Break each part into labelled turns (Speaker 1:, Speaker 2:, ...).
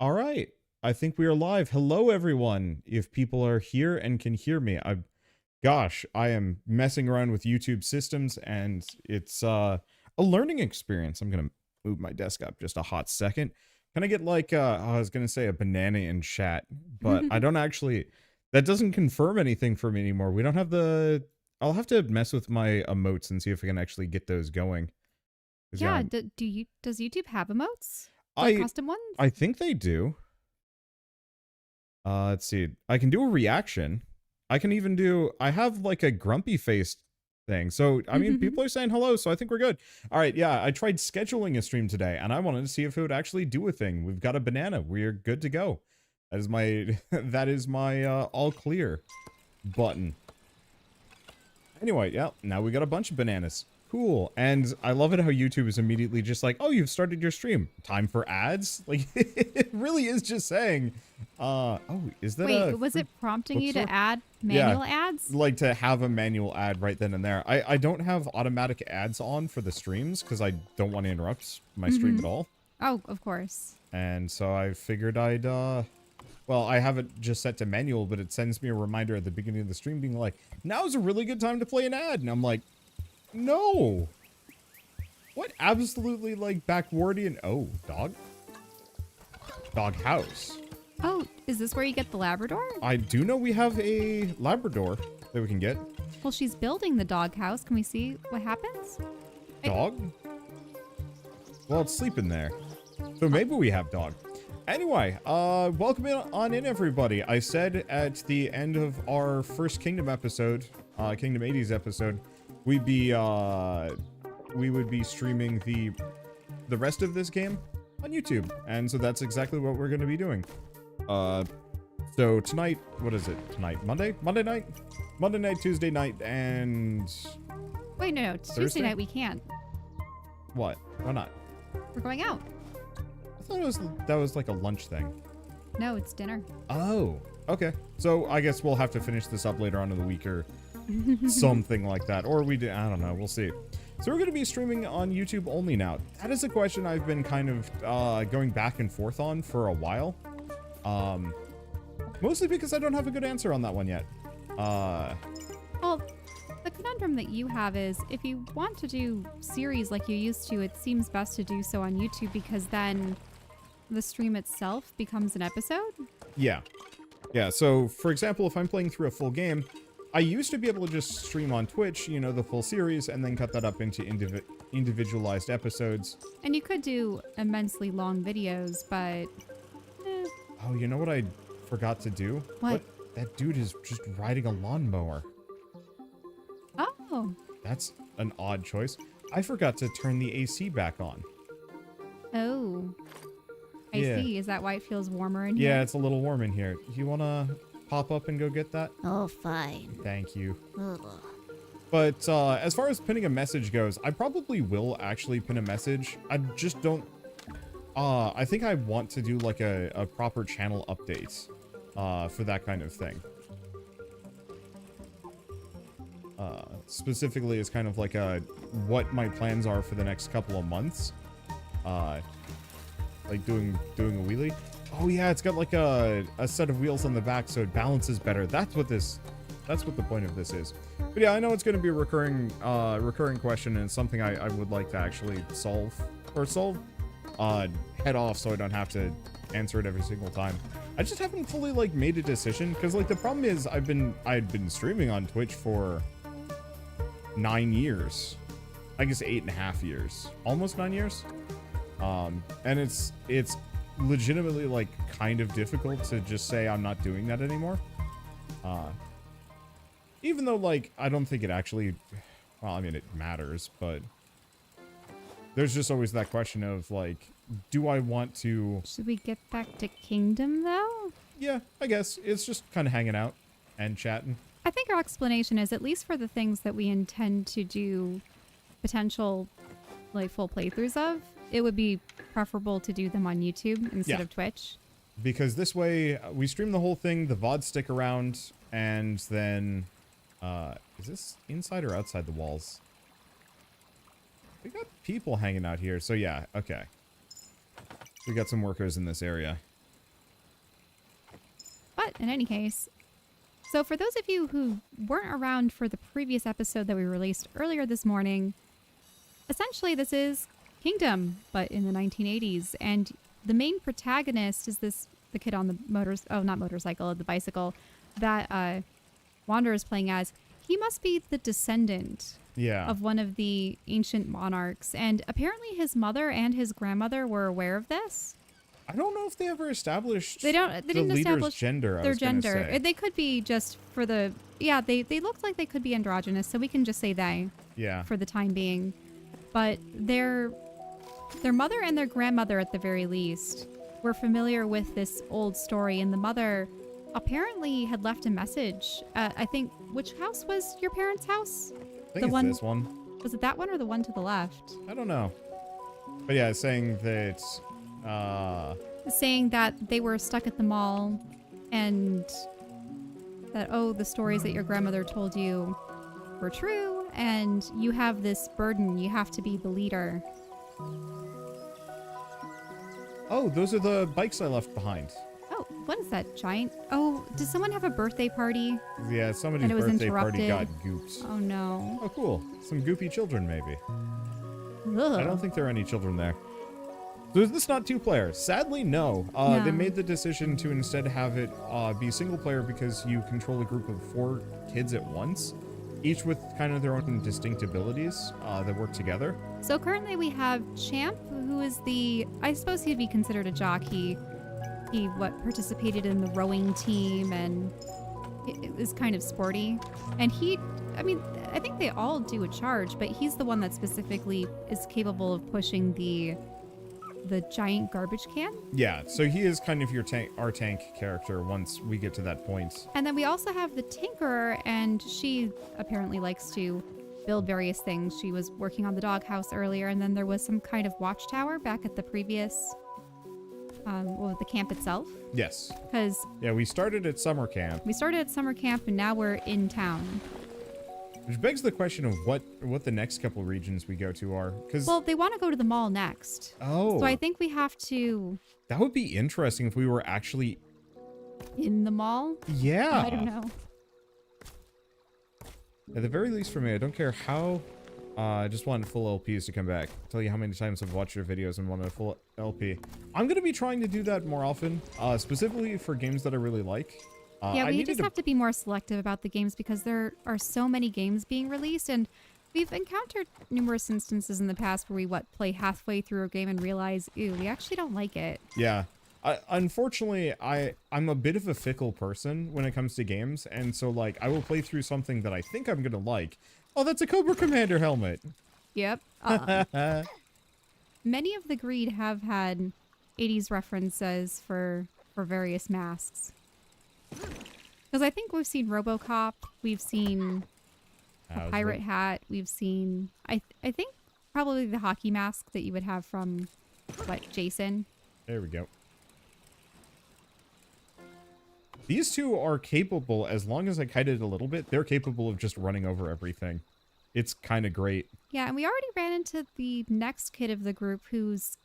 Speaker 1: All right. I think we are live. Hello, everyone. If people are here and can hear me, gosh, I am messing around with YouTube systems and it's a learning experience. I'm going to move my desk up just a hot second. Can I get like, I was going to say a banana in chat, but I don't actually, that doesn't confirm anything for me anymore. We don't have I'll have to mess with my emotes and see if I can actually get those going.
Speaker 2: Yeah, does YouTube have emotes? Custom ones?
Speaker 1: I think they do. Let's see. I can do a reaction. I can even do, I have like a grumpy face thing. So, I mean, people are saying hello, so I think we're good. All right, yeah, I tried scheduling a stream today, and I wanted to see if it would actually do a thing. We've got a banana. We're good to go. That is my, that is my all clear button. Anyway, yeah, now we got a bunch of bananas. Cool. And I love it how YouTube is immediately just like, oh, you've started your stream. Time for ads? Like, it really is just saying, oh, is that
Speaker 2: Wait, was it prompting you to add manual ads?
Speaker 1: Like to have a manual ad right then and there. I don't have automatic ads on for the streams because I don't want to interrupt my stream at all.
Speaker 2: Oh, of course.
Speaker 1: And so I figured I'd, well, I have it just set to manual, but it sends me a reminder at the beginning of the stream being like, now's a really good time to play an ad. And I'm like, no. What absolutely like backwardian? Oh, dog. Dog house.
Speaker 2: Oh, is this where you get the Labrador?
Speaker 1: I do know we have a Labrador that we can get.
Speaker 2: Well, she's building the dog house. Can we see what happens?
Speaker 1: Dog? Well, it's sleeping there. So maybe we have dog. Anyway, welcome on in, everybody. I said at the end of our first Kingdom episode, Kingdom 80s episode, we would be streaming the rest of this game on YouTube, and so that's exactly what we're going to be doing. So tonight, what is it? Tonight, Monday night, Tuesday night, and
Speaker 2: wait, no, Tuesday night we can't.
Speaker 1: What? Why not?
Speaker 2: We're going out.
Speaker 1: I thought that was like a lunch thing.
Speaker 2: No, it's dinner.
Speaker 1: Oh, okay. So I guess we'll have to finish this up later on in the week or something like that. Or I don't know. We'll see. So we're going to be streaming on YouTube only now. That is a question I've been kind of going back and forth on for a while. Mostly because I don't have a good answer on that one yet.
Speaker 2: Well, the conundrum that you have is if you want to do series like you used to, it seems best to do so on YouTube because then the stream itself becomes an episode. Yeah.
Speaker 1: Yeah. So, for example, if I'm playing through a full game, I used to be able to just stream on Twitch, you know, the full series, and then cut that up into individualized episodes.
Speaker 2: And you could do immensely long videos, but...
Speaker 1: Oh, you know what I forgot to do?
Speaker 2: What?
Speaker 1: That dude is just riding a lawnmower.
Speaker 2: Oh.
Speaker 1: That's an odd choice. I forgot to turn the AC back on.
Speaker 2: Oh. I see. Is that why it feels warmer in here?
Speaker 1: Yeah, it's a little warm in here. You want to pop up and go get that?
Speaker 3: Oh, fine.
Speaker 1: Thank you.
Speaker 3: Ugh.
Speaker 1: But as far as pinning a message goes, I probably will actually pin a message. I just don't... I think I want to do like a proper channel update for that kind of thing. Specifically as kind of like what my plans are for the next couple of months. Like doing a wheelie. Oh yeah, it's got like a set of wheels on the back so it balances better. That's what the point of this is. But yeah, I know it's going to be a recurring question, and it's something I would like to actually solve head off so I don't have to answer it every single time. I just haven't fully like made a decision because like the problem is I'd been streaming on Twitch for 9 years. I guess 8.5 years. Almost 9 years. And it's legitimately like kind of difficult to just say I'm not doing that anymore. Even though like I don't think it actually, well, I mean it matters, but there's just always that question of like, do I want to...
Speaker 2: Should we get back to Kingdom though?
Speaker 1: Yeah, I guess it's just kind of hanging out and chatting.
Speaker 2: I think our explanation is, at least for the things that we intend to do potential like full playthroughs of, it would be preferable to do them on YouTube instead of Twitch.
Speaker 1: Because this way we stream the whole thing, the VODs stick around, and then is this inside or outside the walls? We got people hanging out here, so yeah, okay. We got some workers in this area.
Speaker 2: But in any case, so for those of you who weren't around for the previous episode that we released earlier this morning, essentially this is Kingdom, but in the 1980s. And the main protagonist is the kid on the the bicycle that Wander is playing as. He must be the descendant of one of the ancient monarchs. And apparently his mother and his grandmother were aware of this.
Speaker 1: I don't know if they ever established
Speaker 2: they didn't establish
Speaker 1: gender.
Speaker 2: Their gender. They could be just for the they looked like they could be androgynous, so we can just say they for the time being. But their mother and their grandmother at the very least were familiar with this old story, and the mother apparently had left a message. I think, which house was your parents' house?
Speaker 1: I think it's this one.
Speaker 2: Was it that one or the one to the left?
Speaker 1: I don't know. But yeah, saying that
Speaker 2: they were stuck at the mall, and that, the stories that your grandmother told you were true, and you have this burden. You have to be the leader.
Speaker 1: Oh, those are the bikes I left behind.
Speaker 2: Oh, what is that giant? Oh, does someone have a birthday party?
Speaker 1: Yeah, somebody's birthday party got gooped.
Speaker 2: Oh no.
Speaker 1: Oh, cool. Some goopy children, maybe.
Speaker 2: Ugh.
Speaker 1: I don't think there are any children there. So is this not 2-player? Sadly, no.
Speaker 2: No.
Speaker 1: They made the decision to instead have it be single player because you control a group of 4 kids at once, each with kind of their own distinct abilities that work together.
Speaker 2: So currently we have Champ, who is I suppose he'd be considered a jock. He participated in the rowing team and is kind of sporty. And I think they all do a charge, but he's the one that specifically is capable of pushing the giant garbage can.
Speaker 1: Yeah, so he is kind of our tank character once we get to that point.
Speaker 2: And then we also have the Tinkerer, and she apparently likes to build various things. She was working on the doghouse earlier, and then there was some kind of watchtower back at the previous the camp itself.
Speaker 1: Yes.
Speaker 2: Because
Speaker 1: we started at summer camp.
Speaker 2: And now we're in town.
Speaker 1: Which begs the question of what the next couple regions we go to are.
Speaker 2: Well, they want to go to the mall next.
Speaker 1: Oh.
Speaker 2: So I think we have to...
Speaker 1: That would be interesting if we were actually...
Speaker 2: in the mall?
Speaker 1: Yeah.
Speaker 2: I don't know.
Speaker 1: At the very least for me, I don't care how... I just want full LPs to come back. I'll tell you how many times I've watched your videos and wanted a full LP. I'm going to be trying to do that more often, specifically for games that I really like.
Speaker 2: We just have to be more selective about the games because there are so many games being released, and we've encountered numerous instances in the past where we play halfway through a game and realize, ew, we actually don't like it.
Speaker 1: Yeah. Unfortunately, I'm a bit of a fickle person when it comes to games, and so I will play through something that I think I'm gonna like. Oh, that's a Cobra Commander helmet.
Speaker 2: Yep. Many of the Greed have had 80s references for various masks. Because I think we've seen RoboCop, we've seen a pirate hat, we've seen, I think probably the hockey mask that you would have from, Jason.
Speaker 1: There we go. These two are capable, as long as I kite it a little bit, they're capable of just running over everything. It's kind of great.
Speaker 2: Yeah, and we already ran into the next kid of the group who's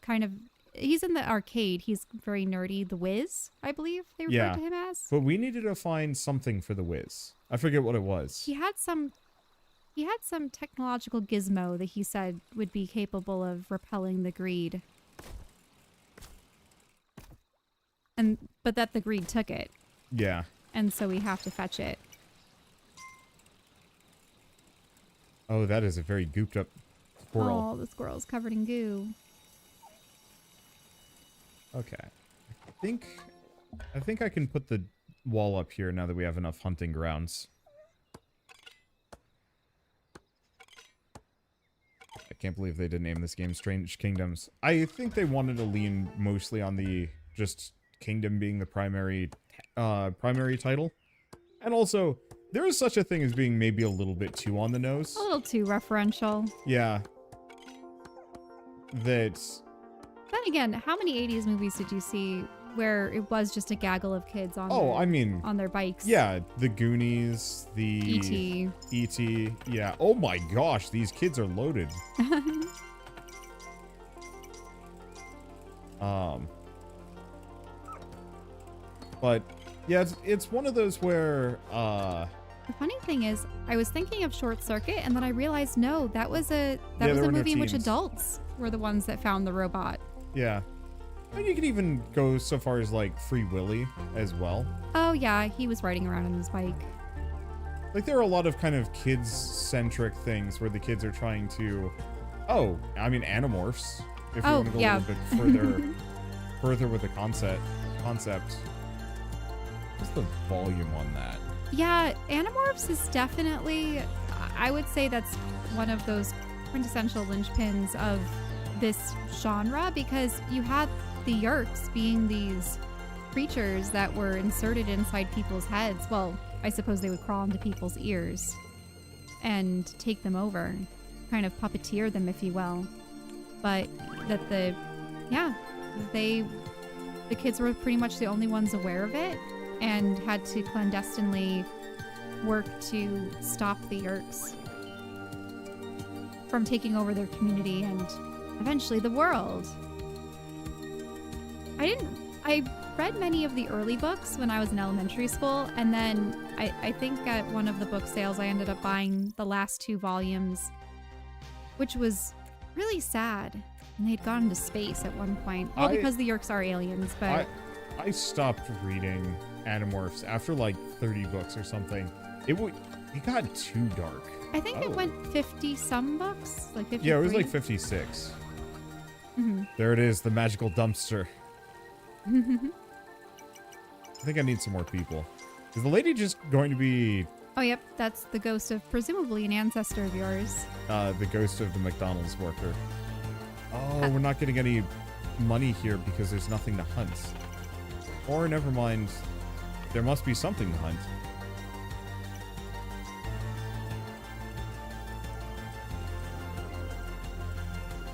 Speaker 2: he's in the arcade. He's very nerdy. The Wiz, I believe they referred to him as.
Speaker 1: But we needed to find something for the Wiz. I forget what it was.
Speaker 2: He had some technological gizmo that he said would be capable of repelling the Greed. But that the Greed took it.
Speaker 1: Yeah.
Speaker 2: And so we have to fetch it.
Speaker 1: Oh, that is a very gooped up squirrel.
Speaker 2: Oh, the squirrel's covered in goo.
Speaker 1: Okay. I think I can put the wall up here now that we have enough hunting grounds. I can't believe they didn't name this game Strange Kingdoms. I think they wanted to lean mostly on the just Kingdom being the primary title. And also, there is such a thing as being maybe a little bit too on the nose.
Speaker 2: A little too referential.
Speaker 1: Yeah. Then
Speaker 2: again, how many 80s movies did you see where it was just a gaggle of kids on on their bikes?
Speaker 1: Yeah, the Goonies, the E.T. Yeah. Oh my gosh, these kids are loaded. But Yeah, it's one of those where
Speaker 2: The funny thing is, I was thinking of Short Circuit, and then I realized no, that was a
Speaker 1: they were no
Speaker 2: movie in which
Speaker 1: teens.
Speaker 2: adults were the ones that found the robot.
Speaker 1: Yeah. And you could even go so far as like Free Willy as well.
Speaker 2: Oh yeah, he was riding around on his bike.
Speaker 1: Like there are a lot of kind of kids-centric things where the kids are trying to, Animorphs. If we
Speaker 2: Oh,
Speaker 1: want to go
Speaker 2: yeah.
Speaker 1: a little bit further, further with the concept. What's the volume on that?
Speaker 2: Yeah, Animorphs is definitely, I would say that's one of those quintessential linchpins of this genre, because you had the Yerks being these creatures that were inserted inside people's heads. Well, I suppose they would crawl into people's ears and take them over, kind of puppeteer them, if you will. But that the kids were pretty much the only ones aware of it and had to clandestinely work to stop the Yerks from taking over their community and eventually the world. I read many of the early books when I was in elementary school, and then I think at one of the book sales I ended up buying the last 2 volumes, which was really sad. And they'd gone into space at one point. Well, because the Yerks are aliens, but
Speaker 1: I stopped reading Animorphs after like 30 books or something. It got too dark.
Speaker 2: I think it went 50-some books, like 53.
Speaker 1: Yeah, it was like 56.
Speaker 2: Mm-hmm.
Speaker 1: There it is, the magical dumpster. I think I need some more people. Is the lady just going to be
Speaker 2: Oh, yep, that's the ghost of presumably an ancestor of yours.
Speaker 1: the ghost of the McDonald's worker? Oh, we're not getting any money here because there's nothing to hunt. Or never mind, there must be something to hunt.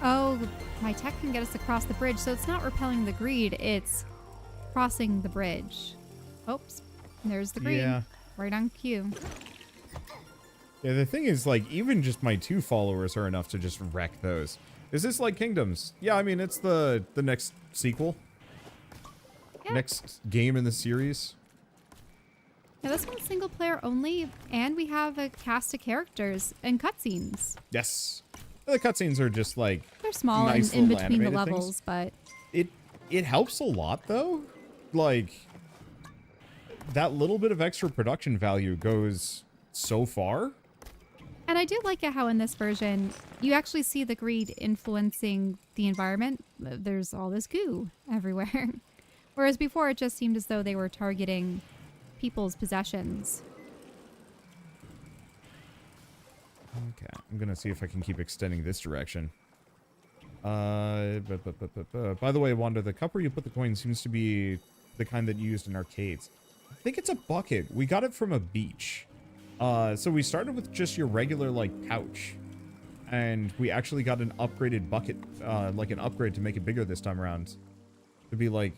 Speaker 2: Oh, my tech can get us across the bridge, so it's not repelling the greed, it's crossing the bridge. Oops, there's the greed.
Speaker 1: Yeah.
Speaker 2: Right on cue.
Speaker 1: Yeah, the thing is, like, even just my 2 followers are enough to just wreck those. Is this like Kingdoms? Yeah, I mean, it's the next sequel.
Speaker 2: Yeah.
Speaker 1: Next game in the series.
Speaker 2: Yeah, this one's single player only, and we have a cast of characters and cutscenes.
Speaker 1: Yes. The cutscenes are just like
Speaker 2: They're small
Speaker 1: nice
Speaker 2: and in
Speaker 1: little
Speaker 2: between the
Speaker 1: animated
Speaker 2: levels,
Speaker 1: things.
Speaker 2: but
Speaker 1: it helps a lot though. Like that little bit of extra production value goes so far.
Speaker 2: and I do like it how in this version you actually see the greed influencing the environment. There's all this goo everywhere. Whereas before it just seemed as though they were targeting people's possessions.
Speaker 1: Okay, I'm gonna see if I can keep extending this direction. By the way, Wanda, the cup where you put the coin seems to be the kind that you used in arcades. I think it's a bucket. We got it from a beach. So we started with just your regular, like, pouch. And we actually got an upgraded bucket, like an upgrade to make it bigger this time around. To be like,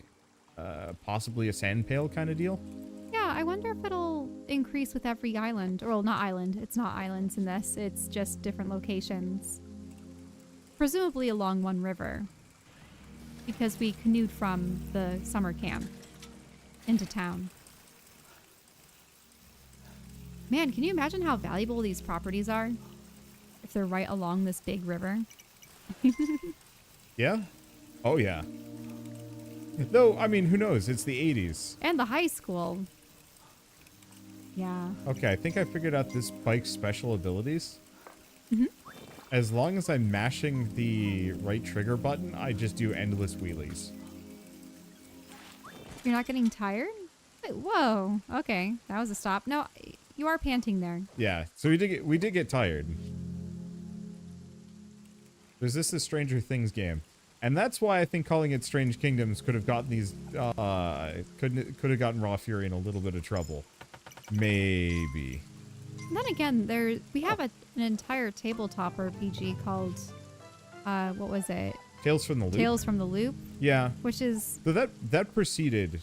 Speaker 1: possibly a sand pail kind of deal.
Speaker 2: Yeah, I wonder if it'll increase with every island. Or, well, not island. It's not islands in this. It's just different locations. Presumably along one river. Because we canoed from the summer camp into town. Man, can you imagine how valuable these properties are? If they're right along this big river.
Speaker 1: Yeah? Oh, yeah. Though, I mean, who knows? It's the 80s.
Speaker 2: And the high school. Yeah.
Speaker 1: Okay, I think I figured out this bike's special abilities. As long as I'm mashing the right trigger button, I just do endless wheelies.
Speaker 2: You're not getting tired? Wait, whoa. Okay, that was a stop. No, you are panting there.
Speaker 1: Yeah, so we did get tired. There's this Stranger Things game. And that's why I think calling it Strange Kingdoms could have gotten these could have gotten Raw Fury in a little bit of trouble. Maybe.
Speaker 2: And then again, we have an entire tabletop RPG called what was it?
Speaker 1: Tales from the Loop.
Speaker 2: Tales from the Loop,
Speaker 1: Yeah.
Speaker 2: which is
Speaker 1: So that preceded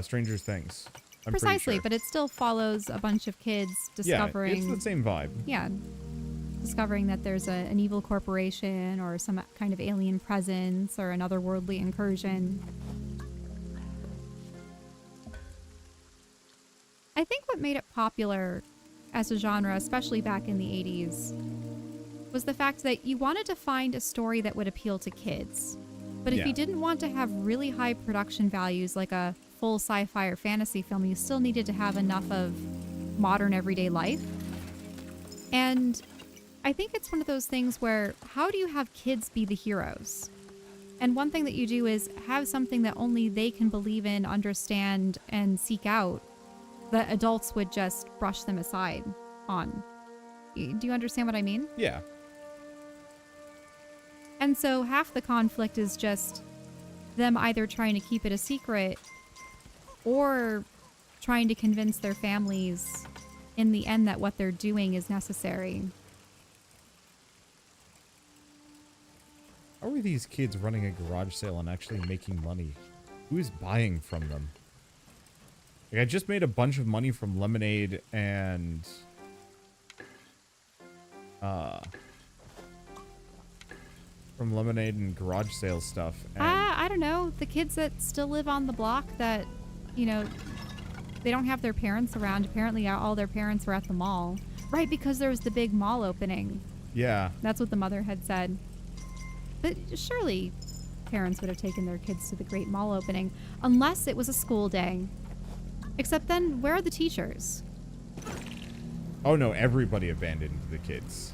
Speaker 1: Stranger Things. I'm pretty
Speaker 2: precisely,
Speaker 1: sure.
Speaker 2: but it still follows a bunch of kids discovering
Speaker 1: Yeah, it's the same vibe.
Speaker 2: yeah, discovering that there's an evil corporation or some kind of alien presence or an otherworldly incursion. I think what made it popular as a genre, especially back in the 80s, was the fact that you wanted to find a story that would appeal to kids. But if
Speaker 1: Yeah.
Speaker 2: you didn't want to have really high production values like a full sci-fi or fantasy film, you still needed to have enough of modern everyday life. And I think it's one of those things where how do you have kids be the heroes? And one thing that you do is have something that only they can believe in, understand, and seek out that adults would just brush them aside on. Do you understand what I mean?
Speaker 1: Yeah.
Speaker 2: And so half the conflict is just them either trying to keep it a secret or trying to convince their families in the end that what they're doing is necessary.
Speaker 1: How are these kids running a garage sale and actually making money? Who's buying from them? Like, I just made a bunch of money from lemonade and garage sale stuff. And
Speaker 2: I don't know. The kids that still live on the block that, you know, they don't have their parents around. Apparently all their parents were at the mall. Right, because there was the big mall opening.
Speaker 1: yeah.
Speaker 2: That's what the mother had said. But surely parents would have taken their kids to the great mall opening, unless it was a school day. Except then, where are the teachers?
Speaker 1: Oh no, everybody abandoned the kids.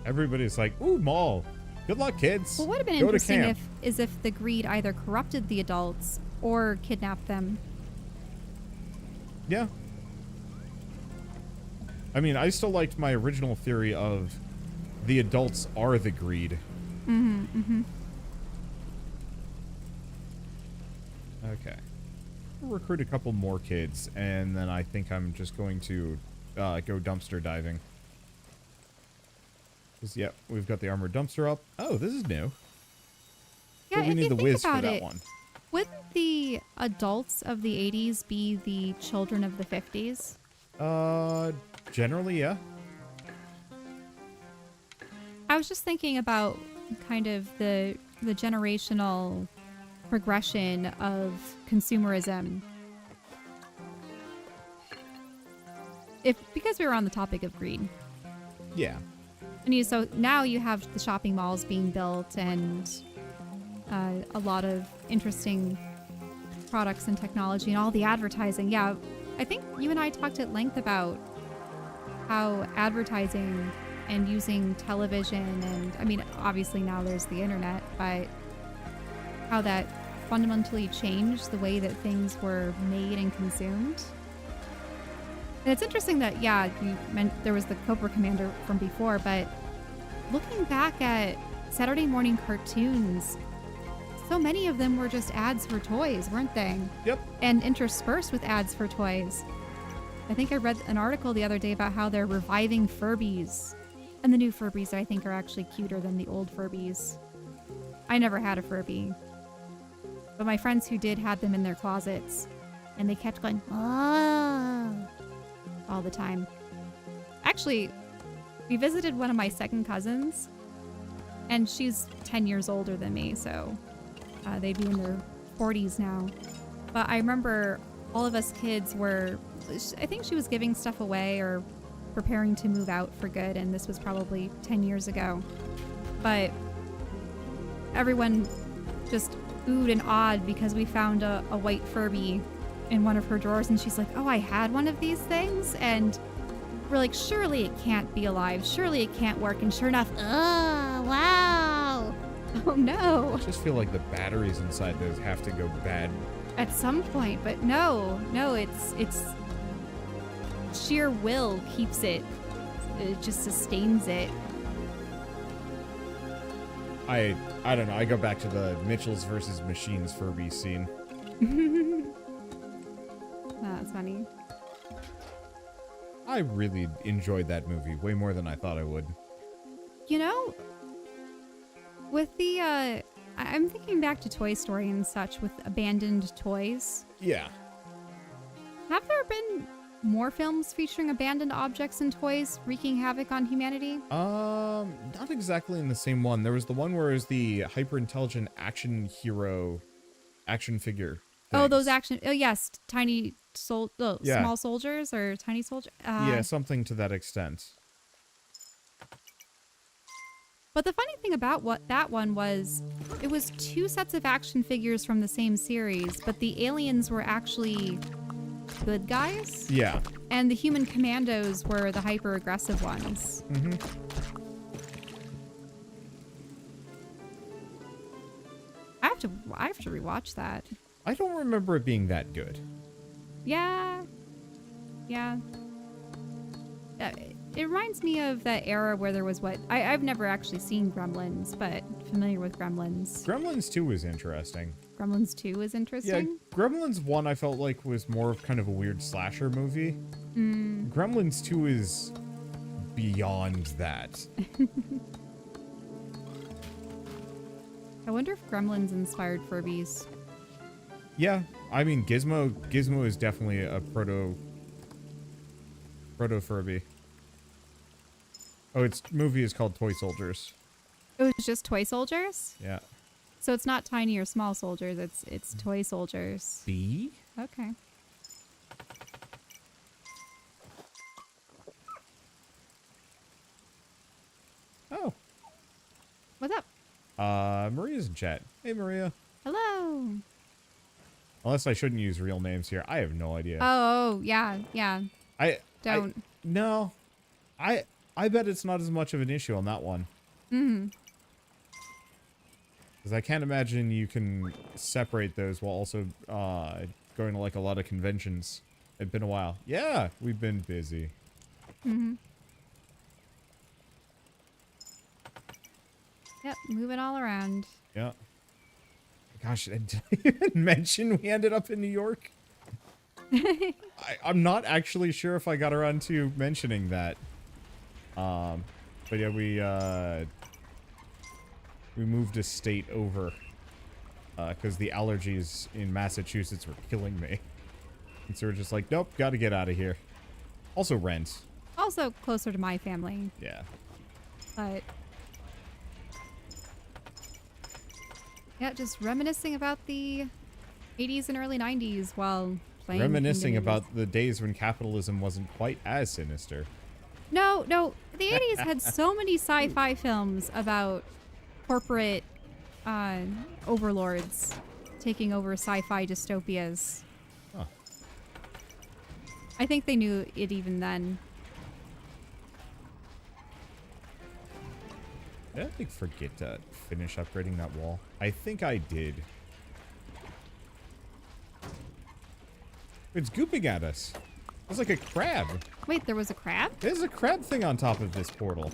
Speaker 1: Everybody's like, ooh, mall. Good luck, kids.
Speaker 2: What would have been
Speaker 1: Go to
Speaker 2: interesting
Speaker 1: camp.
Speaker 2: if the greed either corrupted the adults or kidnapped them.
Speaker 1: Yeah. I mean, I still liked my original theory of the adults are the greed.
Speaker 2: Mm-hmm, mm-hmm.
Speaker 1: Okay. We'll recruit a couple more kids, and then I think I'm just going to go dumpster diving. 'Cause, yeah, we've got the armored dumpster up. Oh, this is new.
Speaker 2: Yeah,
Speaker 1: But we
Speaker 2: if
Speaker 1: need
Speaker 2: you
Speaker 1: the
Speaker 2: think
Speaker 1: whiz for
Speaker 2: about
Speaker 1: that
Speaker 2: it,
Speaker 1: one.
Speaker 2: wouldn't the adults of the 80s be the children of the 50s?
Speaker 1: Generally, yeah.
Speaker 2: I was just thinking about kind of the generational progression of consumerism. Because we were on the topic of greed.
Speaker 1: Yeah.
Speaker 2: And so now you have the shopping malls being built and a lot of interesting products and technology and all the advertising. Yeah, I think you and I talked at length about how advertising and using television and, I mean, obviously now there's the internet, but how that fundamentally changed the way that things were made and consumed. And it's interesting that, yeah, you meant there was the Cobra Commander from before, but looking back at Saturday morning cartoons, so many of them were just ads for toys, weren't they?
Speaker 1: Yep.
Speaker 2: And interspersed with ads for toys. I think I read an article the other day about how they're reviving Furbies. And the new Furbies, I think, are actually cuter than the old Furbies. I never had a Furby. But my friends who did had them in their closets. And they kept going, oh, all the time. Actually, we visited one of my second cousins. And she's 10 years older than me, so they'd be in their 40s now. But I remember all of us kids were, I think she was giving stuff away or preparing to move out for good, and this was probably 10 years ago. But everyone just oohed and awed because we found a white Furby in one of her drawers, and she's like, oh, I had one of these things? And we're like, surely it can't be alive. Surely it can't work. And sure enough, oh, wow. Oh, no.
Speaker 1: I just feel like the batteries inside those have to go bad.
Speaker 2: At some point, but no, it's sheer will keeps it. It just sustains it.
Speaker 1: I don't know. I go back to the Mitchells versus Machines Furby scene.
Speaker 2: That's funny.
Speaker 1: I really enjoyed that movie way more than I thought I would.
Speaker 2: You know, with the I'm thinking back to Toy Story and such with abandoned toys.
Speaker 1: Yeah.
Speaker 2: Have there been more films featuring abandoned objects and toys wreaking havoc on humanity?
Speaker 1: Not exactly in the same one. There was the one where it was the hyper-intelligent action hero action figure
Speaker 2: Oh, those
Speaker 1: things.
Speaker 2: action. Oh, yes.
Speaker 1: Yeah.
Speaker 2: Small soldiers or tiny soldiers.
Speaker 1: Yeah, something to that extent.
Speaker 2: But the funny thing about that one was it was 2 sets of action figures from the same series, but the aliens were actually good guys.
Speaker 1: Yeah.
Speaker 2: And the human commandos were the hyper aggressive ones.
Speaker 1: Mm-hmm.
Speaker 2: I have to rewatch that.
Speaker 1: I don't remember it being that good.
Speaker 2: Yeah. Yeah. It reminds me of that era where there was I've never actually seen Gremlins, but familiar with Gremlins.
Speaker 1: Gremlins 2 was interesting.
Speaker 2: Gremlins 2 is
Speaker 1: Yeah,
Speaker 2: interesting.
Speaker 1: Gremlins 1 I felt like was more of kind of a weird slasher movie. Gremlins 2 is beyond that.
Speaker 2: I wonder if Gremlins inspired Furbies.
Speaker 1: Yeah, I mean Gizmo is definitely a proto Furby. Oh, its movie is called Toy Soldiers.
Speaker 2: It was just toy soldiers?
Speaker 1: Yeah.
Speaker 2: So it's not tiny or small soldiers, it's toy soldiers.
Speaker 1: B?
Speaker 2: Okay.
Speaker 1: Oh.
Speaker 2: What's up?
Speaker 1: Maria's in chat. Hey Maria.
Speaker 2: Hello.
Speaker 1: Unless I shouldn't use real names here. I have no idea.
Speaker 2: Oh, yeah. Don't.
Speaker 1: No. I bet it's not as much of an issue on that one.
Speaker 2: Mm-hmm.
Speaker 1: Because I can't imagine you can separate those while also going to like a lot of conventions. It's been a while. Yeah, we've been busy.
Speaker 2: Mm-hmm. Yep, moving all around.
Speaker 1: Yeah. Gosh, did I even mention we ended up in New York? I'm not actually sure if I got around to mentioning that. But yeah, we moved a state over because the allergies in Massachusetts were killing me. And so we're just like, nope, got to get out of here. Also rent.
Speaker 2: Also closer to my family.
Speaker 1: Yeah.
Speaker 2: But yeah, just reminiscing about the 80s and early 90s while playing.
Speaker 1: Reminiscing about the days when capitalism wasn't quite as sinister.
Speaker 2: No, the 80s had so many sci-fi films about corporate overlords taking over sci-fi dystopias.
Speaker 1: Huh.
Speaker 2: I think they knew it even then.
Speaker 1: Did I forget to finish upgrading that wall? I think I did. It's gooping at us. It's like a crab.
Speaker 2: Wait, there was a crab?
Speaker 1: There's a crab thing on top of this portal.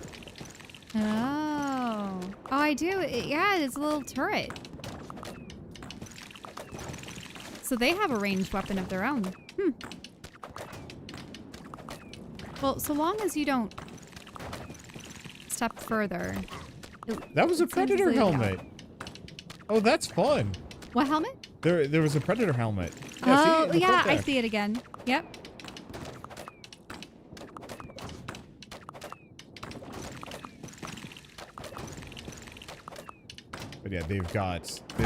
Speaker 2: Oh, I do. Yeah, it's a little turret. So they have a ranged weapon of their own. Well, so long as you don't step further.
Speaker 1: That was a predator helmet. Oh, that's fun.
Speaker 2: What helmet?
Speaker 1: There was a predator helmet.
Speaker 2: Oh,
Speaker 1: see?
Speaker 2: yeah, I see it again. Yep.
Speaker 1: But yeah, they've got the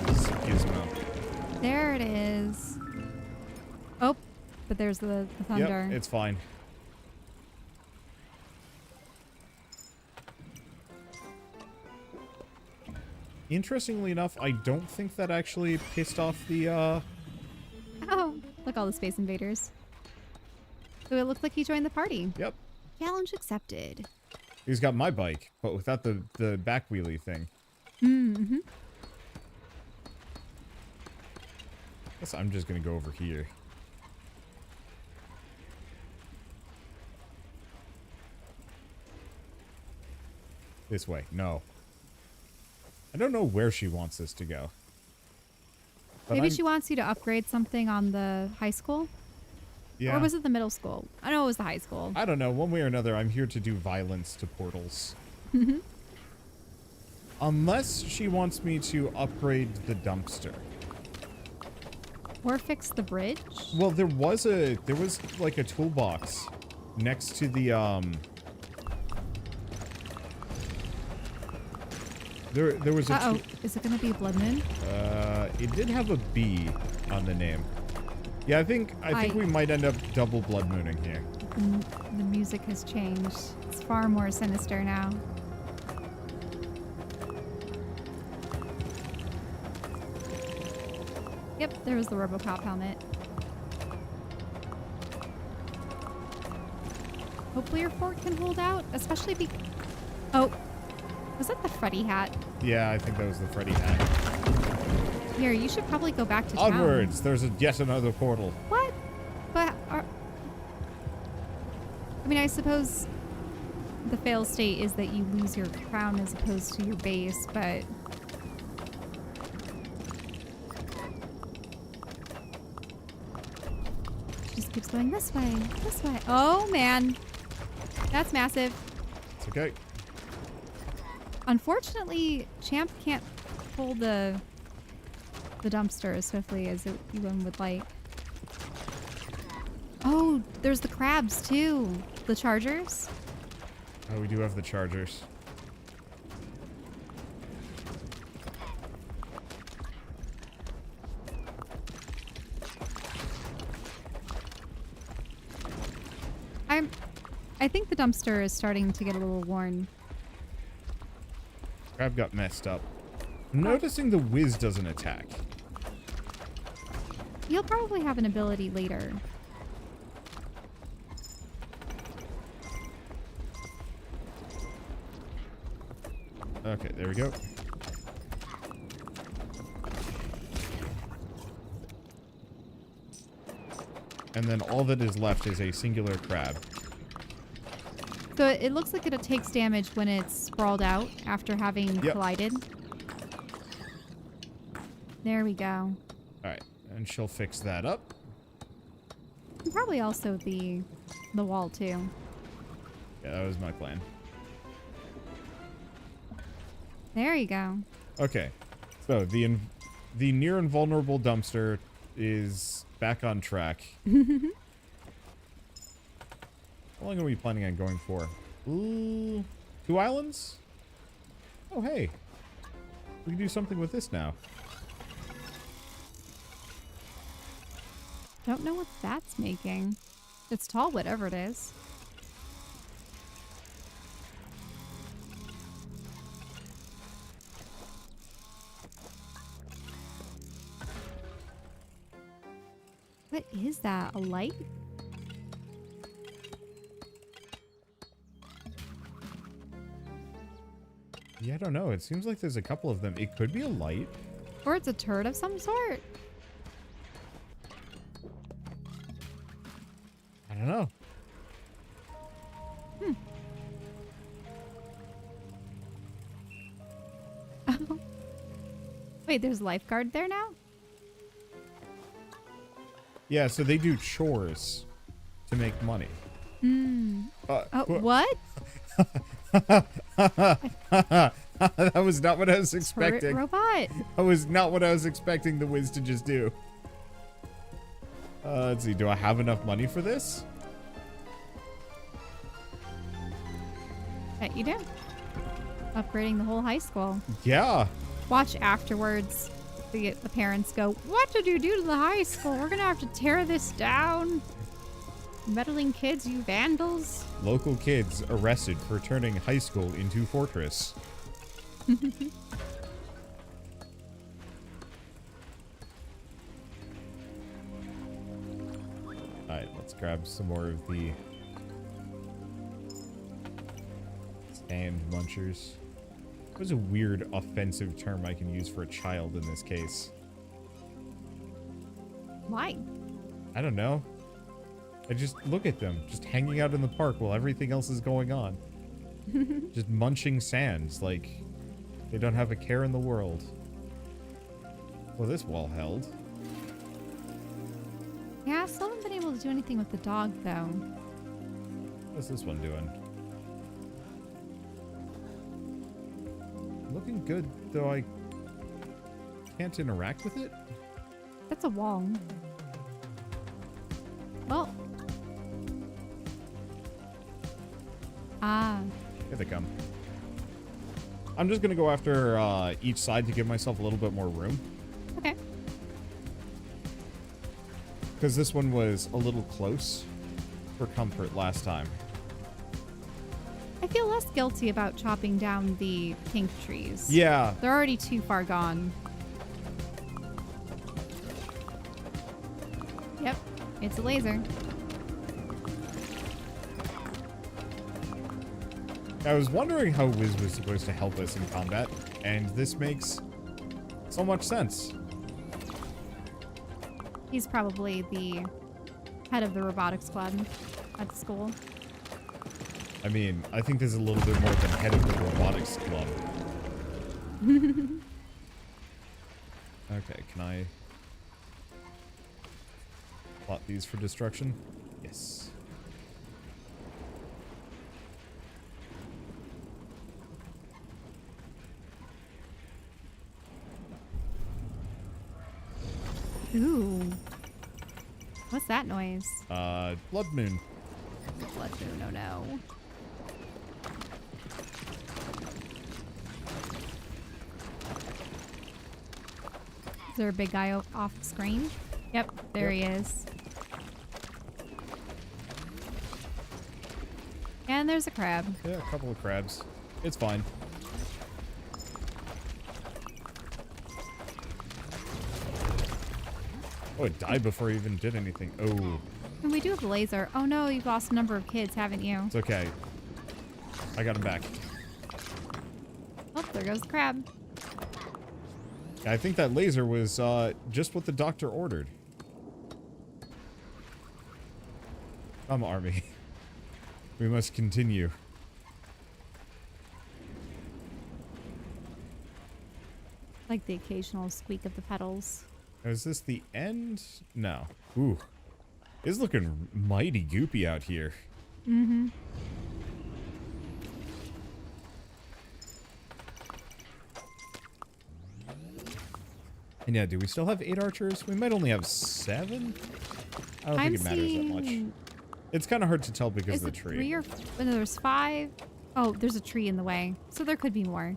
Speaker 1: Wiz's gizmo.
Speaker 2: There it is. Oh, but there's the thunder.
Speaker 1: Yep, it's fine. Interestingly enough, I don't think that actually pissed off the
Speaker 2: Oh, look, all the space invaders. So it looks like he joined the party.
Speaker 1: Yep.
Speaker 2: Challenge accepted.
Speaker 1: He's got my bike, but without the back wheelie thing.
Speaker 2: Mm-hmm.
Speaker 1: Guess I'm just gonna go over here. This way. No. I don't know where she wants us to go. But
Speaker 2: Maybe she wants you to upgrade something on the high school?
Speaker 1: Yeah.
Speaker 2: Or was it the middle school? I know it was the high school.
Speaker 1: I don't know. One way or another, I'm here to do violence to portals. Unless she wants me to upgrade the dumpster.
Speaker 2: Or fix the bridge?
Speaker 1: Well, there was like a toolbox next to the there was a
Speaker 2: Uh-oh. Is it gonna be Blood Moon?
Speaker 1: it did have a B on the name. Yeah, I think we might end up double blood mooning here.
Speaker 2: The music has changed. It's far more sinister now. Yep, there was the RoboCop helmet. Hopefully your fort can hold out, especially oh, was that the Freddy hat?
Speaker 1: Yeah, I think that was the Freddy hat.
Speaker 2: Here, you should probably go back to town.
Speaker 1: Onwards! There's yet another portal.
Speaker 2: What? But I mean, I suppose the fail state is that you lose your crown as opposed to your base, but just keeps going this way, this way. Oh man, that's massive.
Speaker 1: It's okay.
Speaker 2: Unfortunately, Champ can't pull the dumpster as swiftly as one would like. Oh, there's the crabs too. The chargers.
Speaker 1: Oh, we do have the chargers.
Speaker 2: I think the dumpster is starting to get a little worn.
Speaker 1: Crab got messed up. I'm noticing the whiz doesn't attack.
Speaker 2: You'll probably have an ability later.
Speaker 1: Okay, there we go. And then all that is left is a singular crab.
Speaker 2: So it looks like it takes damage when it's sprawled out after having collided. There we go.
Speaker 1: Alright, and she'll fix that up.
Speaker 2: And probably also the wall too.
Speaker 1: Yeah, that was my plan.
Speaker 2: There you go.
Speaker 1: Okay, so the near invulnerable dumpster is back on track. How long are we planning on going for? Ooh, 2 islands? Oh, hey. We can do something with this now.
Speaker 2: Don't know what that's making. It's tall, whatever it is. What is that? A light?
Speaker 1: Yeah, I don't know. It seems like there's a couple of them. It could be a light.
Speaker 2: Or it's a turret of some sort.
Speaker 1: I don't know.
Speaker 2: Oh. Wait, there's a lifeguard there now?
Speaker 1: Yeah, so they do chores to make money.
Speaker 2: What?
Speaker 1: That was not what I was expecting.
Speaker 2: Turret robot.
Speaker 1: That was not what I was expecting the Wiz to just do. Let's see. Do I have enough money for this?
Speaker 2: Bet you do. Upgrading the whole high school.
Speaker 1: Yeah.
Speaker 2: Watch afterwards. The parents go, "What did you do to the high school? We're gonna have to tear this down. Meddling kids, you vandals."
Speaker 1: Local kids arrested for turning high school into fortress. Alright, let's grab some more of the stand munchers. What is a weird offensive term I can use for a child in this case?
Speaker 2: Why?
Speaker 1: I don't know. I just look at them, just hanging out in the park while everything else is going on. Just munching sands, like they don't have a care in the world. Well, this wall held.
Speaker 2: Yeah, I still haven't been able to do anything with the dog, though.
Speaker 1: What's this one doing? Looking good, though I can't interact with it.
Speaker 2: That's a wall. Well. Ah.
Speaker 1: Here they come. I'm just going to go after each side to give myself a little bit more room.
Speaker 2: Okay.
Speaker 1: Because this one was a little close for comfort last time.
Speaker 2: I feel less guilty about chopping down the pink trees.
Speaker 1: Yeah.
Speaker 2: They're already too far gone. Yep. It's a laser.
Speaker 1: I was wondering how Wiz was supposed to help us in combat, and this makes so much sense.
Speaker 2: He's probably the head of the robotics squad at the school.
Speaker 1: I mean, I think there's a little bit more than head of the robotics club. Okay, can I plot these for destruction? Yes.
Speaker 2: Ooh. What's that noise?
Speaker 1: Blood moon.
Speaker 2: Blood moon, oh no. Is there a big guy off the screen? Yep, there he is. And there's a crab.
Speaker 1: Yeah, a couple of crabs. It's fine. Oh, it died before he even did anything. Oh.
Speaker 2: And we do have the laser. Oh no, you've lost a number of kids, haven't you?
Speaker 1: It's okay. I got him back.
Speaker 2: Oh, there goes the crab.
Speaker 1: I think that laser was just what the doctor ordered. Come, Army. We must continue.
Speaker 2: Like the occasional squeak of the pedals.
Speaker 1: Is this the end? No. Ooh. It's looking mighty goopy out here.
Speaker 2: Mm-hmm.
Speaker 1: And yeah, do we still have 8 archers? We might only have 7? I don't think it matters that much. It's kind of hard to tell because of the tree.
Speaker 2: 3 or no, there's 5. Oh, there's a tree in the way. So there could be more.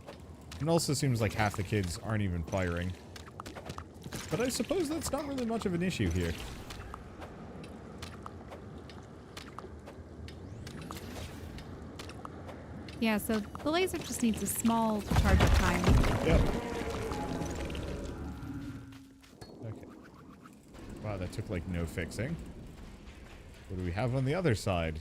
Speaker 1: It also seems like half the kids aren't even firing. But I suppose that's not really much of an issue here.
Speaker 2: Yeah, so the laser just needs a small charge of time.
Speaker 1: Yep. Okay. Wow, that took like no fixing. What do we have on the other side?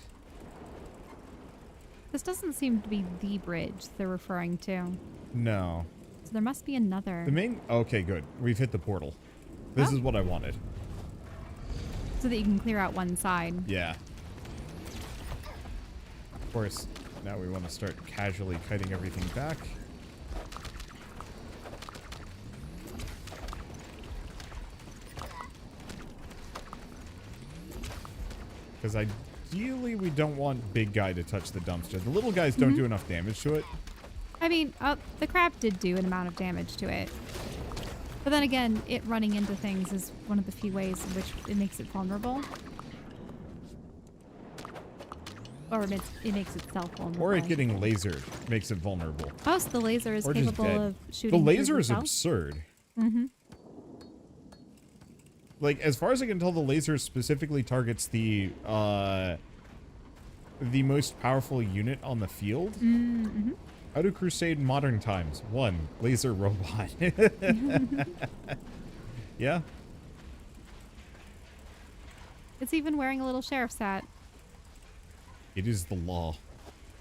Speaker 2: This doesn't seem to be the bridge they're referring to.
Speaker 1: No.
Speaker 2: So there must be another.
Speaker 1: The main... Okay, good. We've hit the portal. This is what I wanted.
Speaker 2: So that you can clear out one side.
Speaker 1: Yeah. Of course, now we want to start casually kiting everything back. Because ideally we don't want big guy to touch the dumpster. The little guys don't do enough damage to it.
Speaker 2: I mean, the crab did do an amount of damage to it. But then again, it running into things is one of the few ways in which it makes it vulnerable. Or it makes itself vulnerable.
Speaker 1: Or it getting lasered makes it vulnerable.
Speaker 2: Oh, so the laser is
Speaker 1: Or just
Speaker 2: capable
Speaker 1: dead.
Speaker 2: of shooting.
Speaker 1: The laser
Speaker 2: through
Speaker 1: is
Speaker 2: itself?
Speaker 1: absurd.
Speaker 2: Mm-hmm.
Speaker 1: Like, as far as I can tell, the laser specifically targets the most powerful unit on the field.
Speaker 2: Mm-hmm.
Speaker 1: How to crusade in modern times? 1. Laser robot. Yeah.
Speaker 2: It's even wearing a little sheriff's hat.
Speaker 1: It is the law.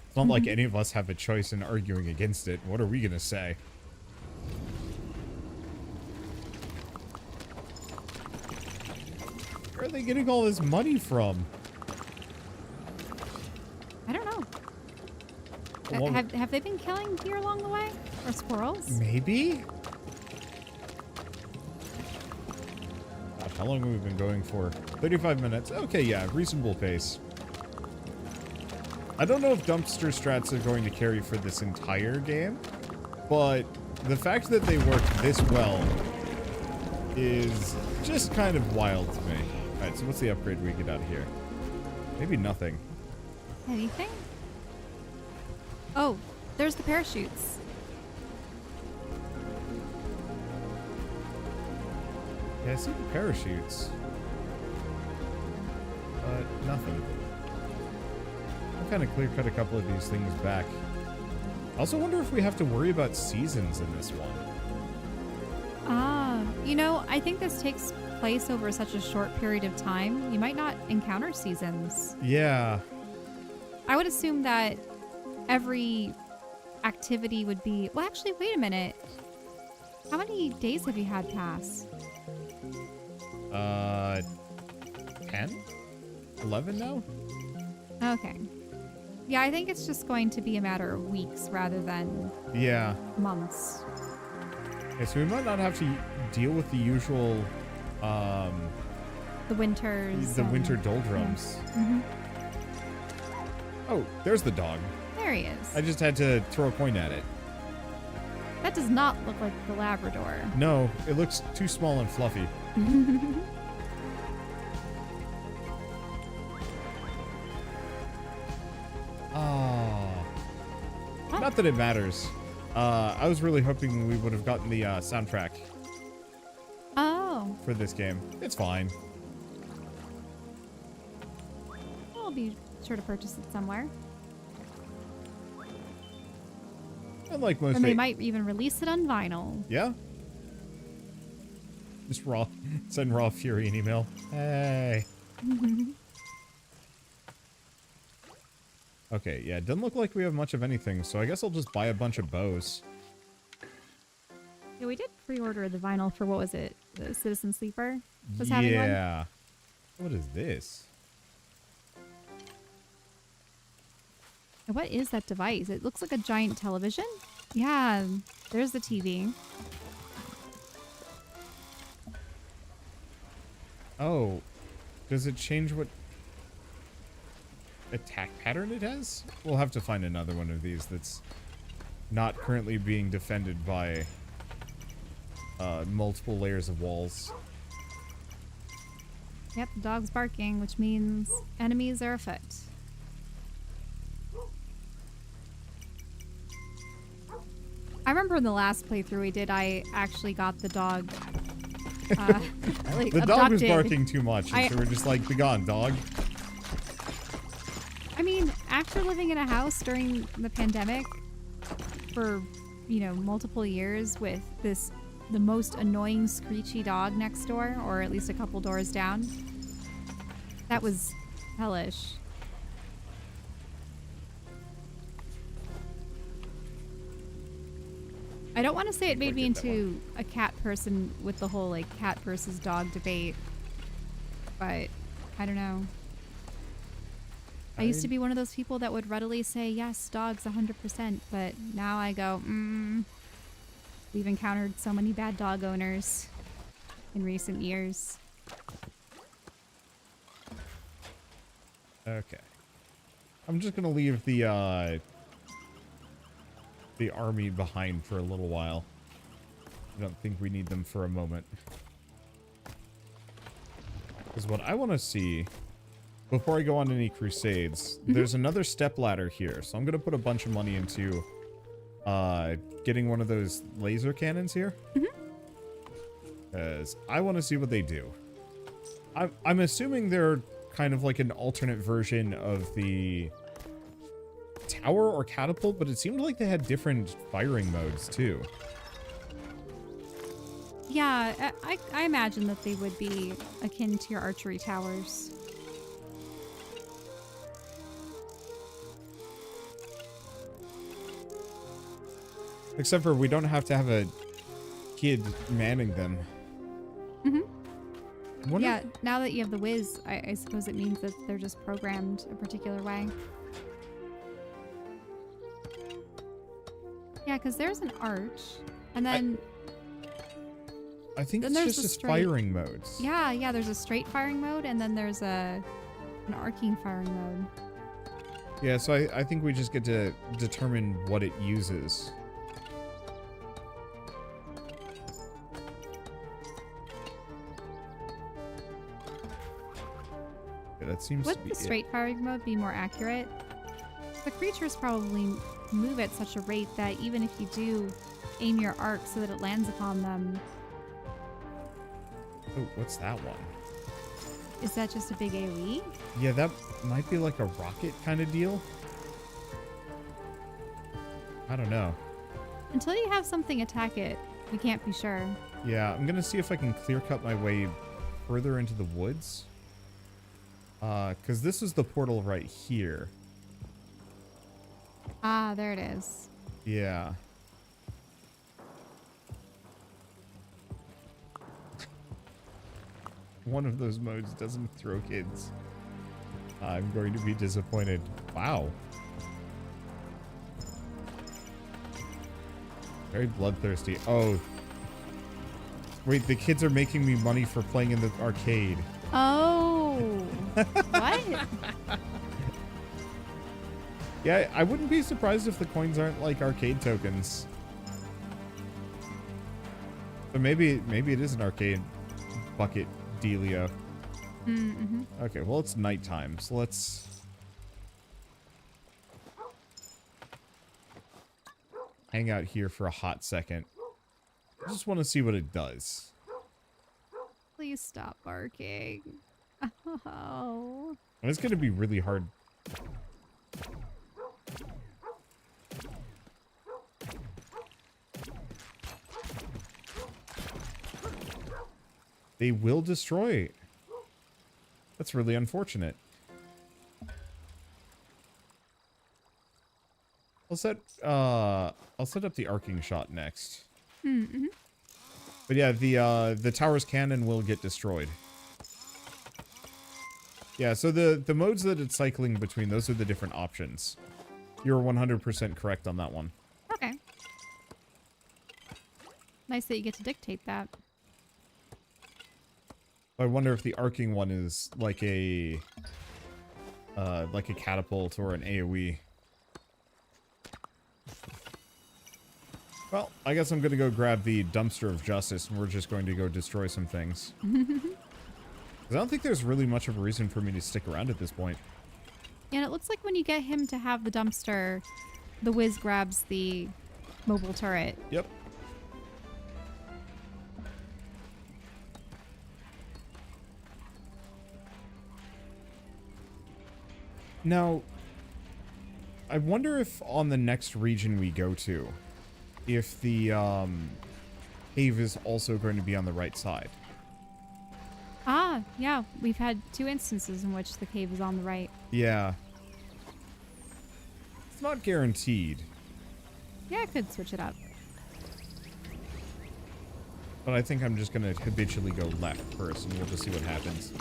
Speaker 1: It's not like any of us have a choice in arguing against it. What are we gonna say? Where are they getting all this money from?
Speaker 2: I don't know.
Speaker 1: Well,
Speaker 2: Have they been killing deer along the way? Or squirrels?
Speaker 1: maybe? God, how long have we been going for? 35 minutes. Okay, yeah, reasonable pace. I don't know if dumpster strats are going to carry for this entire game, but the fact that they work this well is just kind of wild to me. Alright, so what's the upgrade we get out of here? Maybe nothing.
Speaker 2: Anything? Oh, there's the parachutes.
Speaker 1: Yeah, I see the parachutes. But nothing. I'll kind of clear cut a couple of these things back. I also wonder if we have to worry about seasons in this one.
Speaker 2: You know, I think this takes place over such a short period of time. You might not encounter seasons.
Speaker 1: Yeah.
Speaker 2: I would assume that every activity would be... Well, actually, wait a minute. How many days have you had pass?
Speaker 1: 10? 11 now?
Speaker 2: Okay. Yeah, I think it's just going to be a matter of weeks rather than months.
Speaker 1: Okay, so we might not have to deal with the usual,
Speaker 2: the winters.
Speaker 1: the winter doldrums.
Speaker 2: Yeah. Mm-hmm.
Speaker 1: Oh, there's the dog.
Speaker 2: There he is.
Speaker 1: I just had to throw a coin at it.
Speaker 2: That does not look like the Labrador.
Speaker 1: No, it looks too small and fluffy. Oh. Not that it matters. I was really hoping we would have gotten the soundtrack
Speaker 2: Oh.
Speaker 1: for this game. It's fine.
Speaker 2: I'll be sure to purchase it somewhere.
Speaker 1: And like most,
Speaker 2: And they might even release it on vinyl.
Speaker 1: Yeah. Just send Raw Fury an email. Hey. Okay, yeah, it doesn't look like we have much of anything, so I guess I'll just buy a bunch of bows.
Speaker 2: Yeah, we did pre-order the vinyl for, what was it? The Citizen Sleeper was having one?
Speaker 1: Yeah. What is this?
Speaker 2: And what is that device? It looks like a giant television. Yeah, there's the TV.
Speaker 1: Oh, does it change what attack pattern it has? We'll have to find another one of these that's not currently being defended by multiple layers of walls.
Speaker 2: Yep, the dog's barking, which means enemies are afoot. I remember in the last playthrough we did, I actually got the dog like
Speaker 1: The dog was
Speaker 2: abducted.
Speaker 1: barking too much, and so we're just like, be gone, dog.
Speaker 2: I mean, after living in a house during the pandemic for, you know, multiple years with the most annoying screechy dog next door, or at least a couple doors down, that was hellish. I don't want to say it made me into a cat person with the whole, like, cat versus dog debate, but I don't know. I used to be one of those people that would readily say, yes, dogs 100%, but now I go, we've encountered so many bad dog owners in recent years.
Speaker 1: Okay. I'm just gonna leave the army behind for a little while. I don't think we need them for a moment. Because what I want to see, before I go on any crusades, there's another stepladder here. So I'm going to put a bunch of money into getting one of those laser cannons here. Because I want to see what they do. I'm assuming they're kind of like an alternate version of the tower or catapult, but it seemed like they had different firing modes too.
Speaker 2: Yeah, I imagine that they would be akin to your archery towers.
Speaker 1: Except for we don't have to have a kid manning them.
Speaker 2: Yeah, now that you have the whiz, I suppose it means that they're just programmed a particular way. Yeah, because there's an arch, and then...
Speaker 1: I think
Speaker 2: then
Speaker 1: it's
Speaker 2: there's
Speaker 1: just
Speaker 2: the
Speaker 1: as firing modes.
Speaker 2: Yeah, there's a straight firing mode, and then there's an arcing firing mode.
Speaker 1: Yeah, so I think we just get to determine what it uses. that seems to
Speaker 2: Would
Speaker 1: be
Speaker 2: the straight firing mode be more accurate? The creatures probably move at such a rate that even if you do aim your arc so that it lands upon them,
Speaker 1: Oh, what's that one?
Speaker 2: is that just a big AoE?
Speaker 1: Yeah, that might be like a rocket kind of deal. I don't know.
Speaker 2: Until you have something attack it, you can't be sure.
Speaker 1: Yeah, I'm gonna see if I can clear cut my way further into the woods. Because this is the portal right here.
Speaker 2: Ah, there it is.
Speaker 1: Yeah. One of those modes doesn't throw kids. I'm going to be disappointed. Wow. Very bloodthirsty. Oh. Wait, the kids are making me money for playing in the arcade.
Speaker 2: Oh. What?
Speaker 1: Yeah, I wouldn't be surprised if the coins aren't like arcade tokens. But maybe it is an arcade bucket dealio.
Speaker 2: Mm-hmm.
Speaker 1: Okay, well, it's nighttime, so let's hang out here for a hot second. I just want to see what it does.
Speaker 2: Please stop barking. Oh.
Speaker 1: And it's going to be really hard. They will destroy. That's really unfortunate. I'll set up the arcing shot next.
Speaker 2: Mm-hmm.
Speaker 1: But yeah, the tower's cannon will get destroyed. Yeah, so the modes that it's cycling between, those are the different options. You're 100% correct on that one.
Speaker 2: Okay. Nice that you get to dictate that.
Speaker 1: I wonder if the arcing one is like a catapult or an AoE. Well, I guess I'm gonna go grab the dumpster of justice, and we're just going to go destroy some things. 'Cause I don't think there's really much of a reason for me to stick around at this point.
Speaker 2: And it looks like when you get him to have the dumpster, the whiz grabs the mobile turret.
Speaker 1: Yep. Now, I wonder if on the next region we go to, if the cave is also going to be on the right side.
Speaker 2: Ah, yeah. We've had 2 instances in which the cave is on the right.
Speaker 1: Yeah. It's not guaranteed,
Speaker 2: Yeah, I could switch it up.
Speaker 1: but I think I'm just going to habitually go left first, and we'll just see what happens.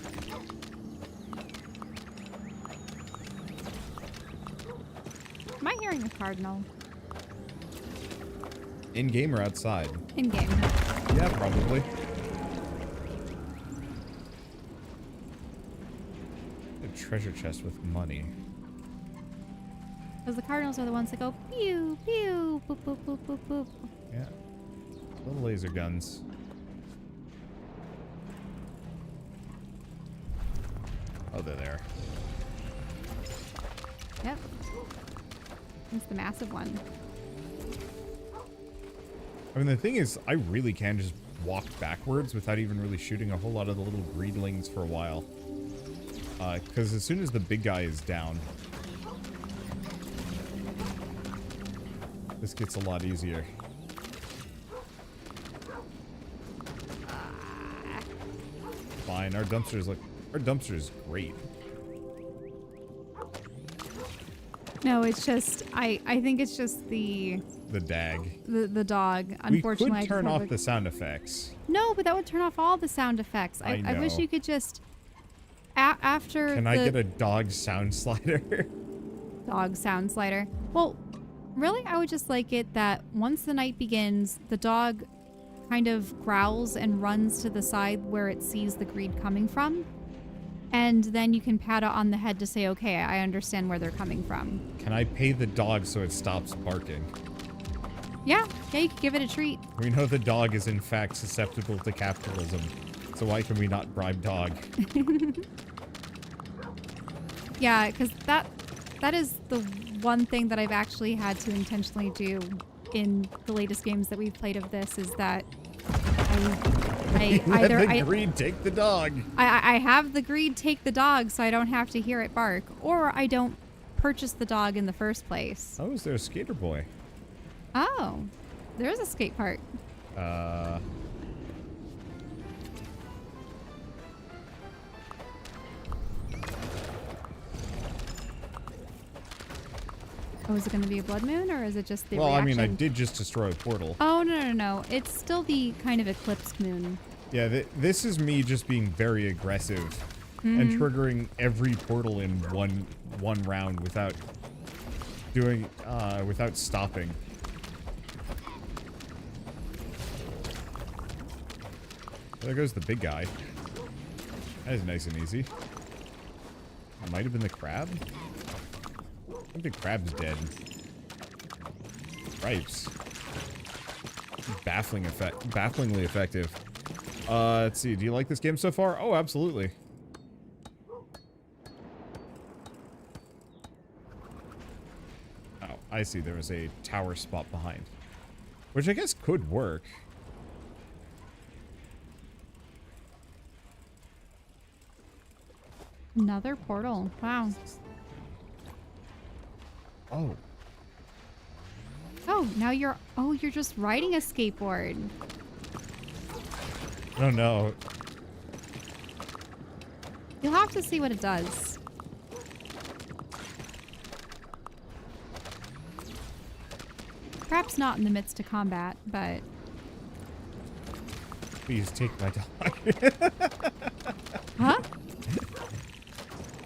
Speaker 2: Am I hearing a cardinal?
Speaker 1: In-game or outside?
Speaker 2: In-game.
Speaker 1: Yeah, probably. A treasure chest with money.
Speaker 2: Because the cardinals are the ones that go pew, pew, boop, boop, boop, boop, boop.
Speaker 1: Yeah. Little laser guns. Oh, they're there.
Speaker 2: Yep. It's the massive one.
Speaker 1: I mean, the thing is, I really can just walk backwards without even really shooting a whole lot of the little greedlings for a while. Because as soon as the big guy is down, this gets a lot easier. Fine, our dumpster is great.
Speaker 2: No, it's just I think it's just the
Speaker 1: dag.
Speaker 2: the dog. Unfortunately,
Speaker 1: we
Speaker 2: I
Speaker 1: could
Speaker 2: just
Speaker 1: turn
Speaker 2: have
Speaker 1: off the sound effects.
Speaker 2: No, but that would turn off all the sound effects. I wish
Speaker 1: know.
Speaker 2: you could just after
Speaker 1: Can I get a dog sound slider?
Speaker 2: dog sound slider. Well, really, I would just like it that once the night begins, the dog kind of growls and runs to the side where it sees the greed coming from. And then you can pat it on the head to say, okay, I understand where they're coming from.
Speaker 1: Can I pay the dog so it stops barking?
Speaker 2: Yeah, you could give it a treat.
Speaker 1: We know the dog is in fact susceptible to capitalism, so why can we not bribe dog?
Speaker 2: Yeah, because that is the one thing that I've actually had to intentionally do in the latest games that we've played of this is that I
Speaker 1: Let
Speaker 2: either
Speaker 1: the greed take the dog.
Speaker 2: I have the greed take the dog so I don't have to hear it bark, or I don't purchase the dog in the first place.
Speaker 1: Oh, is there a skater boy?
Speaker 2: Oh, there is a skate park. Oh, is it going to be a blood moon, or is it just the reaction?
Speaker 1: I mean, I did just destroy a portal.
Speaker 2: Oh, no. It's still the kind of eclipse moon.
Speaker 1: Yeah, this is me just being very aggressive and triggering every portal in one round without doing, without stopping. There goes the big guy. That is nice and easy. It might have been the crab. I think the crab's dead. Stripes. Bafflingly effective. Let's see. Do you like this game so far? Oh, absolutely. Oh, I see. There was a tower spot behind, which I guess could work.
Speaker 2: Another portal. Wow.
Speaker 1: Oh.
Speaker 2: Oh, now you're just riding a skateboard.
Speaker 1: Oh no.
Speaker 2: You'll have to see what it does. Perhaps not in the midst of combat, but...
Speaker 1: Please take my dog.
Speaker 2: Huh?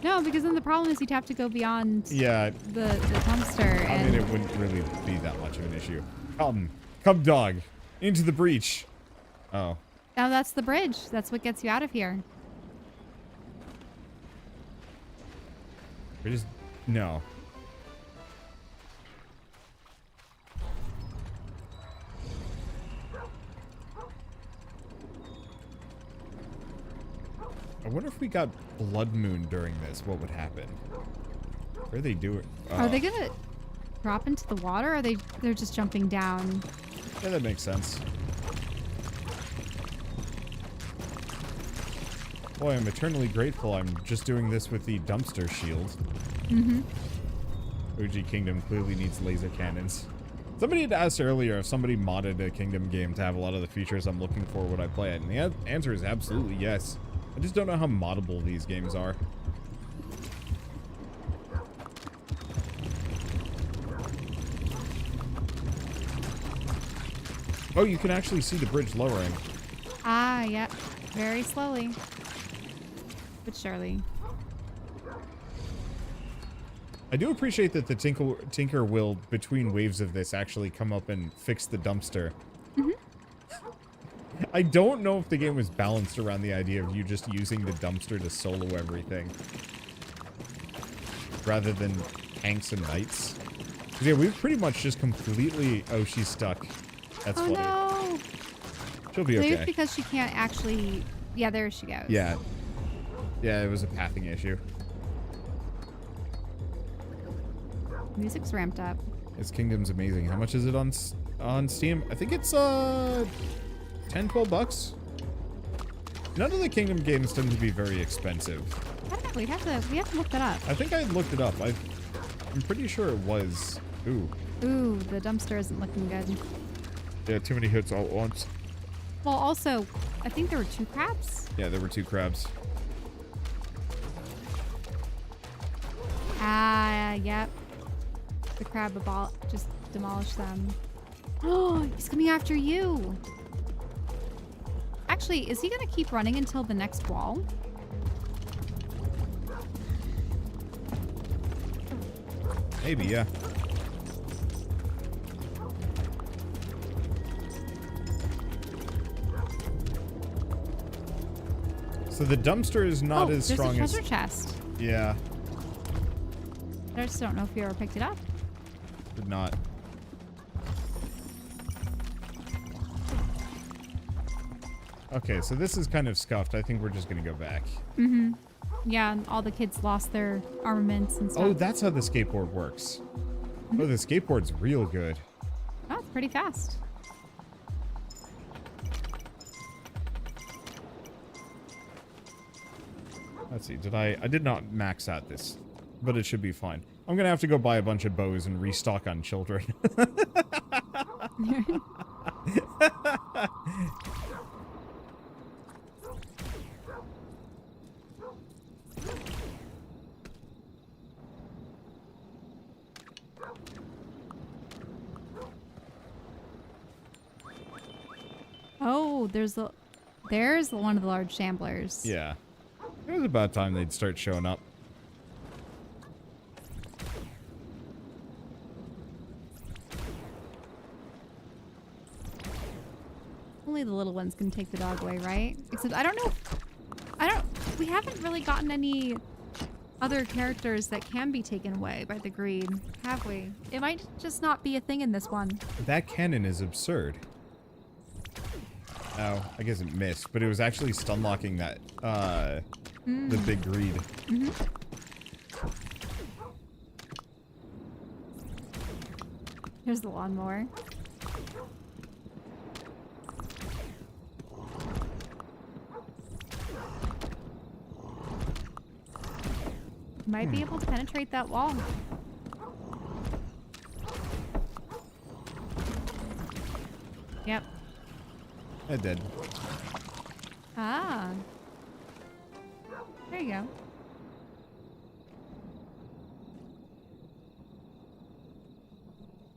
Speaker 2: No, because then the problem is you'd have to go beyond
Speaker 1: Yeah.
Speaker 2: the dumpster.
Speaker 1: I mean, it wouldn't really be that much of an issue. Come, dog, into the breach. Oh.
Speaker 2: Oh, that's the bridge. That's what gets you out of here.
Speaker 1: It is no. I wonder if we got Blood Moon during this, what would happen? Where they do it?
Speaker 2: Are they gonna drop into the water? Or are they're just jumping down?
Speaker 1: Yeah, that makes sense. Boy, I'm eternally grateful I'm just doing this with the dumpster shield.
Speaker 2: Mm-hmm.
Speaker 1: OG Kingdom clearly needs laser cannons. Somebody had asked earlier if somebody modded a Kingdom game to have a lot of the features I'm looking for, would I play it? And the answer is absolutely yes. I just don't know how moddable these games are. Oh, you can actually see the bridge lowering.
Speaker 2: Ah, yep. Very slowly. But surely.
Speaker 1: I do appreciate that the Tinker will, between waves of this, actually come up and fix the dumpster.
Speaker 2: Mm-hmm.
Speaker 1: I don't know if the game was balanced around the idea of you just using the dumpster to solo everything. Rather than tanks and knights. 'Cause yeah, we've pretty much just completely... Oh, she's stuck. That's funny.
Speaker 2: No!
Speaker 1: She'll be
Speaker 2: Maybe
Speaker 1: okay.
Speaker 2: it's because she can't actually... Yeah, there she goes.
Speaker 1: Yeah. Yeah, it was a pathing issue.
Speaker 2: Music's ramped up.
Speaker 1: This Kingdom's amazing. How much is it on Steam? I think it's 10-12 bucks. None of the Kingdom games tend to be very expensive.
Speaker 2: I don't know. We have to look that up.
Speaker 1: I think I looked it up. I'm pretty sure it was. Ooh.
Speaker 2: Ooh, the dumpster isn't looking good.
Speaker 1: Yeah, too many hits all at once.
Speaker 2: Well, also, I think there were 2 crabs.
Speaker 1: Yeah, there were 2 crabs.
Speaker 2: Ah, yep. The crab just demolished them. Oh, he's coming after you. Actually, is he going to keep running until the next wall?
Speaker 1: Maybe, yeah. So the dumpster is not as strong
Speaker 2: there's
Speaker 1: as...
Speaker 2: a treasure chest.
Speaker 1: Yeah,
Speaker 2: I just don't know if you ever picked it up.
Speaker 1: did not. Okay, so this is kind of scuffed. I think we're just gonna go back.
Speaker 2: Mm-hmm. Yeah, and all the kids lost their armaments and stuff.
Speaker 1: Oh, that's how the skateboard works. Oh, the skateboard's real good.
Speaker 2: Oh, it's pretty fast.
Speaker 1: Let's see. I did not max out this, but it should be fine. I'm gonna have to go buy a bunch of bows and restock on children.
Speaker 2: Oh, there's one of the large shamblers.
Speaker 1: Yeah. It was about time they'd start showing up.
Speaker 2: Only the little ones can take the dog away, right? Except I don't know. We haven't really gotten any other characters that can be taken away by the greed, have we? It might just not be a thing in this one.
Speaker 1: That cannon is absurd. Oh, I guess it missed, but it was actually stun locking that, the big greed.
Speaker 2: Here's the lawnmower. Might be able to penetrate that wall. Yep.
Speaker 1: It did.
Speaker 2: Ah. There you go.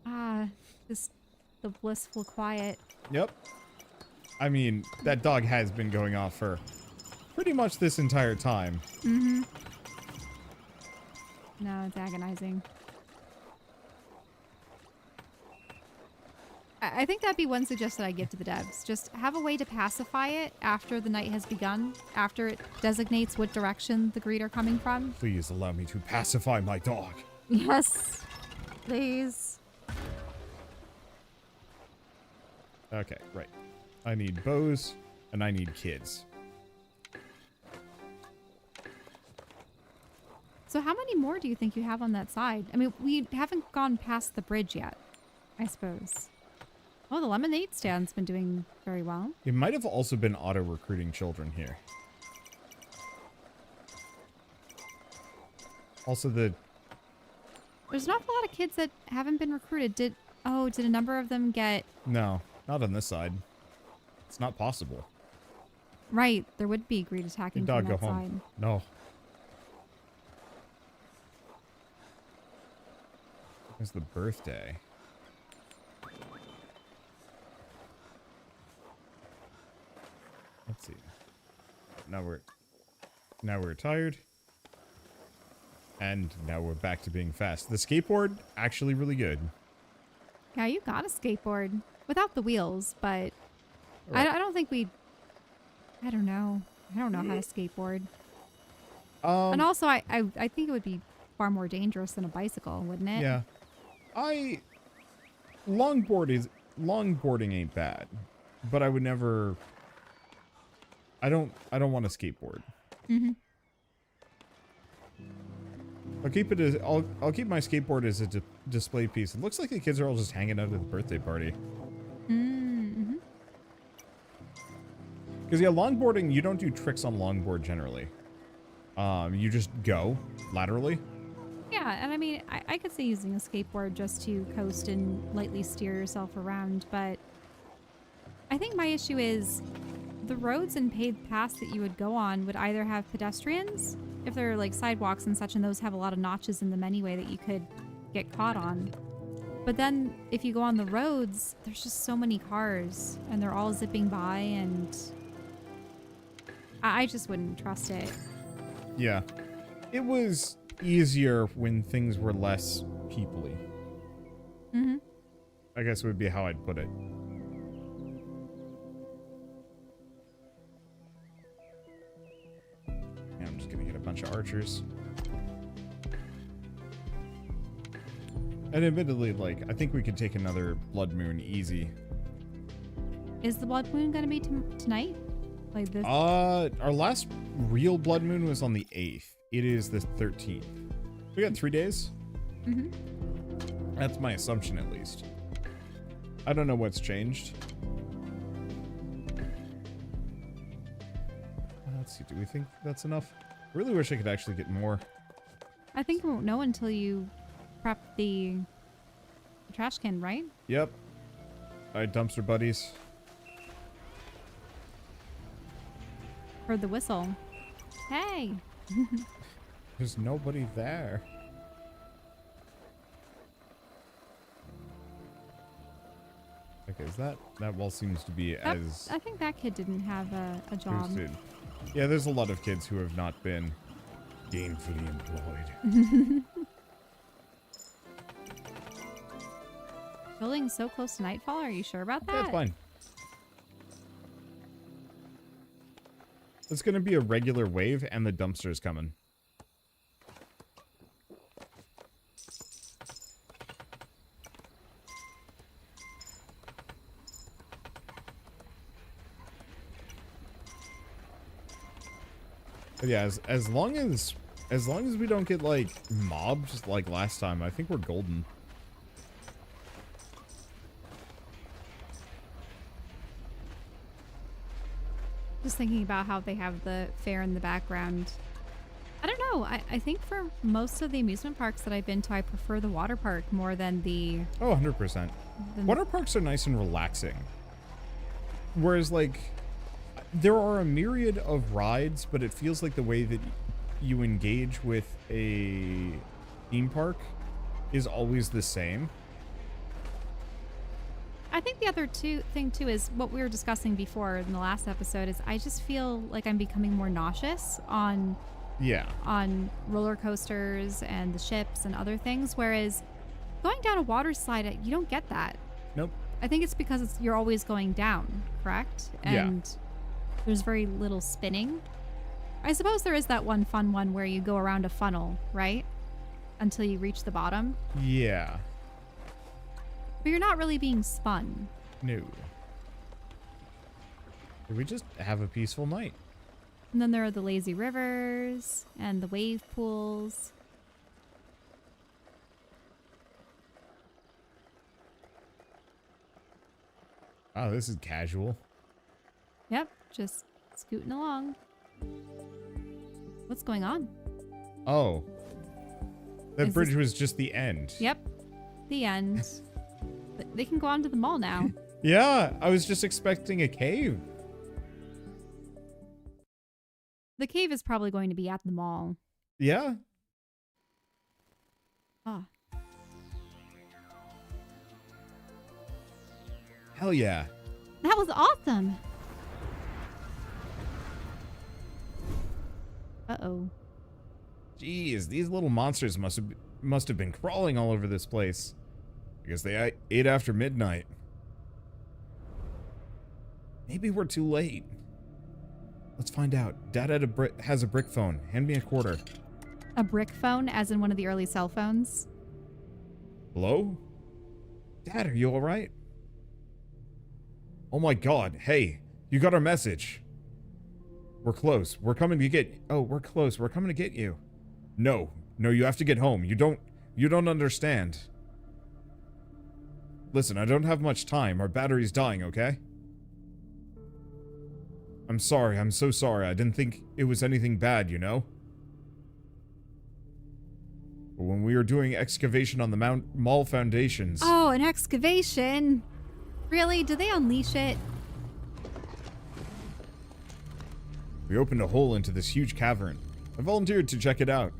Speaker 2: Ah, just the blissful quiet.
Speaker 1: Yep. I mean, that dog has been going off for pretty much this entire time.
Speaker 2: Mm-hmm. No, it's agonizing. I think that'd be one suggestion I give to the devs. Just have a way to pacify it after the night has begun, after it designates what direction the greed are coming from.
Speaker 1: Please allow me to pacify my dog.
Speaker 2: Yes, please.
Speaker 1: Okay, right. I need bows, and I need kids.
Speaker 2: So how many more do you think you have on that side? I mean, we haven't gone past the bridge yet, I suppose. Oh, the lemonade stand's been doing very well.
Speaker 1: It might have also been auto-recruiting children here. Also,
Speaker 2: There's an awful lot of kids that haven't been recruited. Did a number of them get...
Speaker 1: No, not on this side. It's not possible.
Speaker 2: Right, there would be greed attacking
Speaker 1: Big dog,
Speaker 2: from
Speaker 1: go
Speaker 2: that
Speaker 1: home.
Speaker 2: side.
Speaker 1: No. It's the birthday. Let's see. Now we're tired. And now we're back to being fast. The skateboard, actually really good.
Speaker 2: Yeah, you got a skateboard. Without the wheels, but...
Speaker 1: Right.
Speaker 2: I don't think we... I don't know. I don't know how to skateboard. And also, I think it would be far more dangerous than a bicycle, wouldn't it?
Speaker 1: Yeah. Longboarding ain't bad, but I would never. I don't want to skateboard.
Speaker 2: Mhm.
Speaker 1: I'll keep it as I'll keep my skateboard as a display piece. It looks like the kids are all just hanging out at the birthday party.
Speaker 2: Mm-hmm.
Speaker 1: Because yeah, longboarding, you don't do tricks on longboard generally. You just go laterally.
Speaker 2: Yeah, and I mean, I could see using a skateboard just to coast and lightly steer yourself around, but I think my issue is the roads and paved paths that you would go on would either have pedestrians, if they're like sidewalks and such, and those have a lot of notches in them anyway that you could get caught on. But then if you go on the roads, there's just so many cars and they're all zipping by, and I just wouldn't trust it.
Speaker 1: Yeah. It was easier when things were less people-y.
Speaker 2: Mm-hmm.
Speaker 1: I guess would be how I'd put it. Yeah, I'm just gonna get a bunch of archers. And admittedly, like, I think we could take another blood moon easy.
Speaker 2: Is the blood moon going to be tonight? Like this.
Speaker 1: Our last real blood moon was on the 8th. It is the 13th. We got 3 days?
Speaker 2: Mm-hmm.
Speaker 1: That's my assumption, at least. I don't know what's changed. Let's see, do we think that's enough? I really wish I could actually get more.
Speaker 2: I think we won't know until you prep the trash can, right?
Speaker 1: Yep. Alright, dumpster buddies.
Speaker 2: Heard the whistle. Hey!
Speaker 1: There's nobody there. Okay, is that wall seems to be as
Speaker 2: I think that kid didn't have a job.
Speaker 1: boosted. Yeah, there's a lot of kids who have not been gainfully employed.
Speaker 2: Building so close to nightfall, are you sure about that?
Speaker 1: That's fine. It's gonna be a regular wave and the dumpster's coming. But yeah, as long as we don't get like mobbed like last time, I think we're golden.
Speaker 2: Just thinking about how they have the fair in the background. I don't know. I think for most of the amusement parks that I've been to, I prefer the water park more than the...
Speaker 1: Oh, 100%. Water parks are nice and relaxing. Whereas, like, there are a myriad of rides, but it feels like the way that you engage with a theme park is always the same.
Speaker 2: I think the other thing too is what we were discussing before in the last episode is I just feel like I'm becoming more nauseous on roller coasters and the ships and other things, whereas going down a water slide, you don't get that.
Speaker 1: Nope.
Speaker 2: I think it's because you're always going down, correct? And there's very little spinning. I suppose there is that one fun one where you go around a funnel, right? Until you reach the bottom.
Speaker 1: Yeah.
Speaker 2: But you're not really being spun.
Speaker 1: No. We just have a peaceful night.
Speaker 2: And then there are the lazy rivers and the wave pools.
Speaker 1: Oh, this is casual.
Speaker 2: Yep, just scooting along. What's going on?
Speaker 1: Oh. That
Speaker 2: Is
Speaker 1: bridge
Speaker 2: this-
Speaker 1: was just the end.
Speaker 2: Yep, the end. They can go on to the mall now.
Speaker 1: Yeah, I was just expecting a cave.
Speaker 2: The cave is probably going to be at the mall.
Speaker 1: Yeah.
Speaker 2: Ah,
Speaker 1: Hell yeah.
Speaker 2: that was awesome. Uh-oh.
Speaker 1: Jeez, these little monsters must have been crawling all over this place. I guess they ate after midnight. Maybe we're too late. Let's find out. Dad has a brick phone. Hand me a quarter.
Speaker 2: A brick phone, as in one of the early cell phones?
Speaker 1: Hello? Dad, are you alright? Oh my god, hey, you got our message. We're close. We're coming to get... Oh, we're close. We're coming to get you. No, you have to get home. You don't understand. Listen, I don't have much time. Our battery's dying, okay? I'm sorry. I'm so sorry. I didn't think it was anything bad, you know? But when we were doing excavation on the mall foundations...
Speaker 2: Oh, an excavation! Really? Did they unleash it?
Speaker 1: We opened a hole into this huge cavern. I volunteered to check it out.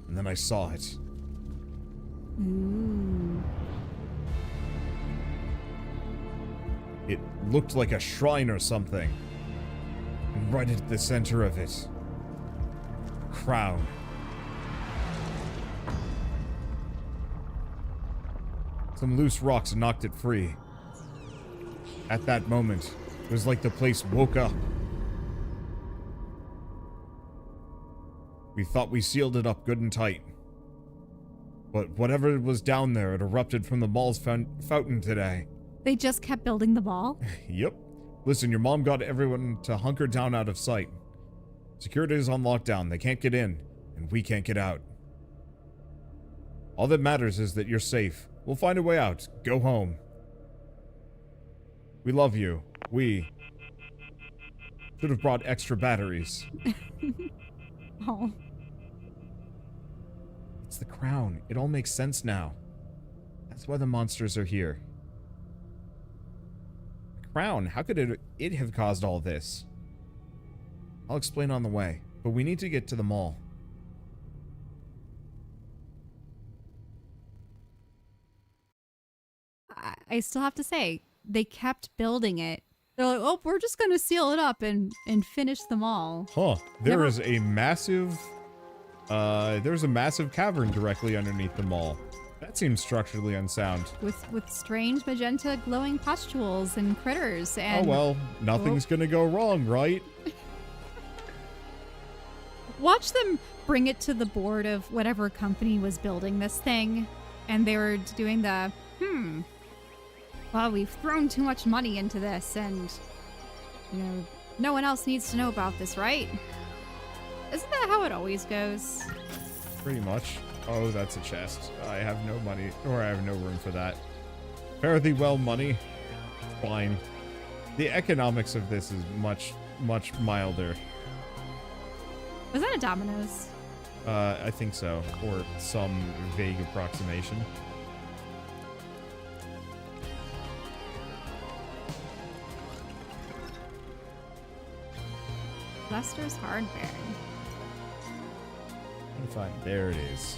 Speaker 1: And then I saw it.
Speaker 2: Ooh.
Speaker 1: It looked like a shrine or something. And right at the center of it, a crown. Some loose rocks knocked it free. At that moment, it was like the place woke up. We thought we sealed it up good and tight. But whatever was down there, it erupted from the mall's fountain today.
Speaker 2: They just kept building the mall?
Speaker 1: Yep. Listen, your mom got everyone to hunker down out of sight. Security is on lockdown. They can't get in, and we can't get out. All that matters is that you're safe. We'll find a way out. Go home. We love you. We should have brought extra batteries.
Speaker 2: Oh.
Speaker 1: It's the crown. It all makes sense now. That's why the monsters are here. The crown. How could it have caused all this? I'll explain on the way, but we need to get to the mall.
Speaker 2: I still have to say, they kept building it. They're like, oh, we're just going to seal it up and finish the mall.
Speaker 1: Huh. There's a massive cavern directly underneath the mall. That seems structurally unsound.
Speaker 2: With strange magenta glowing pustules and critters and...
Speaker 1: Oh well, nothing's gonna go wrong, right?
Speaker 2: Watch them bring it to the board of whatever company was building this thing, and they were doing the, well, we've thrown too much money into this, and, you know, no one else needs to know about this, right? Isn't that how it always goes?
Speaker 1: Pretty much. Oh, that's a chest. I have no money, or I have no room for that. Fare thee well, money. Fine. The economics of this is much, much milder.
Speaker 2: Was that a Domino's?
Speaker 1: I think so, or some vague approximation.
Speaker 2: Lester's Hardware.
Speaker 1: Fine, there it is.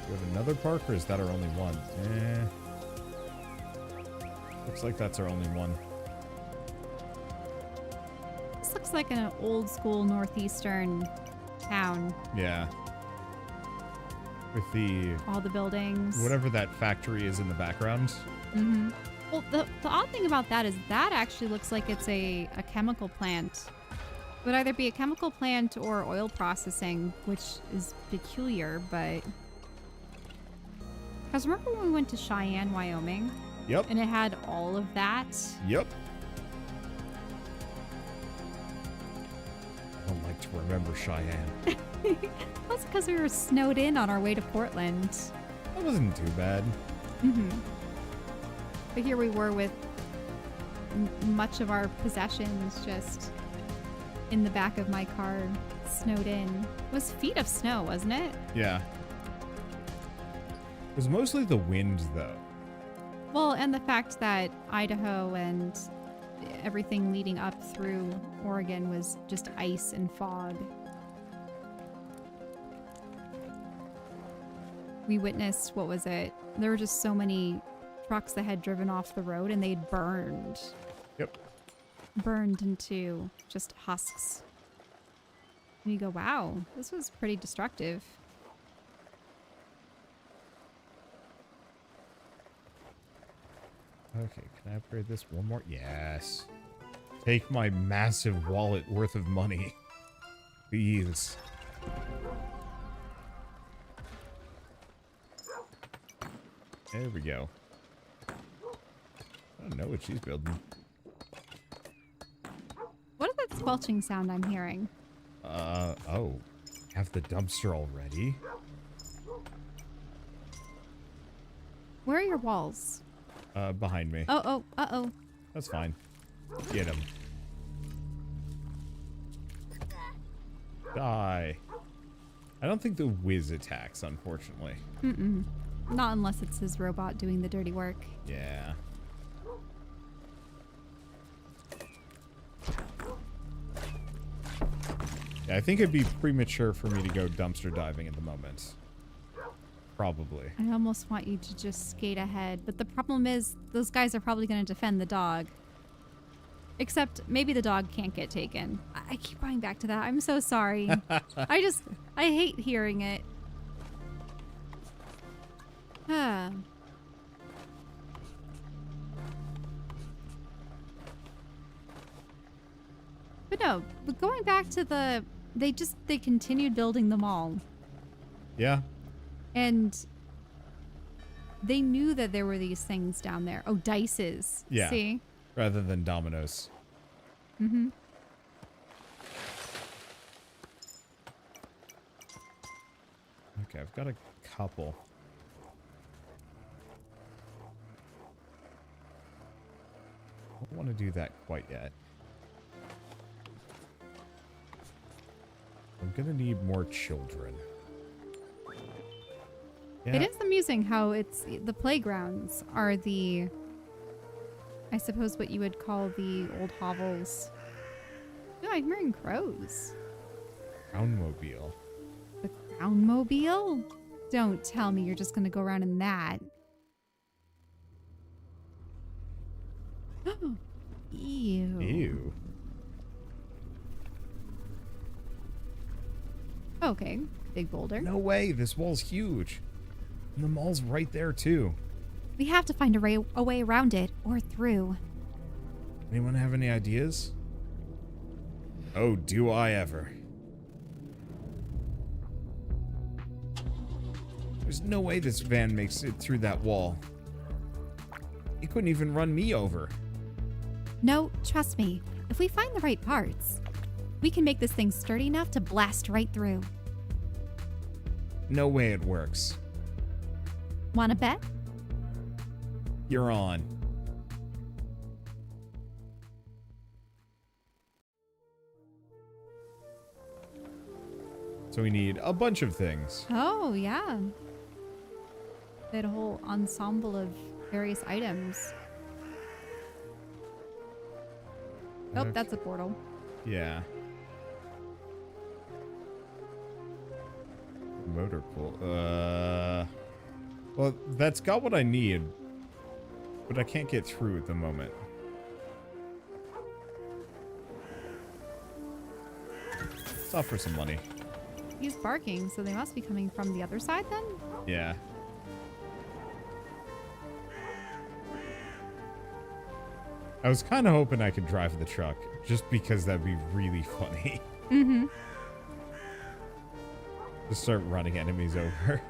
Speaker 1: Do we have another park, or is that our only one? Looks like that's our only one.
Speaker 2: This looks like an old school northeastern town.
Speaker 1: Yeah. With the...
Speaker 2: all the buildings.
Speaker 1: whatever that factory is in the background.
Speaker 2: Mm-hmm. Well, the odd thing about that is that actually looks like it's a chemical plant. It would either be a chemical plant or oil processing, which is peculiar, but... Because remember when we went to Cheyenne, Wyoming?
Speaker 1: Yep.
Speaker 2: And it had all of that?
Speaker 1: Yep. I don't like to remember Cheyenne.
Speaker 2: That's because we were snowed in on our way to Portland.
Speaker 1: That wasn't too bad.
Speaker 2: Mm-hmm. But here we were with much of our possessions just in the back of my car, snowed in. It was feet of snow, wasn't it?
Speaker 1: Yeah. It was mostly the wind, though.
Speaker 2: Well, and the fact that Idaho and everything leading up through Oregon was just ice and fog. We witnessed, what was it? There were just so many trucks that had driven off the road and they'd burned.
Speaker 1: Yep.
Speaker 2: Burned into just husks. And you go, wow, this was pretty destructive.
Speaker 1: Okay, can I upgrade this one more? Yes. Take my massive wallet worth of money. Please. There we go. I don't know what she's building.
Speaker 2: What is that squelching sound I'm hearing?
Speaker 1: Oh. Have the dumpster already?
Speaker 2: Where are your walls?
Speaker 1: Behind me.
Speaker 2: Oh, uh-oh.
Speaker 1: That's fine. Get him. Die. I don't think the whiz attacks, unfortunately.
Speaker 2: Mm-mm. Not unless it's his robot doing the dirty work.
Speaker 1: Yeah. Yeah, I think it'd be premature for me to go dumpster diving at the moment. Probably.
Speaker 2: I almost want you to just skate ahead, but the problem is those guys are probably going to defend the dog. Except maybe the dog can't get taken. I keep going back to that. I'm so sorry. I hate hearing it. Ah. But no, but going back to the, they continued building the mall.
Speaker 1: Yeah.
Speaker 2: And They knew that there were these things down there. Oh, dices.
Speaker 1: Yeah.
Speaker 2: See?
Speaker 1: Rather than dominoes.
Speaker 2: Mm-hmm.
Speaker 1: Okay, I've got a couple. I don't want to do that quite yet. I'm gonna need more children. Yeah.
Speaker 2: It is amusing how the playgrounds are I suppose what you would call the old hovels. No, I'm hearing crows.
Speaker 1: Crownmobile.
Speaker 2: The Crownmobile? Don't tell me you're just going to go around in that. Ew.
Speaker 1: Ew.
Speaker 2: Okay, big boulder.
Speaker 1: No way, this wall's huge. And the mall's right there too.
Speaker 2: We have to find a way around it, or through.
Speaker 1: Anyone have any ideas? Oh, do I ever. There's no way this van makes it through that wall. It couldn't even run me over.
Speaker 2: No, trust me. If we find the right parts, we can make this thing sturdy enough to blast right through.
Speaker 1: No way it works.
Speaker 2: Wanna bet?
Speaker 1: You're on. So we need a bunch of things.
Speaker 2: Oh, yeah. They had a whole ensemble of various items. Oh,
Speaker 1: Okay.
Speaker 2: that's a portal.
Speaker 1: Yeah. Motor pool. Well, that's got what I need, but I can't get through at the moment. Let's offer some money.
Speaker 2: He's barking, so they must be coming from the other side then?
Speaker 1: Yeah. I was kind of hoping I could drive the truck, just because that'd be really funny.
Speaker 2: Mm-hmm.
Speaker 1: Just start running enemies over.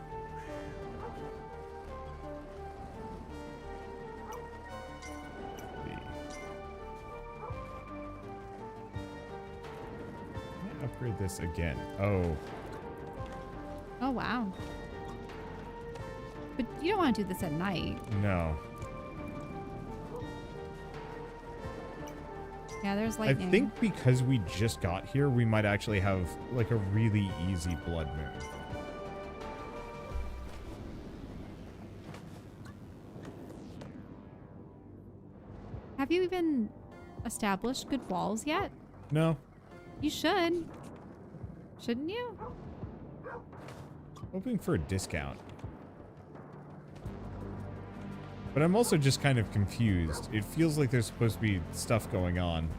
Speaker 1: Upgrade this again. Oh.
Speaker 2: Oh, wow. But you don't want to do this at night.
Speaker 1: No.
Speaker 2: Yeah, there's
Speaker 1: I
Speaker 2: lightning.
Speaker 1: think because we just got here, we might actually have like a really easy blood moon.
Speaker 2: Have you even established good walls yet?
Speaker 1: No.
Speaker 2: You should. Shouldn't you?
Speaker 1: Hoping for a discount. But I'm also just kind of confused. It feels like there's supposed to be stuff going on.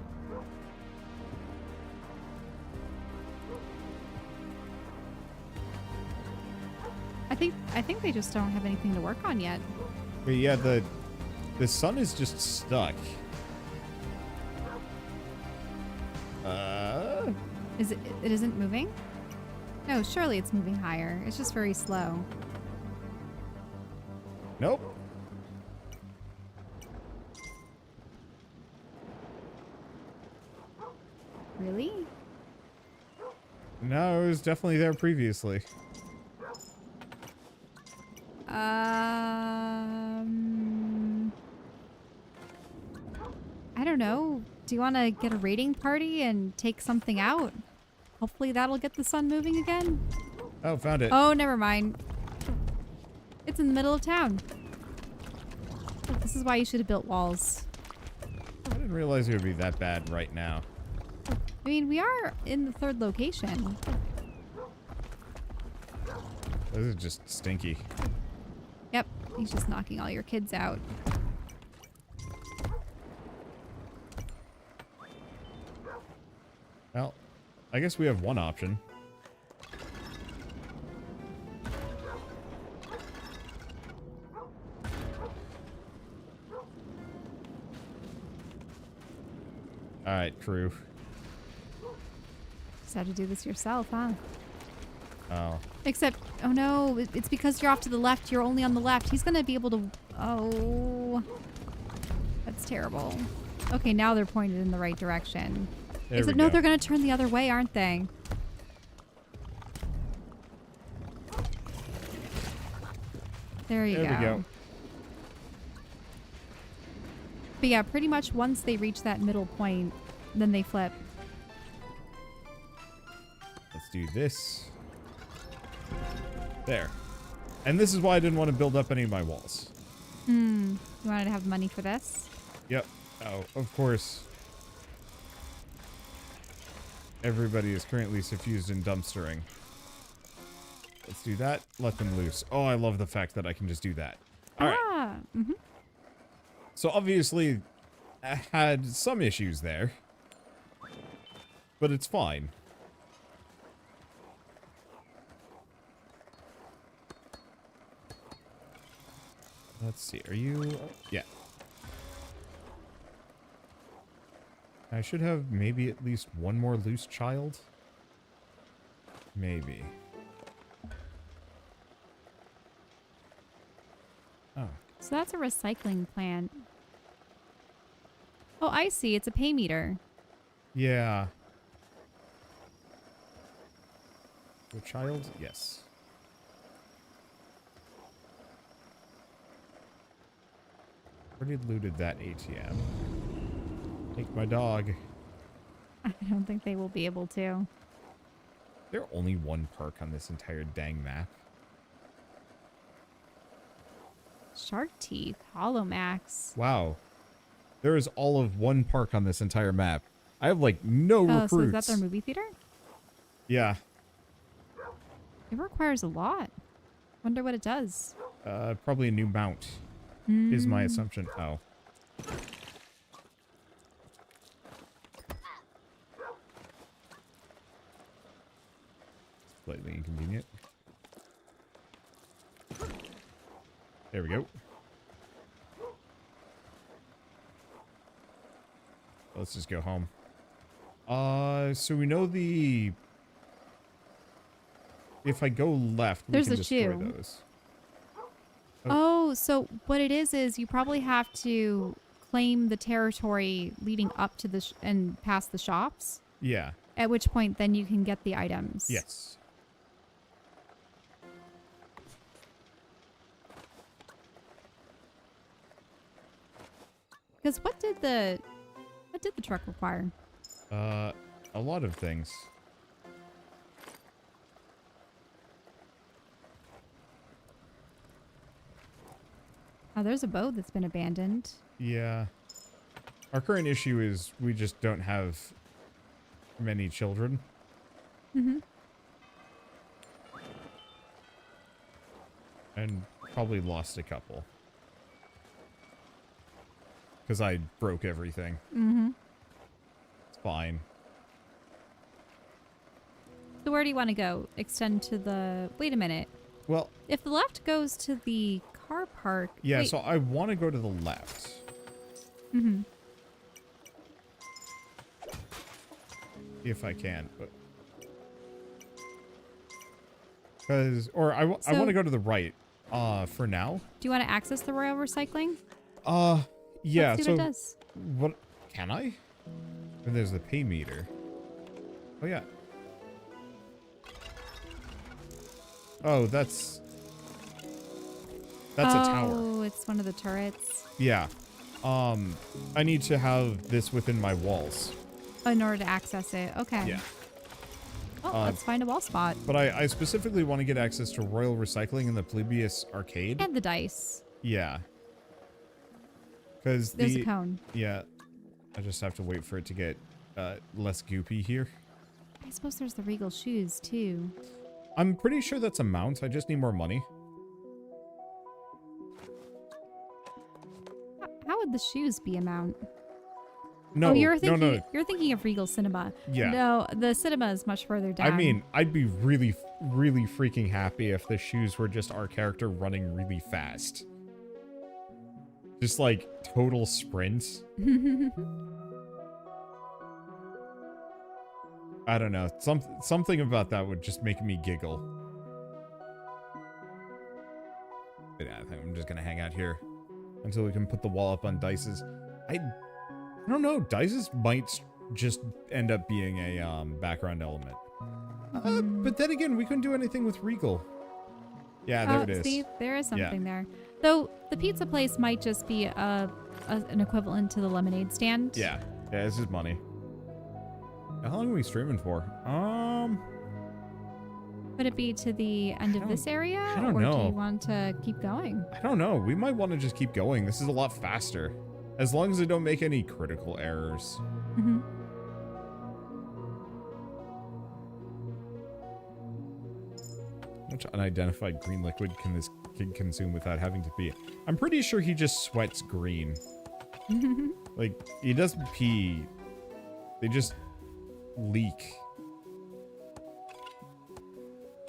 Speaker 2: I think they just don't have anything to work on yet.
Speaker 1: But yeah, the sun is just stuck.
Speaker 2: It isn't moving? No, surely it's moving higher. It's just very slow.
Speaker 1: Nope.
Speaker 2: Really?
Speaker 1: No, it was definitely there previously.
Speaker 2: I don't know. Do you want to get a raiding party and take something out? Hopefully that'll get the sun moving again.
Speaker 1: Oh, found it.
Speaker 2: Oh, never mind. It's in the middle of town. This is why you should have built walls.
Speaker 1: I didn't realize it would be that bad right now.
Speaker 2: I mean, we are in the third location.
Speaker 1: This is just stinky.
Speaker 2: Yep, he's just knocking all your kids out.
Speaker 1: Well, I guess we have one option. Alright, crew.
Speaker 2: Just had to do this yourself, huh?
Speaker 1: Oh.
Speaker 2: Except, oh no, it's because you're off to the left. You're only on the left. He's going to be able to... Oh. That's terrible. Okay, now they're pointed in the right direction. Except, no, they're going to turn the other way, aren't they? There you go.
Speaker 1: There we go.
Speaker 2: But yeah, pretty much once they reach that middle point, then they flip.
Speaker 1: Let's do this. There. And this is why I didn't want to build up any of my walls.
Speaker 2: You wanted to have money for this?
Speaker 1: Yep. Oh, of course. Everybody is currently suffused in dumpstering. Let's do that. Let them loose. Oh, I love the fact that I can just do that. All right.
Speaker 2: Mm-hmm.
Speaker 1: So obviously, I had some issues there. But it's fine. Let's see. Are you... Yeah. I should have maybe at least one more loose child. Maybe. Oh.
Speaker 2: So that's a recycling plant. Oh, I see. It's a pay meter.
Speaker 1: Yeah. Your child? Yes. Already looted that ATM. Take my dog.
Speaker 2: I don't think they will be able to.
Speaker 1: There only one park on this entire dang map.
Speaker 2: Shark Teeth, Hollow Max.
Speaker 1: Wow. There is all of one park on this entire map. I have like no recruits.
Speaker 2: So is that their movie theater?
Speaker 1: Yeah.
Speaker 2: It requires a lot. Wonder what it does.
Speaker 1: Probably a new mount is my assumption. Oh. Slightly inconvenient. There we go. Let's just go home. So we know the... If I go left, we can destroy those.
Speaker 2: Oh, so what it is you probably have to claim the territory leading up to the and past the shops.
Speaker 1: Yeah.
Speaker 2: At which point, then you can get the items.
Speaker 1: Yes.
Speaker 2: Because what did the truck require?
Speaker 1: A lot of things.
Speaker 2: Oh, there's a boat that's been abandoned.
Speaker 1: Yeah. Our current issue is we just don't have many children.
Speaker 2: Mm-hmm.
Speaker 1: And probably lost a couple. Because I broke everything.
Speaker 2: Mm-hmm.
Speaker 1: It's fine.
Speaker 2: So where do you want to go? Extend to the... Wait a minute.
Speaker 1: Well...
Speaker 2: If the left goes to the car park...
Speaker 1: Yeah,
Speaker 2: wait.
Speaker 1: so I want to go to the left.
Speaker 2: Mm-hmm.
Speaker 1: If I can, but... Because... Or I want to go to the right. For now.
Speaker 2: Do you want to access the Royal Recycling?
Speaker 1: Yeah,
Speaker 2: Let's see what it does.
Speaker 1: What... Can I? And there's the pay meter. Oh, yeah. Oh, that's a tower.
Speaker 2: Oh, it's one of the turrets.
Speaker 1: Yeah. I need to have this within my walls.
Speaker 2: In order to access it. Okay.
Speaker 1: Yeah.
Speaker 2: Oh, let's find a wall spot.
Speaker 1: But I specifically want to get access to Royal Recycling in the Plebeius Arcade.
Speaker 2: And the dice.
Speaker 1: Yeah. Because
Speaker 2: there's a cone.
Speaker 1: Yeah. I just have to wait for it to get less goopy here.
Speaker 2: I suppose there's the Regal shoes, too.
Speaker 1: I'm pretty sure that's a mount. I just need more money.
Speaker 2: How would the shoes be a mount?
Speaker 1: No,
Speaker 2: oh, you're thinking,
Speaker 1: no.
Speaker 2: You're thinking of Regal Cinema.
Speaker 1: Yeah.
Speaker 2: No, the cinema is much further down.
Speaker 1: I mean, I'd be really, really freaking happy if the shoes were just our character running really fast. Just like total sprints. I don't know. Something about that would just make me giggle. Yeah, I think I'm just gonna hang out here until we can put the wall up on Dice's. I don't know. Dice's might just end up being a background element. But then again, we couldn't do anything with Regal. Yeah, there it is.
Speaker 2: See, there is something there. Though the pizza place might just be an equivalent to the lemonade stand.
Speaker 1: Yeah, this is money. How long are we streaming for?
Speaker 2: Could it be to the end of this area?
Speaker 1: I don't know.
Speaker 2: Or do you want to keep going?
Speaker 1: I don't know. We might want to just keep going. This is a lot faster. As long as I don't make any critical errors.
Speaker 2: Mm-hmm.
Speaker 1: How much unidentified green liquid can this kid consume without having to pee? I'm pretty sure he just sweats green. Like, he doesn't pee. They just leak.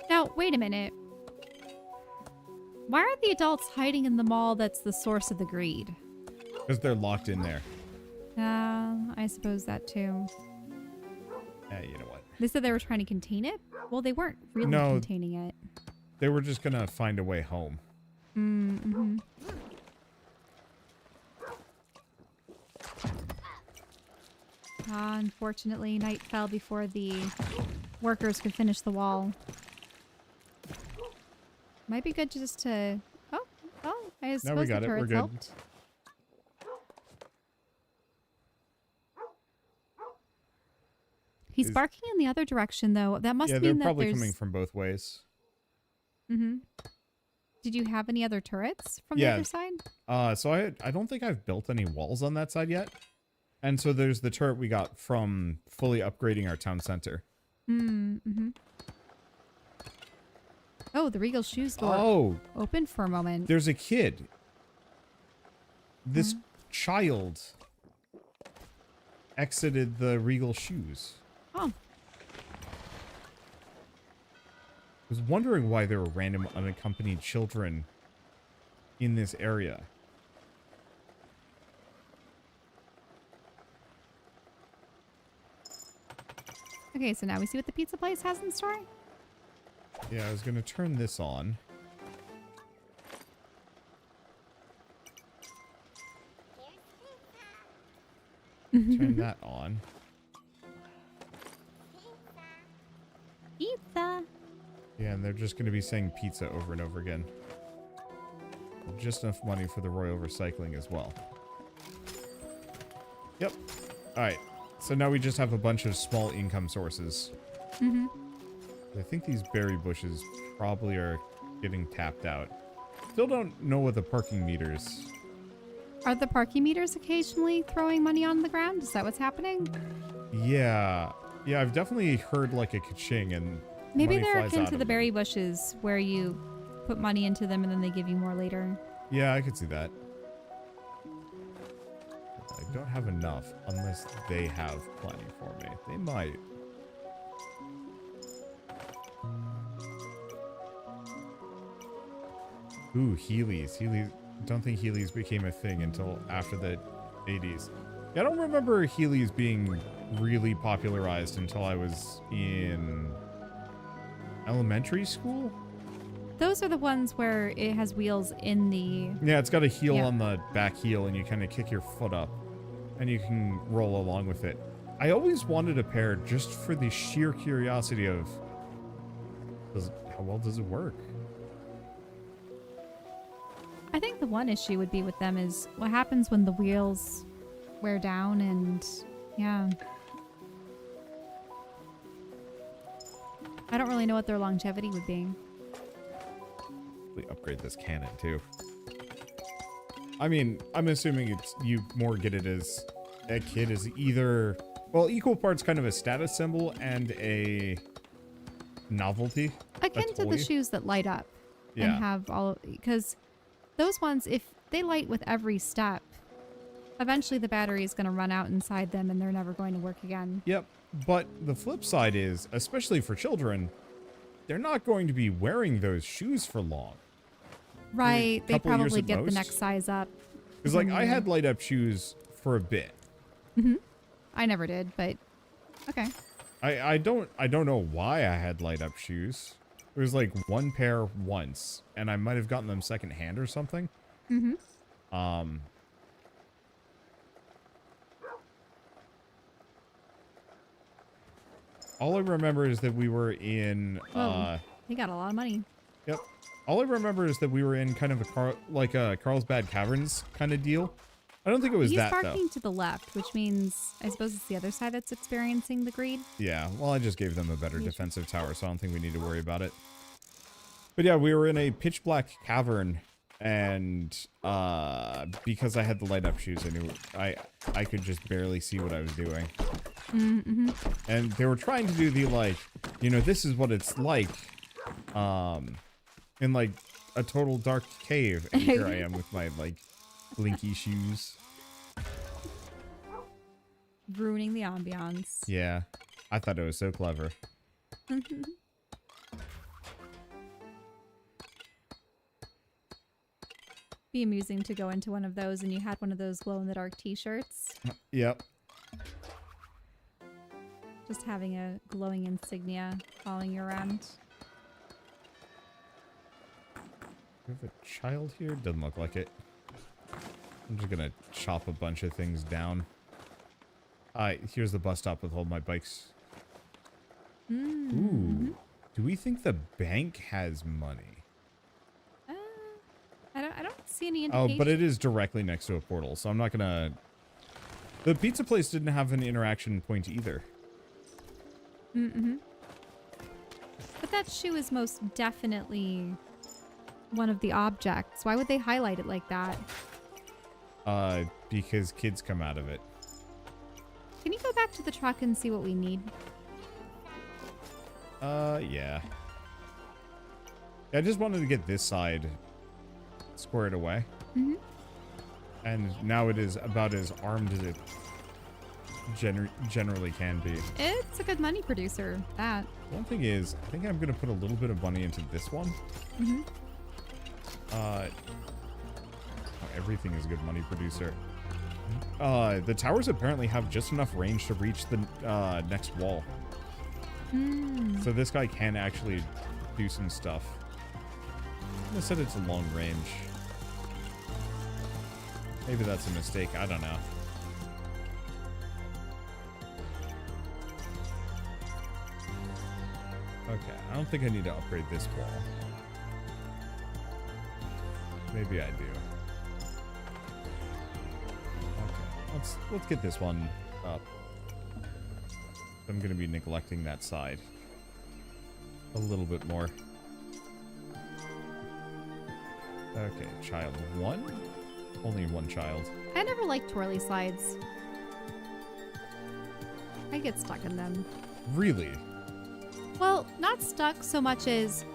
Speaker 2: Now, wait a minute. Why are the adults hiding in the mall that's the source of the greed?
Speaker 1: Because they're locked in there.
Speaker 2: I suppose that too.
Speaker 1: You know what?
Speaker 2: They said they were trying to contain it? Well, they weren't really containing it.
Speaker 1: They were just gonna find a way home.
Speaker 2: Mm-hmm. Unfortunately, night fell before the workers could finish the wall. Might be good just to... Oh, I suppose
Speaker 1: we got
Speaker 2: the
Speaker 1: it. We're
Speaker 2: turrets
Speaker 1: good.
Speaker 2: helped. He's barking in the other direction, though. That must mean that
Speaker 1: they're probably coming from both ways.
Speaker 2: Mm-hmm. Did you have any other turrets from the other side?
Speaker 1: So I don't think I've built any walls on that side yet. And so there's the turret we got from fully upgrading our town center.
Speaker 2: Mm-hmm. Oh, the Regal shoes door open for a moment.
Speaker 1: There's a kid. This child exited the Regal shoes.
Speaker 2: Oh.
Speaker 1: I was wondering why there were random unaccompanied children in this area.
Speaker 2: Okay, so now we see what the pizza place has in store.
Speaker 1: Yeah, I was going to turn this on. Turn that on.
Speaker 2: Pizza.
Speaker 1: Yeah, and they're just going to be saying pizza over and over again. Just enough money for the Royal Recycling as well. Yep. Alright. So now we just have a bunch of small income sources.
Speaker 2: Mm-hmm.
Speaker 1: I think these berry bushes probably are getting tapped out. Still don't know what the parking meters...
Speaker 2: Are the parking meters occasionally throwing money on the ground? Is that what's happening?
Speaker 1: Yeah. Yeah, I've definitely heard like a ka-ching and
Speaker 2: maybe
Speaker 1: money
Speaker 2: they're
Speaker 1: flies
Speaker 2: akin
Speaker 1: out
Speaker 2: to
Speaker 1: of
Speaker 2: the
Speaker 1: them.
Speaker 2: berry bushes where you put money into them and then they give you more later.
Speaker 1: Yeah, I could see that. I don't have enough unless they have plenty for me. They might. Ooh, Heelys. Heelys. Don't think Heelys became a thing until after the 80s. Yeah, I don't remember Heelys being really popularized until I was in elementary school.
Speaker 2: Those are the ones where it has wheels in the...
Speaker 1: Yeah, it's got a heel on the back heel and you kind of kick your foot up and you can roll along with it. I always wanted a pair just for the sheer curiosity of how well does it work?
Speaker 2: I think the one issue would be with them is what happens when the wheels wear down and yeah. I don't really know what their longevity would be.
Speaker 1: We upgrade this cannon too. I mean, I'm assuming it's you more get it as a kid is either, well, equal parts kind of a status symbol and a novelty.
Speaker 2: Akin to the shoes that light up and have all, because those ones, if they light with every step, eventually the battery is going to run out inside them and they're never going to work again.
Speaker 1: Yep. But the flip side is, especially for children, they're not going to be wearing those shoes for long.
Speaker 2: Right. They probably get the
Speaker 1: most.
Speaker 2: next size up.
Speaker 1: Because, like, I had light up shoes for a bit.
Speaker 2: Mm-hmm. I never did, but okay.
Speaker 1: I don't know why I had light up shoes. There was like one pair once, and I might have gotten them secondhand or something.
Speaker 2: Mm-hmm.
Speaker 1: All I remember is that we were in,
Speaker 2: Whoa, he got a lot of money.
Speaker 1: Yep. All I remember is that we were in kind of a Carlsbad Caverns kind of deal. I don't think it was
Speaker 2: He's
Speaker 1: that,
Speaker 2: barking to the left, which means I suppose it's the other side that's experiencing the greed.
Speaker 1: Yeah, well, I just gave them a better defensive tower, so I don't think we need to worry about it. But yeah, we were in a pitch black cavern, and because I had the light up shoes, I knew I could just barely see what I was doing.
Speaker 2: Mm-hmm.
Speaker 1: And they were trying to do the, like, you know, this is what it's like, in like a total dark cave, and here I am with my like blinky shoes.
Speaker 2: Ruining the ambiance.
Speaker 1: Yeah, I thought it was so clever.
Speaker 2: Be amusing to go into one of those and you had one of those glow-in-the-dark t-shirts.
Speaker 1: Yep.
Speaker 2: Just having a glowing insignia following you around.
Speaker 1: We have a child here? Doesn't look like it. I'm just gonna chop a bunch of things down. Here's the bus stop with all my bikes. Ooh. Do we think the bank has money?
Speaker 2: I don't see any indication.
Speaker 1: Oh, but it is directly next to a portal, so I'm not gonna... The pizza place didn't have an interaction point either.
Speaker 2: Mm-hmm. But that shoe is most definitely one of the objects. Why would they highlight it like that?
Speaker 1: Because kids come out of it.
Speaker 2: Can you go back to the truck and see what we need?
Speaker 1: Yeah. I just wanted to get this side squared away.
Speaker 2: Mm-hmm.
Speaker 1: And now it is about as armed as it generally can be.
Speaker 2: It's a good money producer, that.
Speaker 1: One thing is, I think I'm going to put a little bit of money into this one.
Speaker 2: Mm-hmm.
Speaker 1: Everything is a good money producer. The towers apparently have just enough range to reach the next wall. So this guy can actually do some stuff. I said it's a long range. Maybe that's a mistake. I don't know. Okay, I don't think I need to upgrade this wall. Maybe I do. Okay, let's get this one up. I'm gonna be neglecting that side a little bit more. Okay, child one? Only one child.
Speaker 2: I never liked twirly slides. I get stuck in them.
Speaker 1: Really?
Speaker 2: Well, not stuck so much as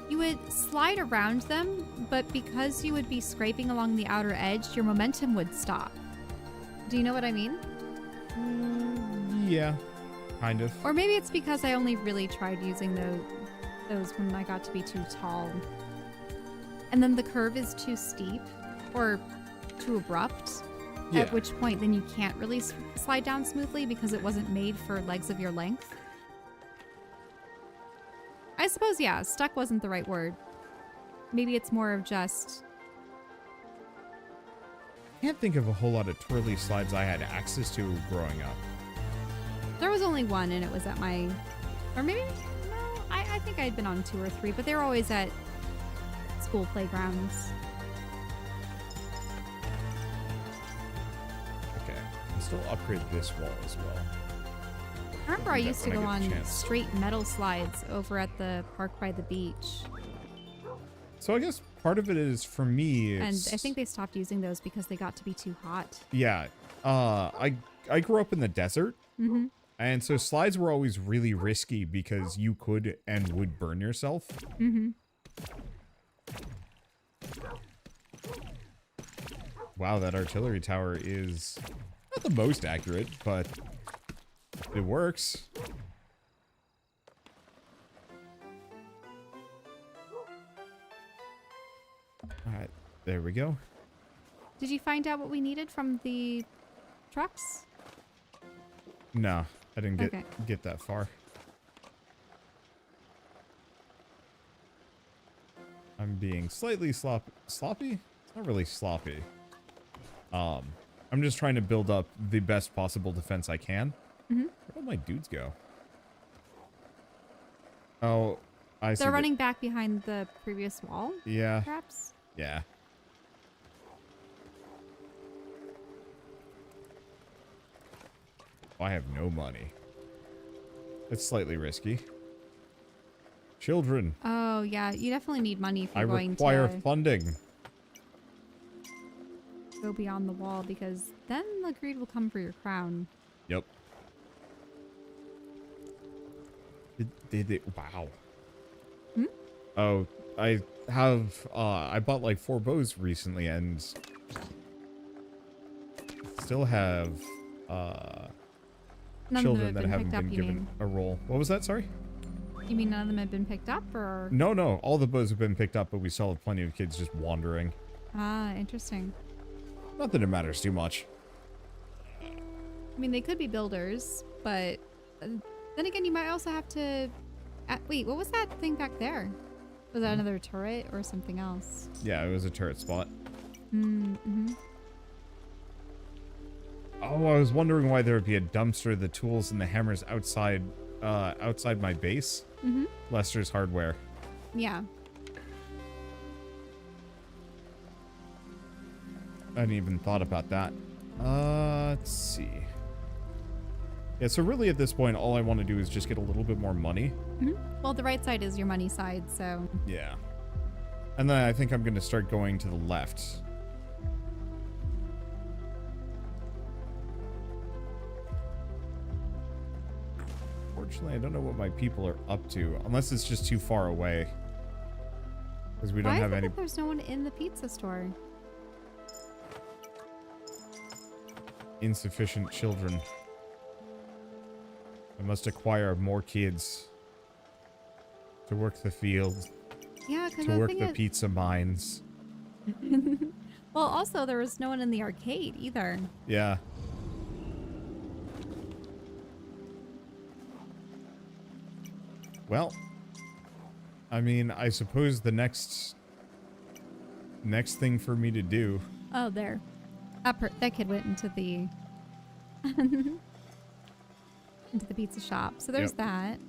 Speaker 2: you would slide around them, but because you would be scraping along the outer edge, your momentum would stop. Do you know what I mean?
Speaker 1: Yeah, kind of.
Speaker 2: Or maybe it's because I only really tried using those when I got to be too tall. And then the curve is too steep or too abrupt,
Speaker 1: yeah.
Speaker 2: At which point then you can't really slide down smoothly because it wasn't made for legs of your length. I suppose, yeah, stuck wasn't the right word. Maybe it's more of just...
Speaker 1: Can't think of a whole lot of twirly slides I had access to growing up.
Speaker 2: There was only one, and it was at my... Or maybe... No, I think I'd been on 2 or 3, but they were always at school playgrounds.
Speaker 1: Okay, I'll still upgrade this wall as well.
Speaker 2: I remember I used to go on
Speaker 1: chance.
Speaker 2: straight metal slides over at the park by the beach.
Speaker 1: So I guess part of it is, for me,
Speaker 2: And
Speaker 1: it's...
Speaker 2: I think they stopped using those because they got to be too hot.
Speaker 1: Yeah. I grew up in the desert.
Speaker 2: Mm-hmm.
Speaker 1: And so slides were always really risky because you could and would burn yourself.
Speaker 2: Mm-hmm.
Speaker 1: Wow, that artillery tower is not the most accurate, but it works. Alright, there we go.
Speaker 2: Did you find out what we needed from the trucks?
Speaker 1: No, I didn't
Speaker 2: Okay.
Speaker 1: get that far. I'm being slightly sloppy? It's not really sloppy. I'm just trying to build up the best possible defense I can.
Speaker 2: Mm-hmm.
Speaker 1: Where'd all my dudes go? Oh, I see.
Speaker 2: They're running back behind the previous wall?
Speaker 1: Yeah.
Speaker 2: Perhaps?
Speaker 1: Yeah. I have no money. It's slightly risky. Children.
Speaker 2: Oh, yeah. You definitely need money if you're going
Speaker 1: require
Speaker 2: to
Speaker 1: funding.
Speaker 2: go beyond the wall, because then the greed will come for your crown.
Speaker 1: Yep. Wow.
Speaker 2: Hmm?
Speaker 1: Oh, I have, I bought like 4 bows recently and still have,
Speaker 2: None
Speaker 1: children
Speaker 2: of
Speaker 1: that
Speaker 2: them have
Speaker 1: haven't
Speaker 2: been picked
Speaker 1: been
Speaker 2: up, you
Speaker 1: given
Speaker 2: mean?
Speaker 1: a role. What was that? Sorry?
Speaker 2: You mean none of them have been picked up, or?
Speaker 1: No, no. All the bows have been picked up, but we still have plenty of kids just wandering.
Speaker 2: Ah, interesting.
Speaker 1: Not that it matters too much.
Speaker 2: I mean, they could be builders, but then again, you might also have to... wait, what was that thing back there? Was that another turret or something else?
Speaker 1: Yeah, it was a turret spot.
Speaker 2: Mm-hmm.
Speaker 1: Oh, I was wondering why there would be a dumpster, the tools, and the hammers outside, outside my base.
Speaker 2: Mm-hmm.
Speaker 1: Lester's Hardware.
Speaker 2: Yeah.
Speaker 1: I hadn't even thought about that. Let's see. Yeah, so really at this point, all I want to do is just get a little bit more money.
Speaker 2: Mm-hmm. Well, the right side is your money side, so...
Speaker 1: Yeah. And then I think I'm going to start going to the left. Fortunately, I don't know what my people are up to, unless it's just too far away. Because we don't have any...
Speaker 2: There's no one in the pizza store.
Speaker 1: Insufficient children. I must acquire more kids to work the field,
Speaker 2: Yeah, because
Speaker 1: to work the pizza mines.
Speaker 2: Well, also, there was no one in the arcade either.
Speaker 1: Yeah. Well, I mean, I suppose the next thing for me to do...
Speaker 2: Oh, there. That kid went into the... into the pizza shop. So there's that.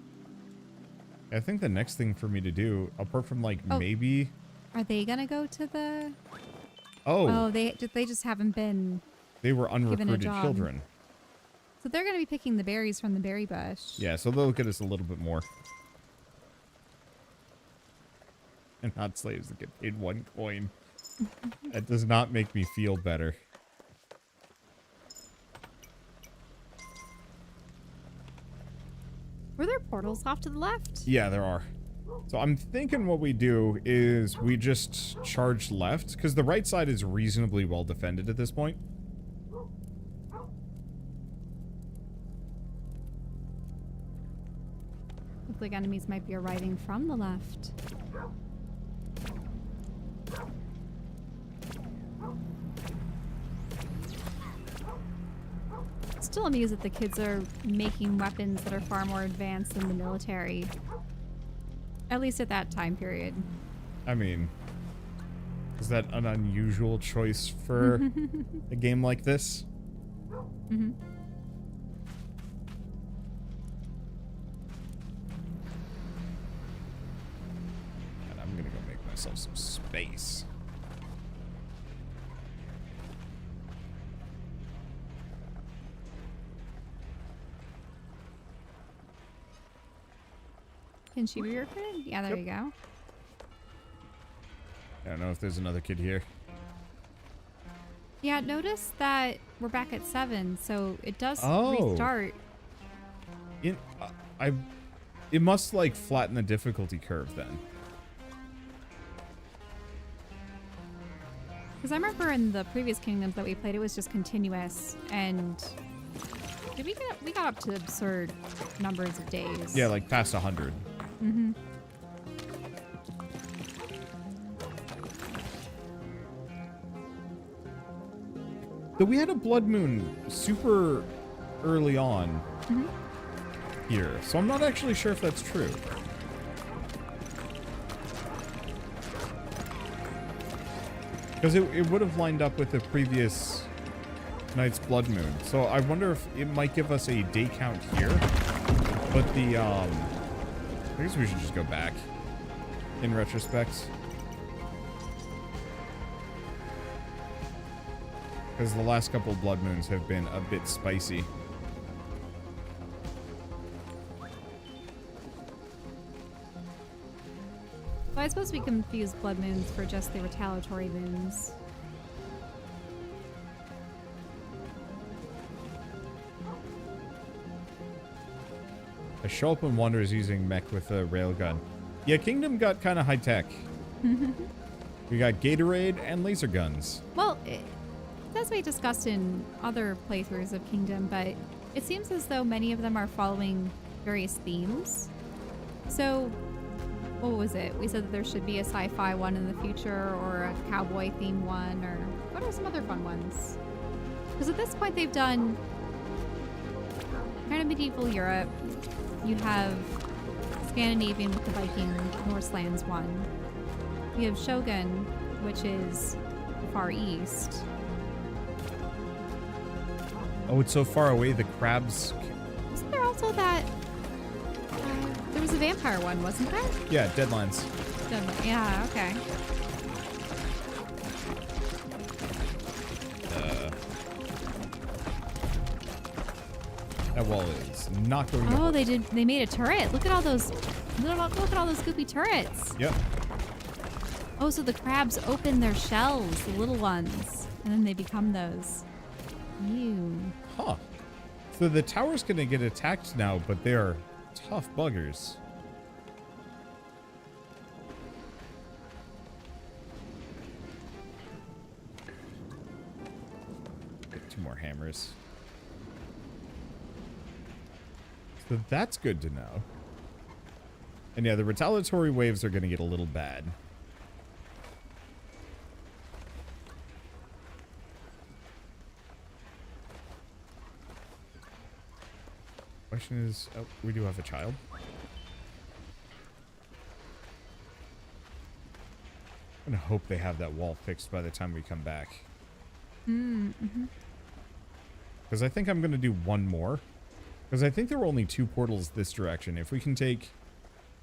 Speaker 1: I think the next thing for me to do, apart from like maybe...
Speaker 2: Are they gonna go to the...
Speaker 1: Oh,
Speaker 2: they just haven't been...
Speaker 1: They were
Speaker 2: given a
Speaker 1: unrecruited
Speaker 2: job.
Speaker 1: children.
Speaker 2: So they're gonna be picking the berries from the berry bush.
Speaker 1: Yeah, so they'll get us a little bit more. And not slaves that get paid 1 coin. That does not make me feel better.
Speaker 2: Were there portals off to the left?
Speaker 1: Yeah, there are. So I'm thinking what we do is we just charge left, because the right side is reasonably well defended at this point.
Speaker 2: Looks like enemies might be arriving from the left. Still amused that the kids are making weapons that are far more advanced than the military. At least at that time period.
Speaker 1: I mean, is that an unusual choice for a game like this?
Speaker 2: Mm-hmm.
Speaker 1: And I'm gonna go make myself some space.
Speaker 2: Can she be recruited? Yeah, there you go.
Speaker 1: I don't know if there's another kid here.
Speaker 2: Yeah, notice that we're back at 7, so it does restart.
Speaker 1: It must like flatten the difficulty curve then.
Speaker 2: Because I remember in the previous kingdoms that we played, it was just continuous, and we got up to absurd numbers of days.
Speaker 1: Yeah, like past 100.
Speaker 2: Mm-hmm.
Speaker 1: Though we had a blood moon super early on here, so I'm not actually sure if that's true. Because it would have lined up with the previous night's blood moon. So I wonder if it might give us a day count here. But the, I guess we should just go back in retrospect. Because the last couple blood moons have been a bit spicy.
Speaker 2: Well, I suppose we confuse blood moons for just the retaliatory moons.
Speaker 1: I show up and Wander is using mech with a railgun. Yeah, Kingdom got kind of high tech. We got Gatorade and laser guns.
Speaker 2: Well, as we discussed in other playthroughs of Kingdom, but it seems as though many of them are following various themes. So, what was it? We said that there should be a sci-fi one in the future, or a cowboy themed one, or what are some other fun ones? Because at this point they've done kind of medieval Europe. You have Scandinavian with the Viking Norse lands one. You have Shogun, which is the Far East.
Speaker 1: Oh, it's so far away, the crabs...
Speaker 2: Wasn't there also that... there was a vampire one, wasn't there?
Speaker 1: Yeah, Deadlands.
Speaker 2: Yeah, okay.
Speaker 1: That wall is not going to
Speaker 2: Oh,
Speaker 1: hold.
Speaker 2: they made a turret. Look at all those... Look at all those goopy turrets.
Speaker 1: Yep.
Speaker 2: Oh, so the crabs open their shells, the little ones, and then they become those. Ew.
Speaker 1: Huh. So the tower's gonna get attacked now, but they're tough buggers. Get 2 more hammers. So that's good to know. And yeah, the retaliatory waves are gonna get a little bad. Question is, oh, we do have a child. I'm gonna hope they have that wall fixed by the time we come back.
Speaker 2: Mm-hmm.
Speaker 1: Because I think I'm gonna do one more. Because I think there were only 2 portals this direction. If we can take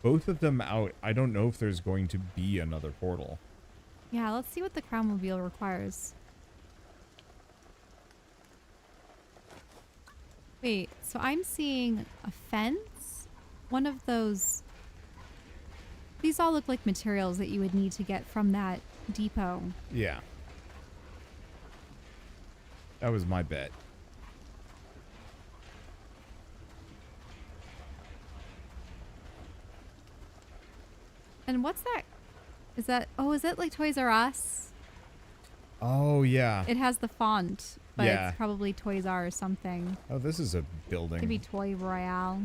Speaker 1: both of them out, I don't know if there's going to be another portal.
Speaker 2: Yeah, let's see what the Crownmobile requires. Wait, so I'm seeing a fence? One of those... These all look like materials that you would need to get from that depot.
Speaker 1: Yeah. That was my bet.
Speaker 2: And what's that? Is that... Oh, is it like Toys R Us?
Speaker 1: Oh, yeah.
Speaker 2: It has the font, but
Speaker 1: Yeah.
Speaker 2: it's probably Toys R or something.
Speaker 1: Oh, this is a building.
Speaker 2: Could be Toy Royale.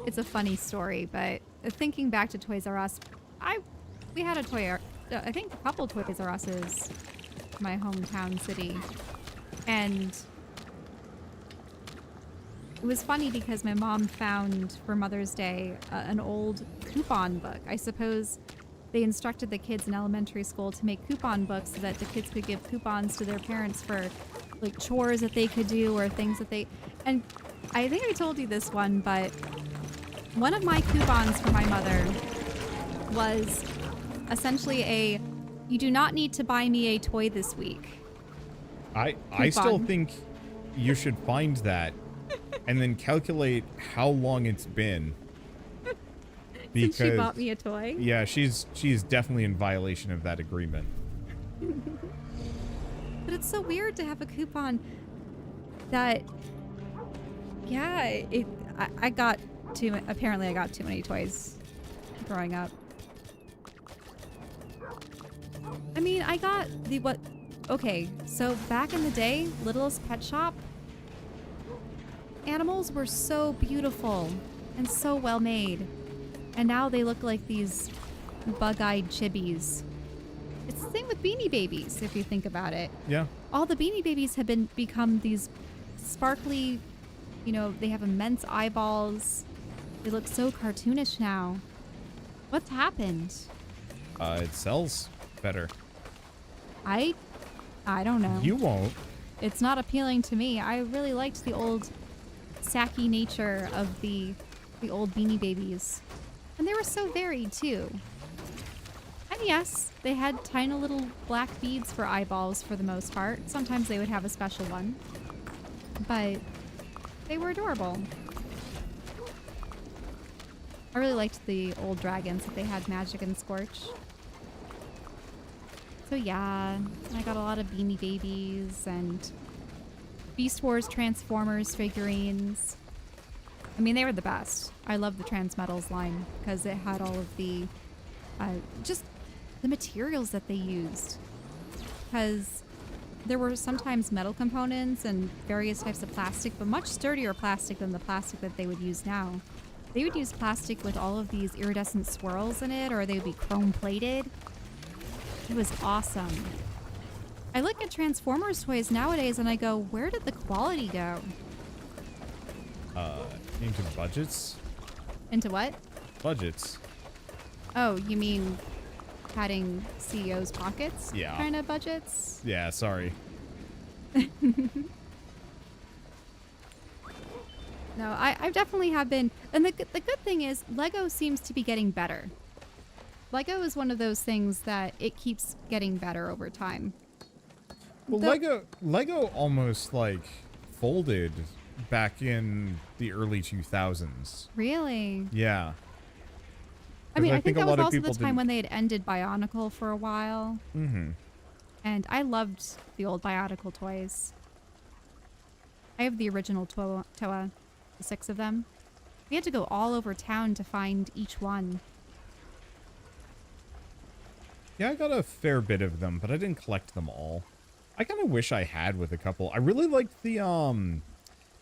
Speaker 2: It's a funny story, but thinking back to Toys R Us, we had a I think a couple Toys R Us's in my hometown city, and it was funny because my mom found for Mother's Day an old coupon book. I suppose they instructed the kids in elementary school to make coupon books so that the kids could give coupons to their parents for like chores that they could do or things that they... And I think I told you this one, but one of my coupons for my mother was essentially you do not need to buy me a toy this week.
Speaker 1: I still think you should find that and then calculate how long it's been. Because
Speaker 2: Since she bought me a toy?
Speaker 1: Yeah, she's definitely in violation of that agreement.
Speaker 2: But it's so weird to have a coupon that... Yeah, I got apparently I got too many toys growing up. I mean, I got okay, so back in the day, Littlest Pet Shop, animals were so beautiful and so well made. And now they look like these bug-eyed chibis. It's the same with Beanie Babies, if you think about it.
Speaker 1: Yeah.
Speaker 2: All the Beanie Babies have become these sparkly, they have immense eyeballs. They look so cartoonish now. What's happened?
Speaker 1: It sells better.
Speaker 2: I don't know.
Speaker 1: You won't.
Speaker 2: It's not appealing to me. I really liked the old sacky nature of the old Beanie Babies. And they were so varied too. And yes, they had tiny little black beads for eyeballs for the most part. Sometimes they would have a special one. But they were adorable. I really liked the old dragons that they had, Magic and Scorch. So yeah, I got a lot of Beanie Babies and Beast Wars Transformers figurines. I mean, they were the best. I love the Transmetals line because it had all of the, just the materials that they used. Because there were sometimes metal components and various types of plastic, but much sturdier plastic than the plastic that they would use now. They would use plastic with all of these iridescent swirls in it, or they would be chrome plated. It was awesome. I look at Transformers toys nowadays and I go, where did the quality go?
Speaker 1: Into budgets?
Speaker 2: Into what?
Speaker 1: Budgets.
Speaker 2: Oh, you mean padding CEO's pockets?
Speaker 1: Yeah.
Speaker 2: Kind of budgets?
Speaker 1: Yeah, sorry.
Speaker 2: No, I definitely have been. And the good thing is Lego seems to be getting better. Lego is one of those things that it keeps getting better over time.
Speaker 1: Well, Lego almost like folded back in the early 2000s.
Speaker 2: Really?
Speaker 1: Yeah.
Speaker 2: I mean, I think that was also the
Speaker 1: people
Speaker 2: time when they had ended Bionicle for a while.
Speaker 1: Mm-hmm.
Speaker 2: And I loved the old Bionicle toys. I have the original Toa, the 6 of them. We had to go all over town to find each one.
Speaker 1: Yeah, I got a fair bit of them, but I didn't collect them all. I kind of wish I had with a couple. I really liked the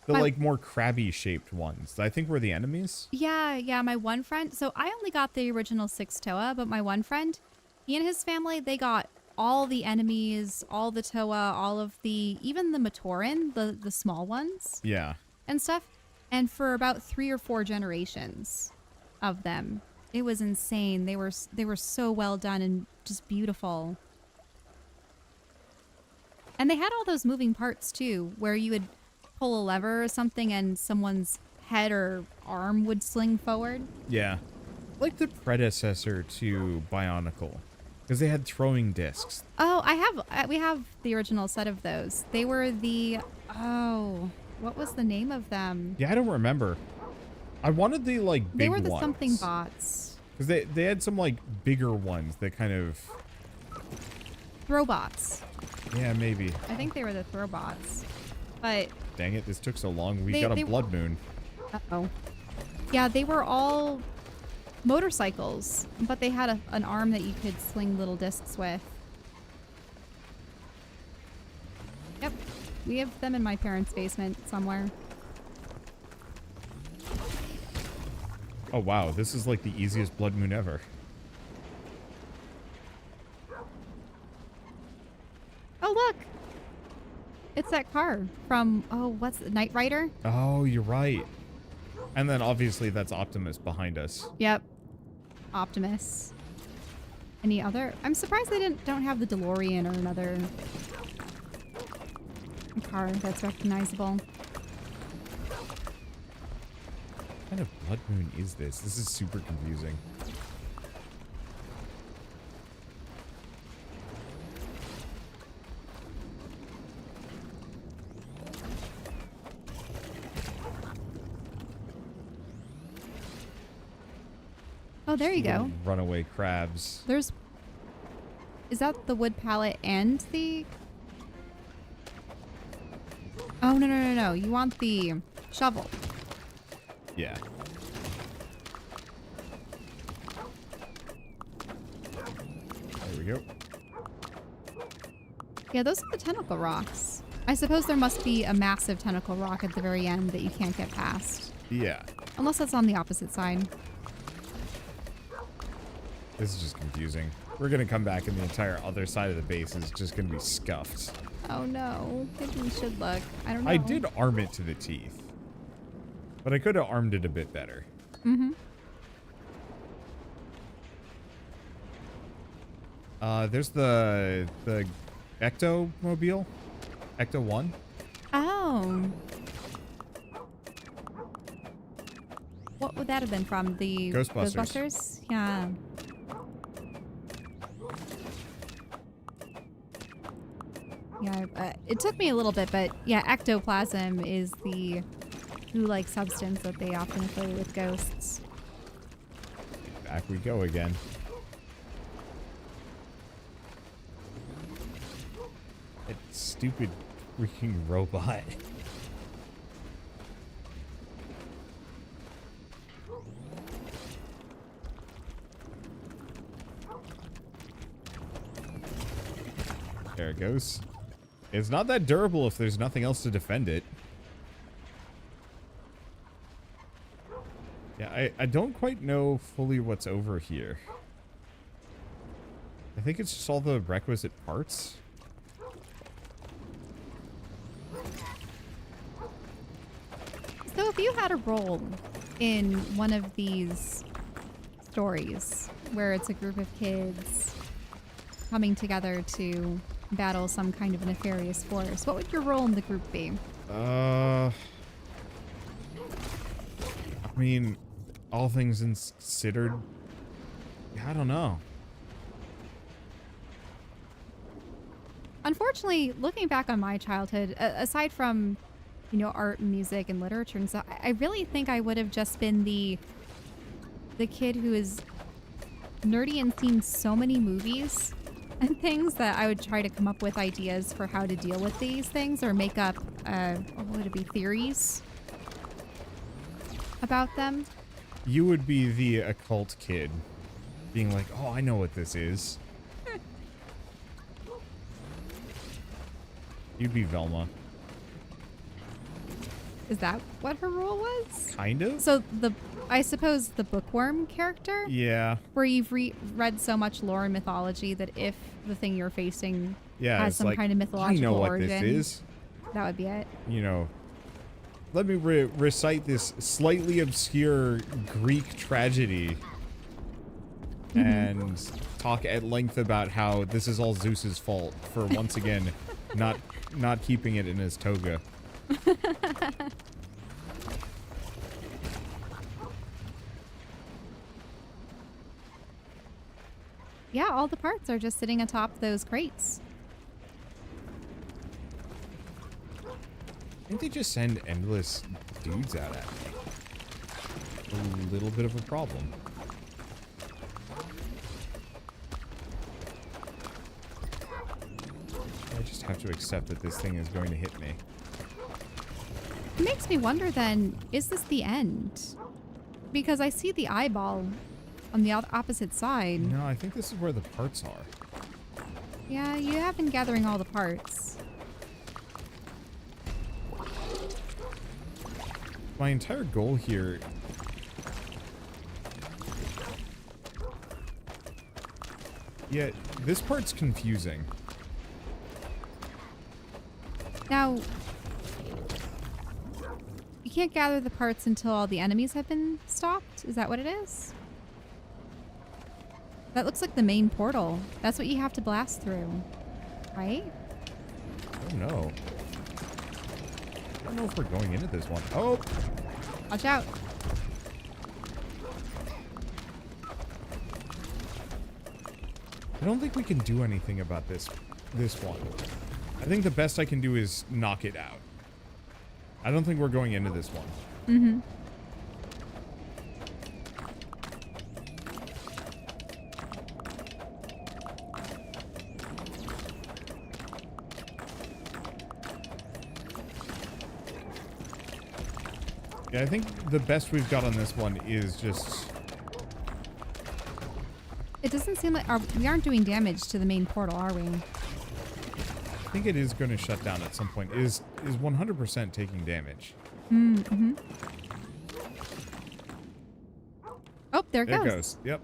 Speaker 1: like more crabby shaped ones. I think were the enemies.
Speaker 2: Yeah, my one friend. So I only got the original 6 Toa, but my one friend, he and his family, they got all the enemies, all the Toa, all of the, even the Matoran, the small ones.
Speaker 1: Yeah.
Speaker 2: And stuff. And for about 3 or 4 generations of them. It was insane. They were so well done and just beautiful. And they had all those moving parts too, where you would pull a lever or something and someone's head or arm would sling forward.
Speaker 1: Yeah. Like the predecessor to Bionicle. Because they had throwing discs.
Speaker 2: Oh, we have the original set of those. They were what was the name of them?
Speaker 1: Yeah, I don't remember. I wanted the like big ones.
Speaker 2: They were the something bots.
Speaker 1: Because they had some like bigger ones that kind of...
Speaker 2: Throwbots.
Speaker 1: Yeah, maybe.
Speaker 2: I think they were the Throwbots. But...
Speaker 1: Dang it, this took so long. We got a blood moon.
Speaker 2: Uh-oh. Yeah, they were all motorcycles, but they had an arm that you could sling little discs with. Yep. We have them in my parents' basement somewhere.
Speaker 1: Oh wow, this is like the easiest blood moon ever.
Speaker 2: Oh look! It's that car from, what's the Knight Rider?
Speaker 1: Oh, you're right. And then obviously that's Optimus behind us.
Speaker 2: Yep. Optimus. Any other? I'm surprised they don't have the DeLorean or another car that's recognizable.
Speaker 1: What kind of blood moon is this? This is super confusing.
Speaker 2: Oh, there you go.
Speaker 1: Runaway crabs.
Speaker 2: Is that the wood pallet and the... Oh, no. You want the shovel.
Speaker 1: Yeah. There we go.
Speaker 2: Yeah, those are the tentacle rocks. I suppose there must be a massive tentacle rock at the very end that you can't get past.
Speaker 1: Yeah.
Speaker 2: Unless that's on the opposite side.
Speaker 1: This is just confusing. We're gonna come back and the entire other side of the base is just gonna be scuffed.
Speaker 2: Oh no. Maybe we should look. I don't know.
Speaker 1: I did arm it to the teeth. But I could have armed it a bit better.
Speaker 2: Mm-hmm.
Speaker 1: There's the Ecto-mobile. Ecto-1.
Speaker 2: Oh. What would that have been from? The
Speaker 1: Ghostbusters.
Speaker 2: Ghostbusters? Yeah. Yeah, it took me a little bit, but yeah, ectoplasm is the goo-like substance that they often affiliate with ghosts.
Speaker 1: Back we go again. That stupid freaking robot. There it goes. It's not that durable if there's nothing else to defend it. Yeah, I don't quite know fully what's over here. I think it's just all the requisite parts.
Speaker 2: So if you had a role in one of these stories where it's a group of kids coming together to battle some kind of a nefarious force, what would your role in the group be?
Speaker 1: I mean, all things considered, I don't know.
Speaker 2: Unfortunately, looking back on my childhood, aside from, you know, art and music and literature and stuff, I really think I would have just been the kid who is nerdy and seen so many movies and things that I would try to come up with ideas for how to deal with these things or make up, what would it be, theories about them.
Speaker 1: You would be the occult kid, being like, oh, I know what this is. You'd be Velma.
Speaker 2: Is that what her role was?
Speaker 1: Kind of?
Speaker 2: So I suppose the bookworm character?
Speaker 1: Yeah.
Speaker 2: Where you've read so much lore and mythology that if the thing you're facing has some
Speaker 1: like,
Speaker 2: kind of mythological
Speaker 1: I know what
Speaker 2: origin,
Speaker 1: this is.
Speaker 2: that would be it.
Speaker 1: You know, let me recite this slightly obscure Greek tragedy and talk at length about how this is all Zeus's fault for once again not keeping it in his toga.
Speaker 2: Yeah, all the parts are just sitting atop those crates.
Speaker 1: I think they just send endless dudes out at me. A little bit of a problem. I just have to accept that this thing is going to hit me.
Speaker 2: It makes me wonder then, is this the end? Because I see the eyeball on the opposite side.
Speaker 1: No, I think this is where the parts are.
Speaker 2: Yeah, you have been gathering all the parts.
Speaker 1: My entire goal here... Yeah, this part's confusing.
Speaker 2: Now, you can't gather the parts until all the enemies have been stopped? Is that what it is? That looks like the main portal. That's what you have to blast through, right?
Speaker 1: Oh no. I don't know if we're going into this one. Oh!
Speaker 2: Watch out.
Speaker 1: I don't think we can do anything about this one. I think the best I can do is knock it out. I don't think we're going into this one.
Speaker 2: Mm-hmm.
Speaker 1: Yeah, I think the best we've got on this one is just...
Speaker 2: It doesn't seem like we aren't doing damage to the main portal, are we?
Speaker 1: I think it is going to shut down at some point. It is 100% taking damage.
Speaker 2: Mm-hmm. Oh, there it
Speaker 1: There
Speaker 2: goes.
Speaker 1: it goes. Yep.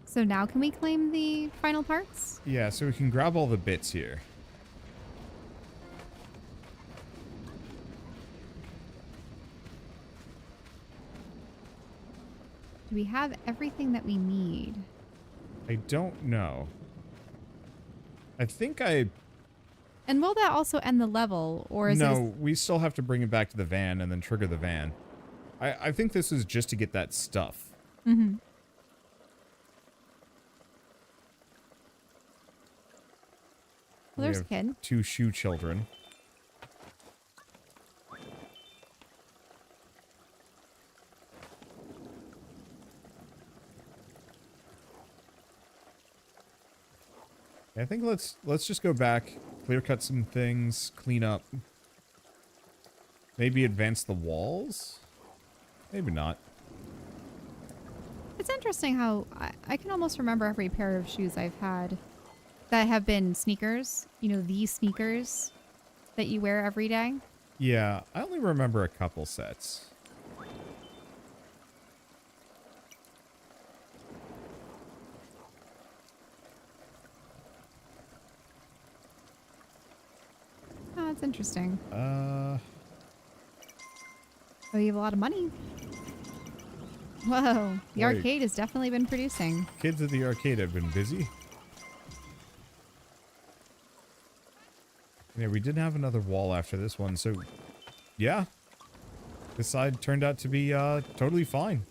Speaker 2: So now can we claim the final parts?
Speaker 1: Yeah, so we can grab all the bits here.
Speaker 2: Do we have everything that we need?
Speaker 1: I don't know. I think I...
Speaker 2: And will that also end the level, or is it?
Speaker 1: No, we still have to bring it back to the van and then trigger the van. I think this is just to get that stuff.
Speaker 2: Mm-hmm. Well, there's a kid.
Speaker 1: 2 shoe children. I think let's just go back, clear cut some things, clean up. Maybe advance the walls? Maybe not.
Speaker 2: It's interesting how I can almost remember every pair of shoes I've had that have been sneakers. You know, these sneakers that you wear every day.
Speaker 1: Yeah, I only remember a couple sets.
Speaker 2: Oh, that's interesting.
Speaker 1: Uh...
Speaker 2: Oh, you have a lot of money. Whoa, the
Speaker 1: Boy.
Speaker 2: arcade has definitely been producing.
Speaker 1: Kids at the arcade have been busy. Yeah, we did have another wall after this one, so yeah. This side turned out to be totally fine.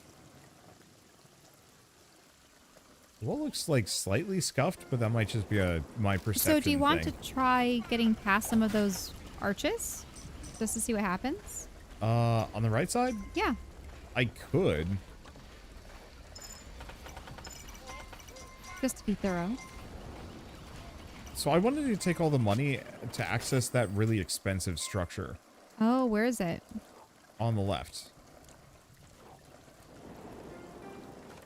Speaker 1: The wall looks like slightly scuffed, but that might just be my perception.
Speaker 2: So do you want
Speaker 1: thing.
Speaker 2: to try getting past some of those arches? Just to see what happens?
Speaker 1: On the right side?
Speaker 2: Yeah.
Speaker 1: I could.
Speaker 2: Just to be thorough.
Speaker 1: So I wanted to take all the money to access that really expensive structure
Speaker 2: Oh, where is it?
Speaker 1: on the left.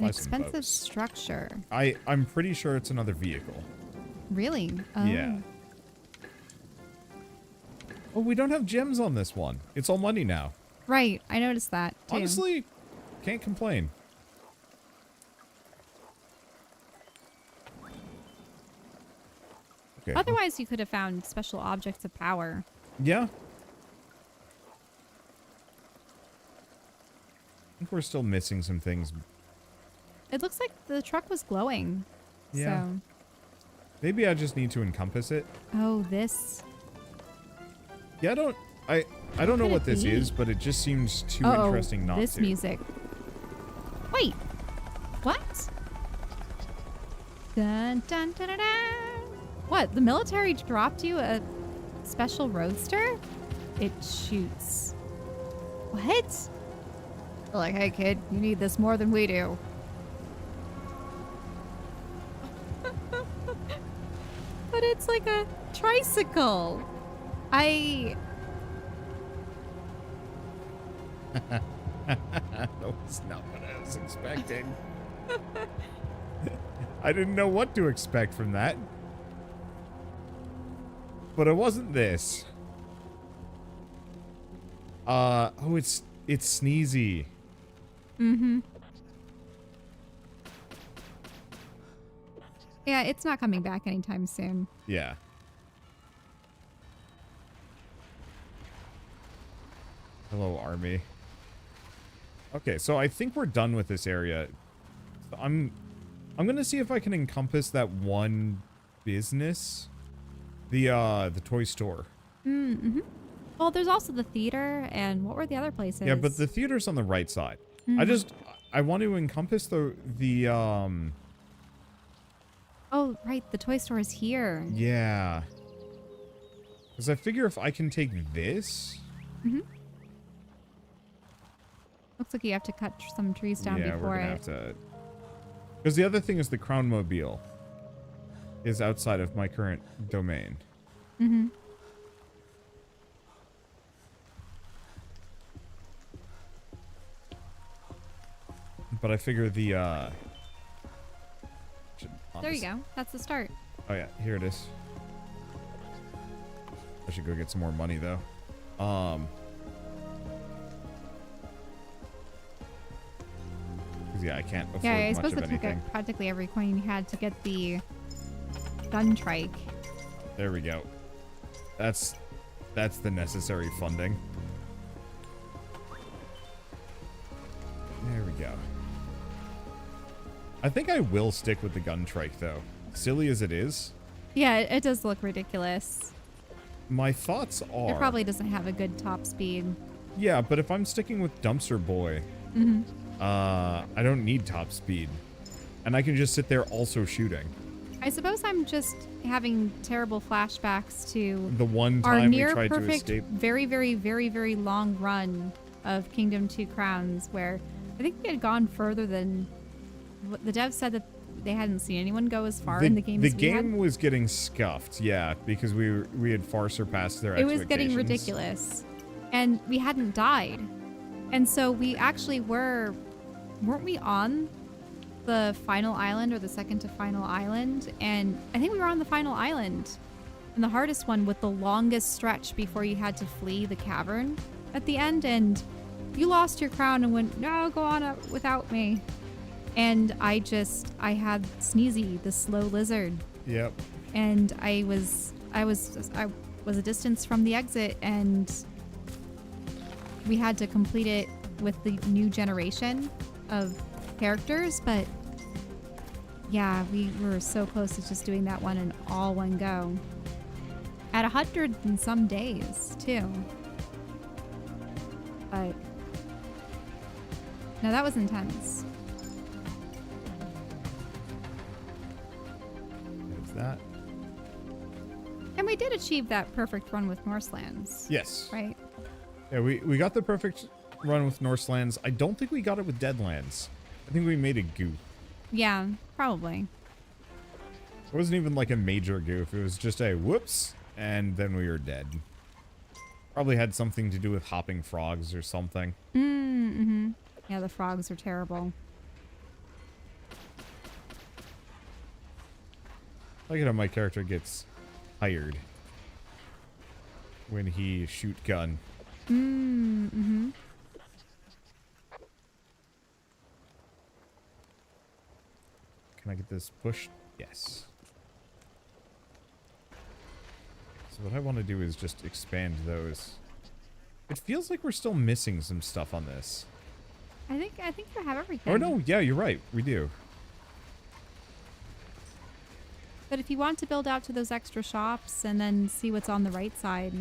Speaker 2: An
Speaker 1: Buy some
Speaker 2: expensive
Speaker 1: boats.
Speaker 2: structure.
Speaker 1: I'm pretty sure it's another vehicle.
Speaker 2: Really? Oh.
Speaker 1: Yeah. Oh, we don't have gems on this one. It's all money now.
Speaker 2: Right. I noticed that too.
Speaker 1: Honestly, can't complain. Okay.
Speaker 2: Otherwise, you could have found special objects of power.
Speaker 1: Yeah. I think we're still missing some things.
Speaker 2: It looks like the truck was glowing.
Speaker 1: Yeah.
Speaker 2: So.
Speaker 1: Maybe I just need to encompass it.
Speaker 2: Oh, this.
Speaker 1: Yeah, I don't know
Speaker 2: could
Speaker 1: what
Speaker 2: it
Speaker 1: this
Speaker 2: be?
Speaker 1: is, but it just seems too
Speaker 2: Uh-oh,
Speaker 1: interesting not
Speaker 2: this
Speaker 1: to.
Speaker 2: music. Wait. What? Dun, dun, dun, dun, dun. What? The military dropped you a special roadster? It shoots. What? They're like, hey kid, you need this more than we do. But it's like a tricycle.
Speaker 1: No, it's not what I was expecting. I didn't know what to expect from that. But it wasn't this. Oh, it's sneezy.
Speaker 2: Mm-hmm. Yeah, it's not coming back anytime soon.
Speaker 1: Yeah. Hello, army. Okay, so I think we're done with this area. I'm gonna see if I can encompass that one business. The toy store.
Speaker 2: Mm-hmm. Well, there's also the theater, and what were the other places?
Speaker 1: Yeah, but the theater's on the right side.
Speaker 2: Mhm.
Speaker 1: I want to encompass the
Speaker 2: Oh, right, the toy store is here.
Speaker 1: yeah. Because I figure if I can take this.
Speaker 2: Mm-hmm. Looks like you have to cut some trees down
Speaker 1: Yeah,
Speaker 2: before
Speaker 1: we're gonna
Speaker 2: it.
Speaker 1: have to. Because the other thing is the Crown Mobile is outside of my current domain.
Speaker 2: Mm-hmm.
Speaker 1: But I figure the
Speaker 2: There you go. That's the start.
Speaker 1: Oh yeah, here it is. I should go get some more money though. 'Cause, yeah, I can't afford
Speaker 2: Yeah, I
Speaker 1: much
Speaker 2: suppose
Speaker 1: of
Speaker 2: it took
Speaker 1: anything.
Speaker 2: practically every coin you had to get the gun trike.
Speaker 1: There we go. That's the necessary funding. There we go. I think I will stick with the gun trike, though. Silly as it is.
Speaker 2: Yeah, it does look ridiculous.
Speaker 1: My thoughts are...
Speaker 2: It probably doesn't have a good top speed.
Speaker 1: Yeah, but if I'm sticking with Dumpster Boy, I don't need top speed. And I can just sit there also shooting.
Speaker 2: I suppose I'm just having terrible flashbacks to
Speaker 1: The one
Speaker 2: our
Speaker 1: time we
Speaker 2: near
Speaker 1: tried to
Speaker 2: perfect,
Speaker 1: escape.
Speaker 2: very, very, very, very long run of Kingdom 2 Crowns, where I think we had gone further than what the devs said that they hadn't seen anyone go as far in the game as we had.
Speaker 1: The game was getting scuffed, yeah, because we had far surpassed their
Speaker 2: It
Speaker 1: expectations.
Speaker 2: was getting ridiculous. And we hadn't died. And so we actually weren't we on the final island or the second to final island? And I think we were on the final island. And the hardest one with the longest stretch before you had to flee the cavern at the end. And you lost your crown and went, no, go on up without me. And I had Sneezy, the slow lizard.
Speaker 1: Yep.
Speaker 2: And I was a distance from the exit, and we had to complete it with the new generation of characters. But yeah, we were so close to just doing that one in all one go at 100 and some days too. But no, that was intense.
Speaker 1: There's that.
Speaker 2: And we did achieve that perfect run with Norselands.
Speaker 1: Yes.
Speaker 2: Right?
Speaker 1: Yeah, we got the perfect run with Norselands. I don't think we got it with Deadlands. I think we made a goof.
Speaker 2: Yeah, probably.
Speaker 1: It wasn't even like a major goof. It was just a whoops, and then we were dead. Probably had something to do with hopping frogs or something.
Speaker 2: Mm-hmm. Yeah, the frogs are terrible.
Speaker 1: I like how my character gets tired when he shoot gun.
Speaker 2: Mm-hmm.
Speaker 1: Can I get this pushed? Yes. So what I want to do is just expand those. It feels like we're still missing some stuff on this.
Speaker 2: I think you have everything.
Speaker 1: Oh no, yeah, you're right. We do.
Speaker 2: But if you want to build out to those extra shops and then see what's on the right side.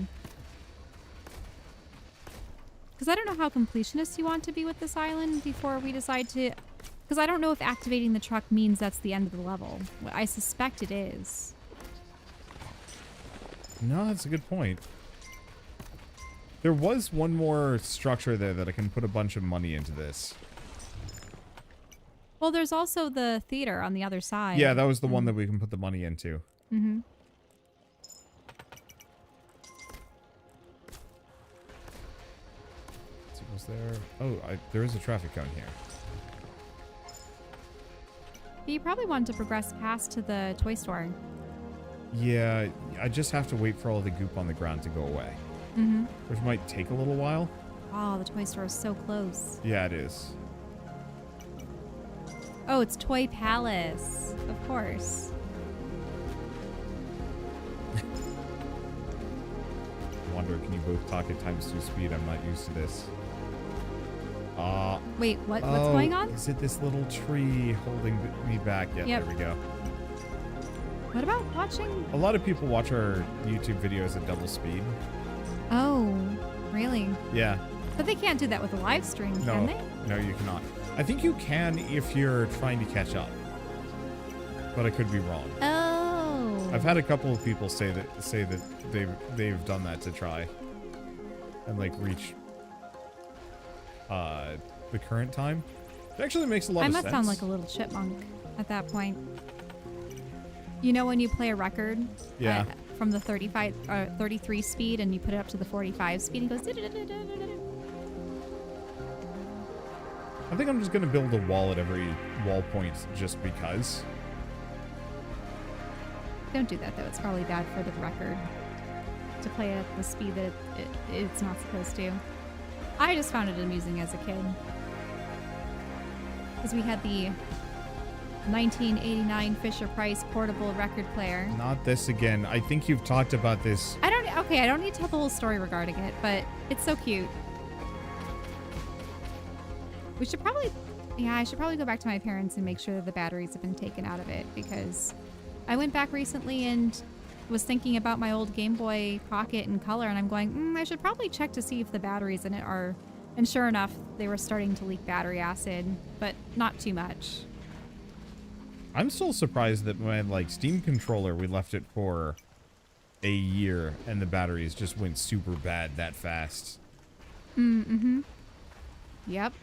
Speaker 2: Because I don't know how completionist you want to be with this island before we decide to... Because I don't know if activating the truck means that's the end of the level. I suspect it is.
Speaker 1: No, that's a good point. There was one more structure there that I can put a bunch of money into this.
Speaker 2: Well, there's also the theater on the other side.
Speaker 1: Yeah, that was the one that we can put the money into.
Speaker 2: Mm-hmm.
Speaker 1: Let's see, was there... Oh, there is a traffic cone here.
Speaker 2: But you probably want to progress past to the toy store.
Speaker 1: Yeah, I just have to wait for all the goop on the ground to go away.
Speaker 2: Mm-hmm.
Speaker 1: Which might take a little while.
Speaker 2: Oh, the toy store is so close.
Speaker 1: Yeah, it is.
Speaker 2: Oh, it's Toy Palace. Of course.
Speaker 1: Wonder, can you both talk at ×2 speed? I'm not used to this.
Speaker 2: Wait, what's going on?
Speaker 1: Is it this little tree holding me back? Yeah,
Speaker 2: Yep.
Speaker 1: there we go.
Speaker 2: What about watching?
Speaker 1: A lot of people watch our YouTube videos at double speed.
Speaker 2: Oh, really?
Speaker 1: Yeah.
Speaker 2: But they can't do that with a live stream, can they?
Speaker 1: No, you cannot. I think you can if you're trying to catch up. But I could be wrong.
Speaker 2: Oh.
Speaker 1: I've had a couple of people say that they've done that to try and like reach the current time. It actually makes a lot of sense.
Speaker 2: I must sound like a little chipmunk at that point. You know when you play a record?
Speaker 1: Yeah.
Speaker 2: From the 33 speed and you put it up to the 45 speed and it goes...
Speaker 1: I think I'm just going to build a wall at every wall point just because.
Speaker 2: Don't do that though. It's probably bad for the record to play at the speed that it's not supposed to. I just found it amusing as a kid. Because we had the 1989 Fisher-Price portable record player.
Speaker 1: Not this again. I think you've talked about this.
Speaker 2: I don't need to tell the whole story regarding it, but it's so cute. We should probably Yeah, I should probably go back to my parents and make sure that the batteries have been taken out of it, because I went back recently and was thinking about my old Game Boy Pocket and Color, and I'm going, I should probably check to see if the batteries in it are... And sure enough, they were starting to leak battery acid, but not too much.
Speaker 1: I'm still surprised that my, like, Steam controller, we left it for a year, and the batteries just went super bad that fast.
Speaker 2: Mm-hmm. Yep.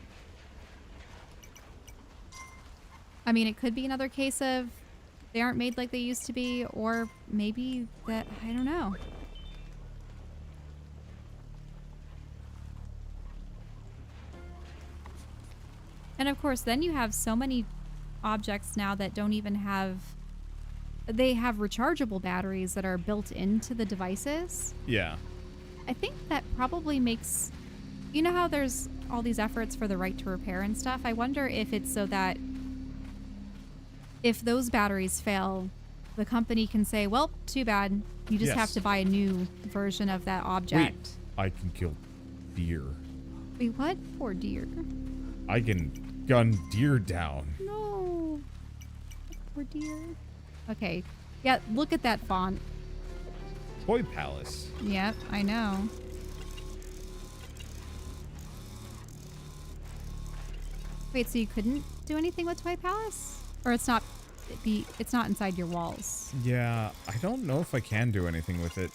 Speaker 2: I mean, it could be another case of they aren't made like they used to be, or maybe that, I don't know. And of course, then you have so many objects now that don't even have... They have rechargeable batteries that are built into the devices.
Speaker 1: Yeah.
Speaker 2: I think that probably makes... You know how there's all these efforts for the right to repair and stuff? I wonder if it's so that if those batteries fail, the company can say, well, too bad. You just have to buy a new version of that object.
Speaker 1: Wait, I can kill deer.
Speaker 2: Wait, what? Poor deer.
Speaker 1: I can gun deer down.
Speaker 2: No. Poor deer. Okay. Yeah, look at that font.
Speaker 1: Toy Palace.
Speaker 2: Yep, I know. Wait, so you couldn't do anything with Toy Palace? Or it's not inside your walls?
Speaker 1: Yeah, I don't know if I can do anything with it.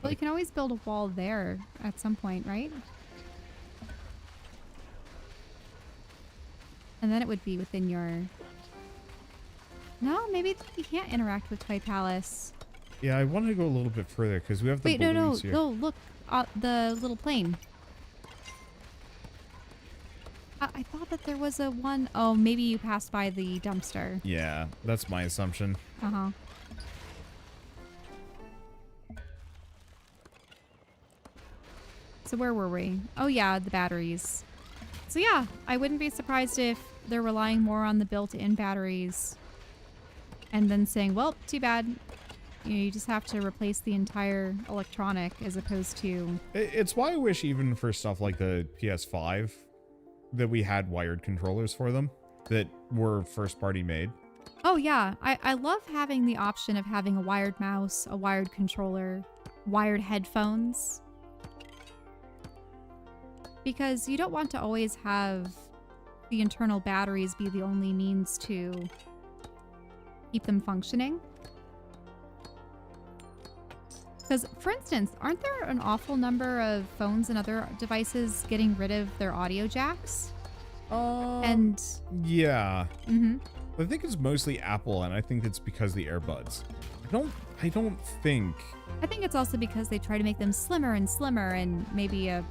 Speaker 2: Well, you can always build a wall there at some point, right? And then it would be within your... No, maybe you can't interact with Toy Palace.
Speaker 1: Yeah, I wanted to go a little bit further because we have the balloons here.
Speaker 2: No, look, the little plane. I thought that there was a one... Oh, maybe you passed by the dumpster.
Speaker 1: Yeah, that's my assumption.
Speaker 2: Uh-huh. So where were we? Oh yeah, the batteries. So yeah, I wouldn't be surprised if they're relying more on the built-in batteries and then saying, well, too bad. You just have to replace the entire electronic as opposed to...
Speaker 1: It's why I wish even for stuff like the PS5 that we had wired controllers for them that were first party made.
Speaker 2: Oh yeah, I love having the option of having a wired mouse, a wired controller, wired headphones. Because you don't want to always have the internal batteries be the only means to keep them functioning. Because, for instance, aren't there an awful number of phones and other devices getting rid of their audio jacks? And
Speaker 1: yeah.
Speaker 2: Mm-hmm.
Speaker 1: I think it's mostly Apple, and I think it's because the earbuds. I don't think...
Speaker 2: I think it's also because they try to make them slimmer and slimmer, and maybe a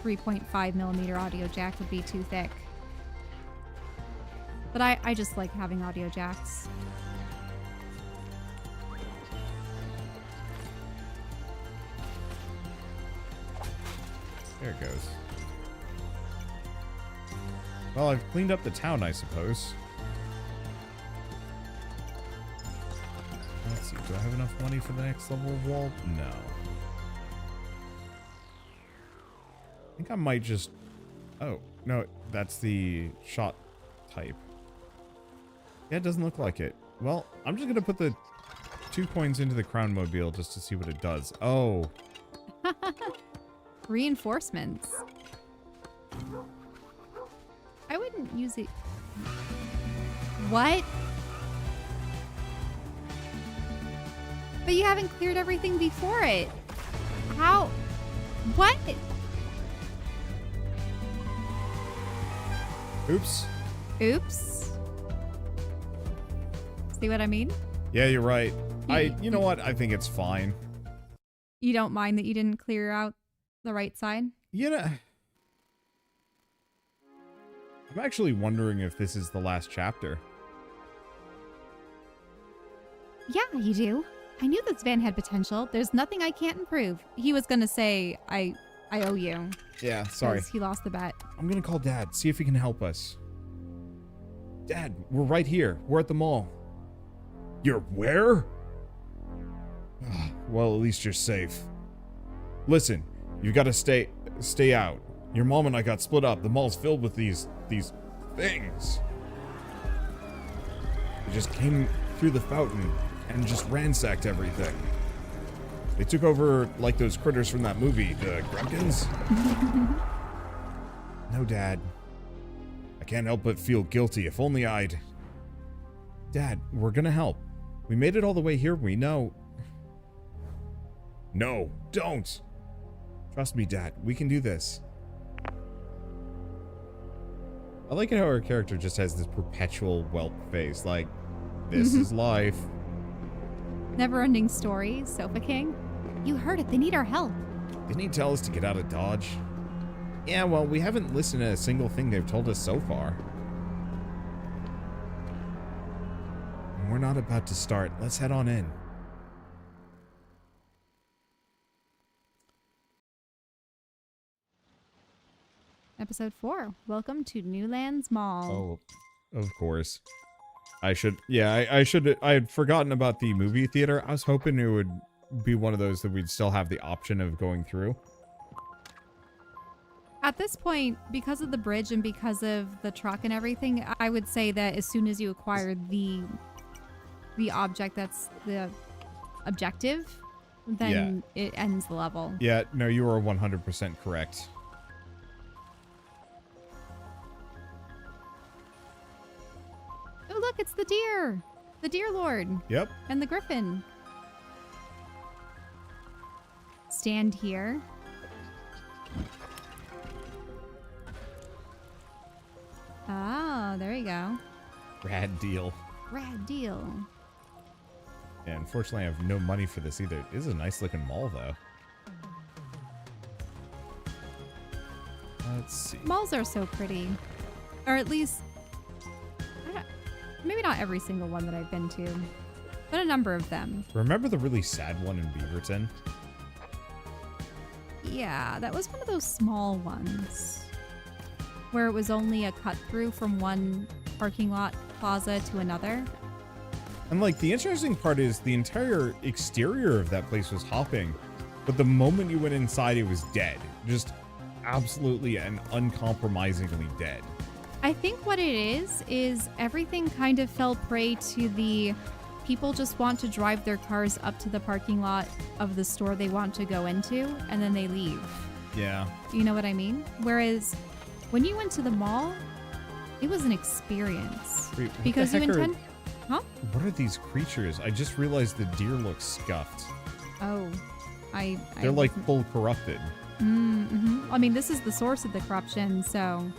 Speaker 2: 3.5 millimeter audio jack would be too thick. But I just like having audio jacks.
Speaker 1: There it goes. Well, I've cleaned up the town, I suppose. Let's see, do I have enough money for the next level of wall? No. I think I might just... Oh, no, that's the shot type. Yeah, it doesn't look like it. Well, I'm just going to put the 2 coins into the Crown Mobile just to see what it does. Oh.
Speaker 2: Reinforcements. I wouldn't use it. What? But you haven't cleared everything before it. How? What?
Speaker 1: Oops.
Speaker 2: Oops. See what I mean?
Speaker 1: Yeah, you're right. You know what? I think it's fine.
Speaker 2: You don't mind that you didn't clear out the right side?
Speaker 1: You know, I'm actually wondering if this is the last chapter.
Speaker 2: Yeah, you do. I knew this van had potential. There's nothing I can't improve. He was gonna say, I owe you.
Speaker 1: Yeah, sorry.
Speaker 2: 'Cause he lost the bet.
Speaker 1: I'm gonna call Dad, see if he can help us. Dad, we're right here. We're at the mall. You're where? Well, at least you're safe. Listen, you gotta stay out. Your mom and I got split up. The mall's filled with these things. They just came through the fountain and just ransacked everything. They took over like those critters from that movie, the Gremlins. No, Dad. I can't help but feel guilty. If only I'd... Dad, we're gonna help. We made it all the way here. We know. No, don't. Trust me, Dad. We can do this. I like it how our character just has this perpetual whelp face. Like, this is life.
Speaker 2: Never-ending story, Sofa King. You heard it. They need our help.
Speaker 1: Didn't he tell us to get out of Dodge? Yeah, well, we haven't listened to a single thing they've told us so far. And we're not about to start. Let's head on in.
Speaker 2: Episode 4. Welcome to Newlands Mall.
Speaker 1: Oh, of course. I had forgotten about the movie theater. I was hoping it would be one of those that we'd still have the option of going through.
Speaker 2: At this point, because of the bridge and because of the truck and everything, I would say that as soon as you acquire the object that's the objective, then it ends the level.
Speaker 1: Yeah, no, you are 100% correct.
Speaker 2: Oh, look, it's the deer. The deer lord.
Speaker 1: Yep.
Speaker 2: And the griffin. Stand here. Oh, there you go.
Speaker 1: Rad deal.
Speaker 2: Rad deal.
Speaker 1: Yeah, unfortunately, I have no money for this either. It is a nice looking mall, though. Let's see.
Speaker 2: Malls are so pretty. Or at least, maybe not every single one that I've been to, but a number of them.
Speaker 1: Remember the really sad one in Beaverton?
Speaker 2: Yeah, that was one of those small ones where it was only a cut through from one parking lot plaza to another.
Speaker 1: And like the interesting part is the entire exterior of that place was hopping, but the moment you went inside, it was dead. Just absolutely and uncompromisingly dead.
Speaker 2: I think what it is everything kind of fell prey to the people just want to drive their cars up to the parking lot of the store they want to go into, and then they leave.
Speaker 1: Yeah.
Speaker 2: You know what I mean? Whereas when you went to the mall, it was an experience.
Speaker 1: Wait, what
Speaker 2: because
Speaker 1: the
Speaker 2: you
Speaker 1: heck
Speaker 2: intend... Huh?
Speaker 1: What are these creatures? I just realized the deer look scuffed.
Speaker 2: Oh.
Speaker 1: They're like full corrupted.
Speaker 2: Mm-hmm. I mean, this is the source of the corruption, so...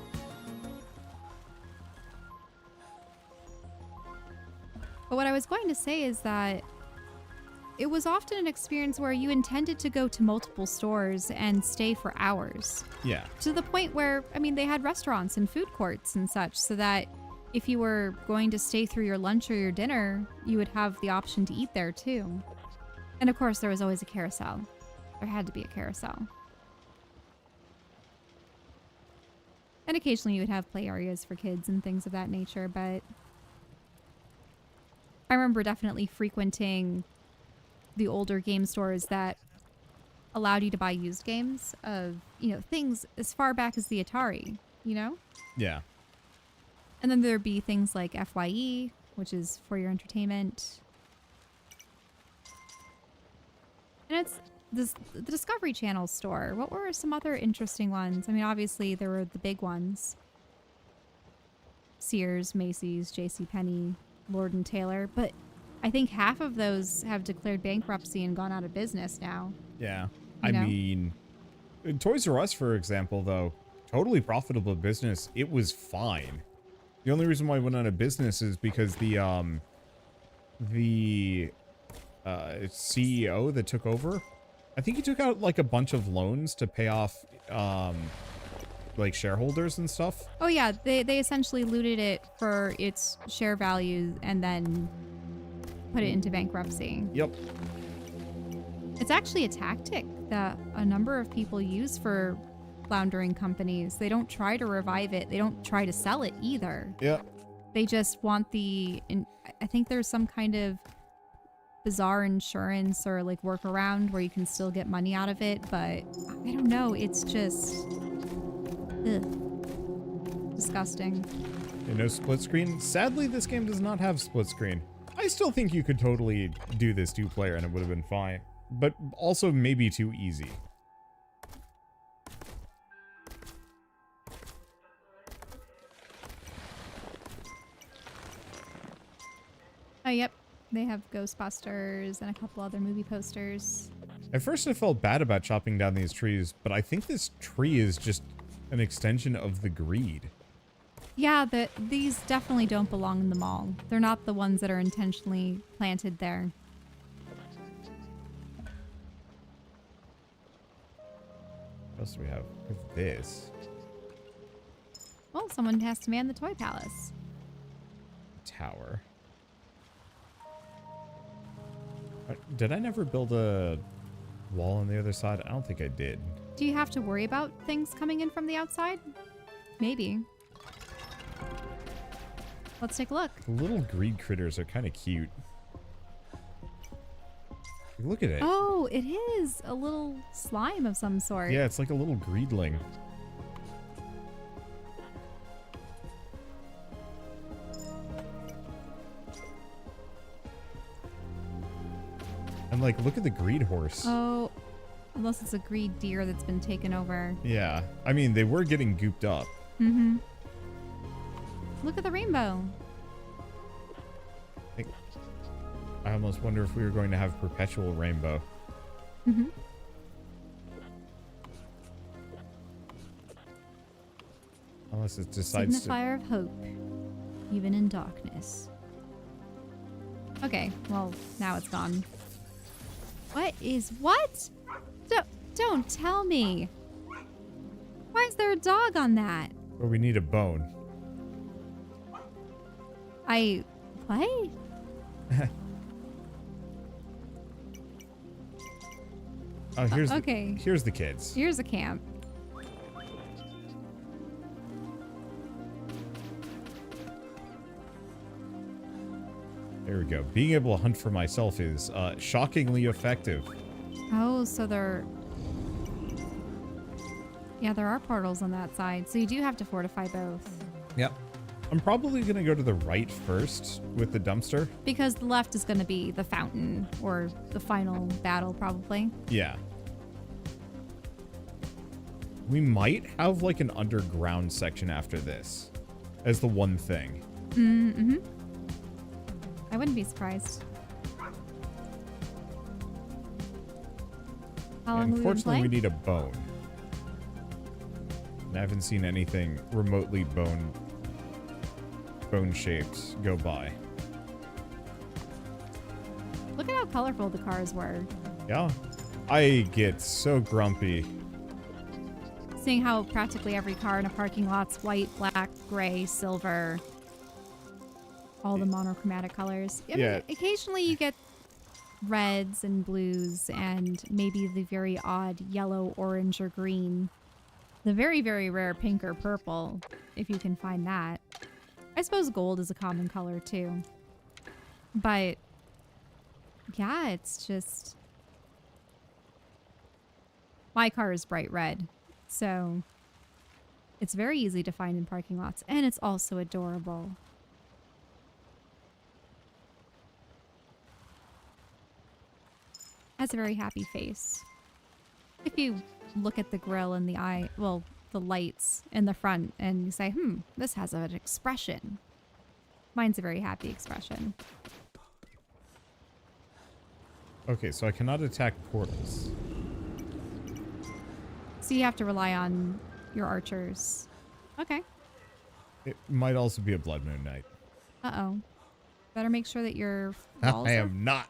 Speaker 2: But what I was going to say is that it was often an experience where you intended to go to multiple stores and stay for hours.
Speaker 1: Yeah.
Speaker 2: To the point where, I mean, they had restaurants and food courts and such, so that if you were going to stay through your lunch or your dinner, you would have the option to eat there too. And of course, there was always a carousel. There had to be a carousel. And occasionally you would have play areas for kids and things of that nature, but I remember definitely frequenting the older game stores that allowed you to buy used games of, you know, things as far back as the Atari, you know?
Speaker 1: Yeah.
Speaker 2: And then there'd be things like FYE, which is for your entertainment. And it's the Discovery Channel store. What were some other interesting ones? I mean, obviously there were the big ones. Sears, Macy's, JCPenney, Lord & Taylor, but I think half of those have declared bankruptcy and gone out of business now.
Speaker 1: Yeah.
Speaker 2: You know?
Speaker 1: I mean, Toys R Us, for example, though, totally profitable business. It was fine. The only reason why it went out of business is because the CEO that took over, I think he took out like a bunch of loans to pay off like shareholders and stuff.
Speaker 2: Oh yeah, they essentially looted it for its share value and then put it into bankruptcy.
Speaker 1: Yep.
Speaker 2: It's actually a tactic that a number of people use for floundering companies. They don't try to revive it. They don't try to sell it either.
Speaker 1: Yeah.
Speaker 2: They just want I think there's some kind of bizarre insurance or like workaround where you can still get money out of it, but I don't know. It's just disgusting.
Speaker 1: No split screen. Sadly, this game does not have split screen. I still think you could totally do this 2-player and it would have been fine, but also maybe too easy.
Speaker 2: Oh, yep. They have Ghostbusters and a couple other movie posters.
Speaker 1: At first I felt bad about chopping down these trees, but I think this tree is just an extension of the greed.
Speaker 2: Yeah, these definitely don't belong in the mall. They're not the ones that are intentionally planted there.
Speaker 1: What else do we have? We have this.
Speaker 2: Well, someone has to man the Toy Palace.
Speaker 1: Tower. Did I never build a wall on the other side? I don't think I did.
Speaker 2: Do you have to worry about things coming in from the outside? Maybe. Let's take a look.
Speaker 1: The little greed critters are kind of cute. Look at it.
Speaker 2: Oh, it is a little slime of some sort.
Speaker 1: Yeah, it's like a little greedling. And like, look at the greed horse.
Speaker 2: Oh, unless it's a greed deer that's been taken over.
Speaker 1: Yeah. I mean, they were getting gooped up.
Speaker 2: Mm-hmm. Look at the rainbow.
Speaker 1: I almost wonder if we were going to have perpetual rainbow.
Speaker 2: Mm-hmm.
Speaker 1: Unless it decides
Speaker 2: Signifier of hope, even in darkness. Okay, well, now it's gone. What? Don't tell me. Why is there a dog on that?
Speaker 1: But we need a bone.
Speaker 2: What?
Speaker 1: Oh, here's
Speaker 2: okay.
Speaker 1: Here's the kids.
Speaker 2: Here's a camp.
Speaker 1: There we go. Being able to hunt for myself is shockingly effective.
Speaker 2: Oh, so yeah, there are portals on that side. So you do have to fortify both.
Speaker 1: Yep. I'm probably going to go to the right first with the dumpster.
Speaker 2: Because the left is going to be the fountain or the final battle, probably.
Speaker 1: Yeah. We might have like an underground section after this as the one thing.
Speaker 2: Mm-hmm. I wouldn't be surprised. How long have we been
Speaker 1: Unfortunately, we
Speaker 2: playing?
Speaker 1: need a bone. And I haven't seen anything remotely bone-shaped go by.
Speaker 2: Look at how colorful the cars were.
Speaker 1: Yeah. I get so grumpy.
Speaker 2: Seeing how practically every car in a parking lot's white, black, gray, silver. All the monochromatic colors. I mean, occasionally you get reds and blues and maybe the very odd yellow, orange, or green. The very, very rare pink or purple, if you can find that. I suppose gold is a common color too. But yeah, it's just... My car is bright red, so it's very easy to find in parking lots, and it's also adorable. Has a very happy face. If you look at the grill and the eye, well, the lights in the front, and you say, this has an expression. Mine's a very happy expression.
Speaker 1: Okay, so I cannot attack portals.
Speaker 2: So you have to rely on your archers. Okay.
Speaker 1: It might also be a Blood Moon Night.
Speaker 2: Uh-oh. Better make sure that your walls
Speaker 1: I am not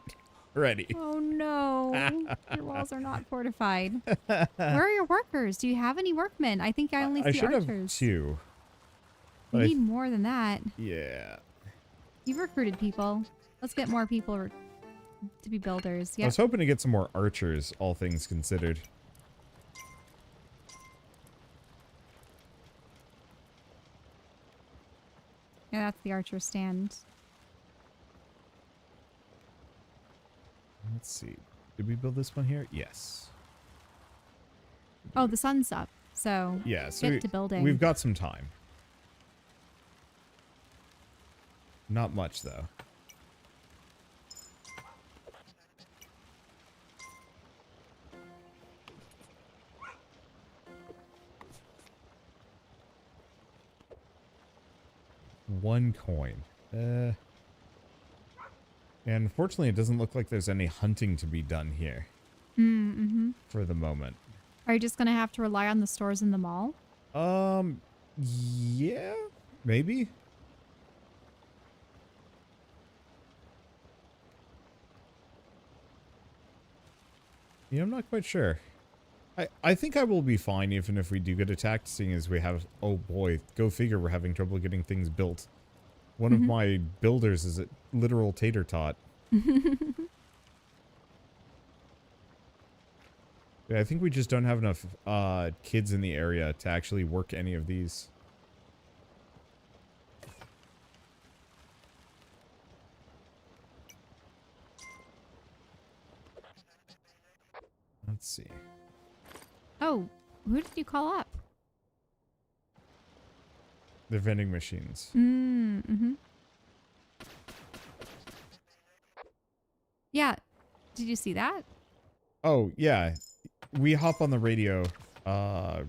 Speaker 1: ready.
Speaker 2: Oh no. Your walls are not fortified. Where are your workers? Do you have any workmen? I think I only see
Speaker 1: should
Speaker 2: archers.
Speaker 1: have two.
Speaker 2: You need more than that.
Speaker 1: Yeah.
Speaker 2: You've recruited people. Let's get more people to be builders.
Speaker 1: I
Speaker 2: Yep.
Speaker 1: was hoping to get some more archers, all things considered.
Speaker 2: Yeah, that's the archer stand.
Speaker 1: Let's see. Did we build this one here? Yes.
Speaker 2: Oh, the sun's up. So
Speaker 1: Yeah, so
Speaker 2: get to building.
Speaker 1: we've got some time. Not much, though. One coin. And unfortunately, it doesn't look like there's any hunting to be done here.
Speaker 2: Mm-hmm.
Speaker 1: For the moment.
Speaker 2: Are you just going to have to rely on the stores in the mall?
Speaker 1: Yeah, maybe. Yeah, I'm not quite sure. I think I will be fine even if we do get attacked, seeing as we have... Oh boy, go figure we're having trouble getting things built. One of my builders is a literal tater tot. Yeah, I think we just don't have enough kids in the area to actually work any of these. Let's see.
Speaker 2: Oh, who did you call up?
Speaker 1: The vending machines.
Speaker 2: Mm-hmm. Yeah. Did you see that?
Speaker 1: Oh, yeah. We hop on the radio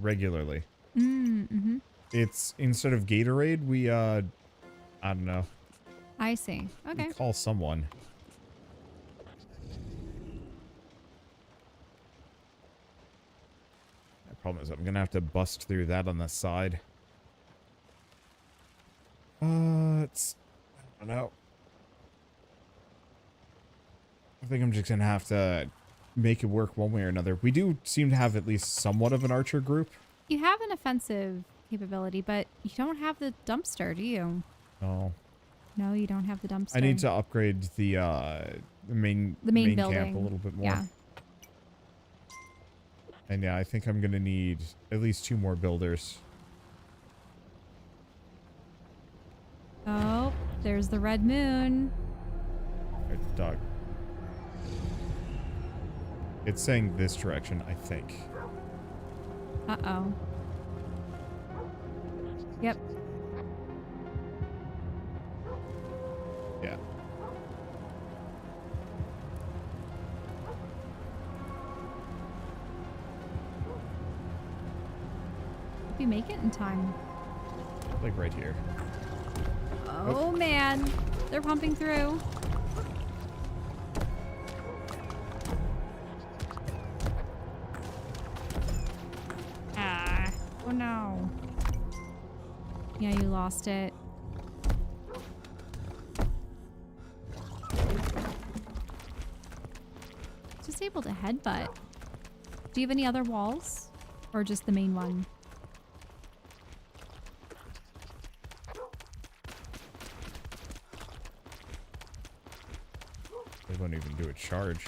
Speaker 1: regularly.
Speaker 2: Mm-hmm.
Speaker 1: It's instead of Gatorade, we I don't know.
Speaker 2: I see. Okay.
Speaker 1: We call someone. The problem is I'm gonna have to bust through that on the side. It's I don't know. I think I'm just gonna have to make it work one way or another. We do seem to have at least somewhat of an archer group.
Speaker 2: You have an offensive capability, but you don't have the dumpster, do you?
Speaker 1: Oh.
Speaker 2: No, you don't have the dumpster.
Speaker 1: I need to upgrade the main
Speaker 2: building
Speaker 1: camp a little bit more.
Speaker 2: Yeah.
Speaker 1: And yeah, I think I'm gonna need at least 2 more builders.
Speaker 2: Oh, there's the red moon.
Speaker 1: Right, dog. It's saying this direction, I think.
Speaker 2: Uh-oh. Yep.
Speaker 1: Yeah.
Speaker 2: Hope you make it in time.
Speaker 1: Like right here.
Speaker 2: Oh, man. They're pumping through. Ah. Oh, no. Yeah, you lost it. Just able to headbutt. Do you have any other walls? Or just the main one?
Speaker 1: They won't even do a charge.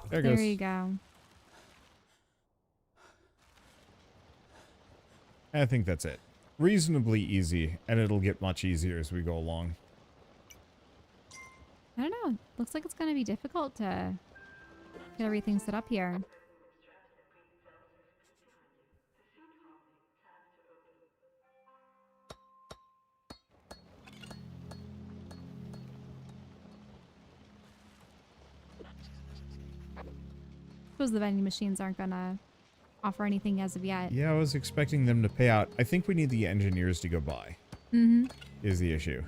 Speaker 1: There it goes.
Speaker 2: There you go.
Speaker 1: I think that's it. Reasonably easy, and it'll get much easier as we go along.
Speaker 2: I don't know. Looks like it's going to be difficult to get everything set up here. Suppose the vending machines aren't going to offer anything as of yet.
Speaker 1: Yeah, I was expecting them to pay out. I think we need the engineers to go by.
Speaker 2: Mm-hmm.
Speaker 1: Is the issue.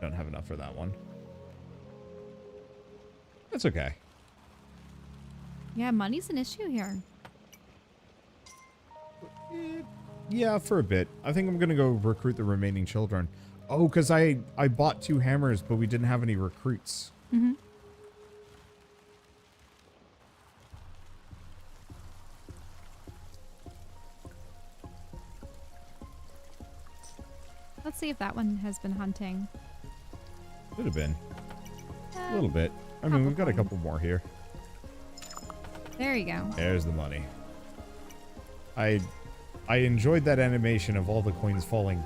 Speaker 1: Don't have enough for that one. That's okay.
Speaker 2: Yeah, money's an issue here.
Speaker 1: Yeah, for a bit. I think I'm gonna go recruit the remaining children. Oh, because I bought 2 hammers, but we didn't have any recruits.
Speaker 2: Mm-hmm. Let's see if that one has been hunting.
Speaker 1: Could have been. A little bit. I mean, we've got a couple more here.
Speaker 2: There you go.
Speaker 1: There's the money. I enjoyed that animation of all the coins falling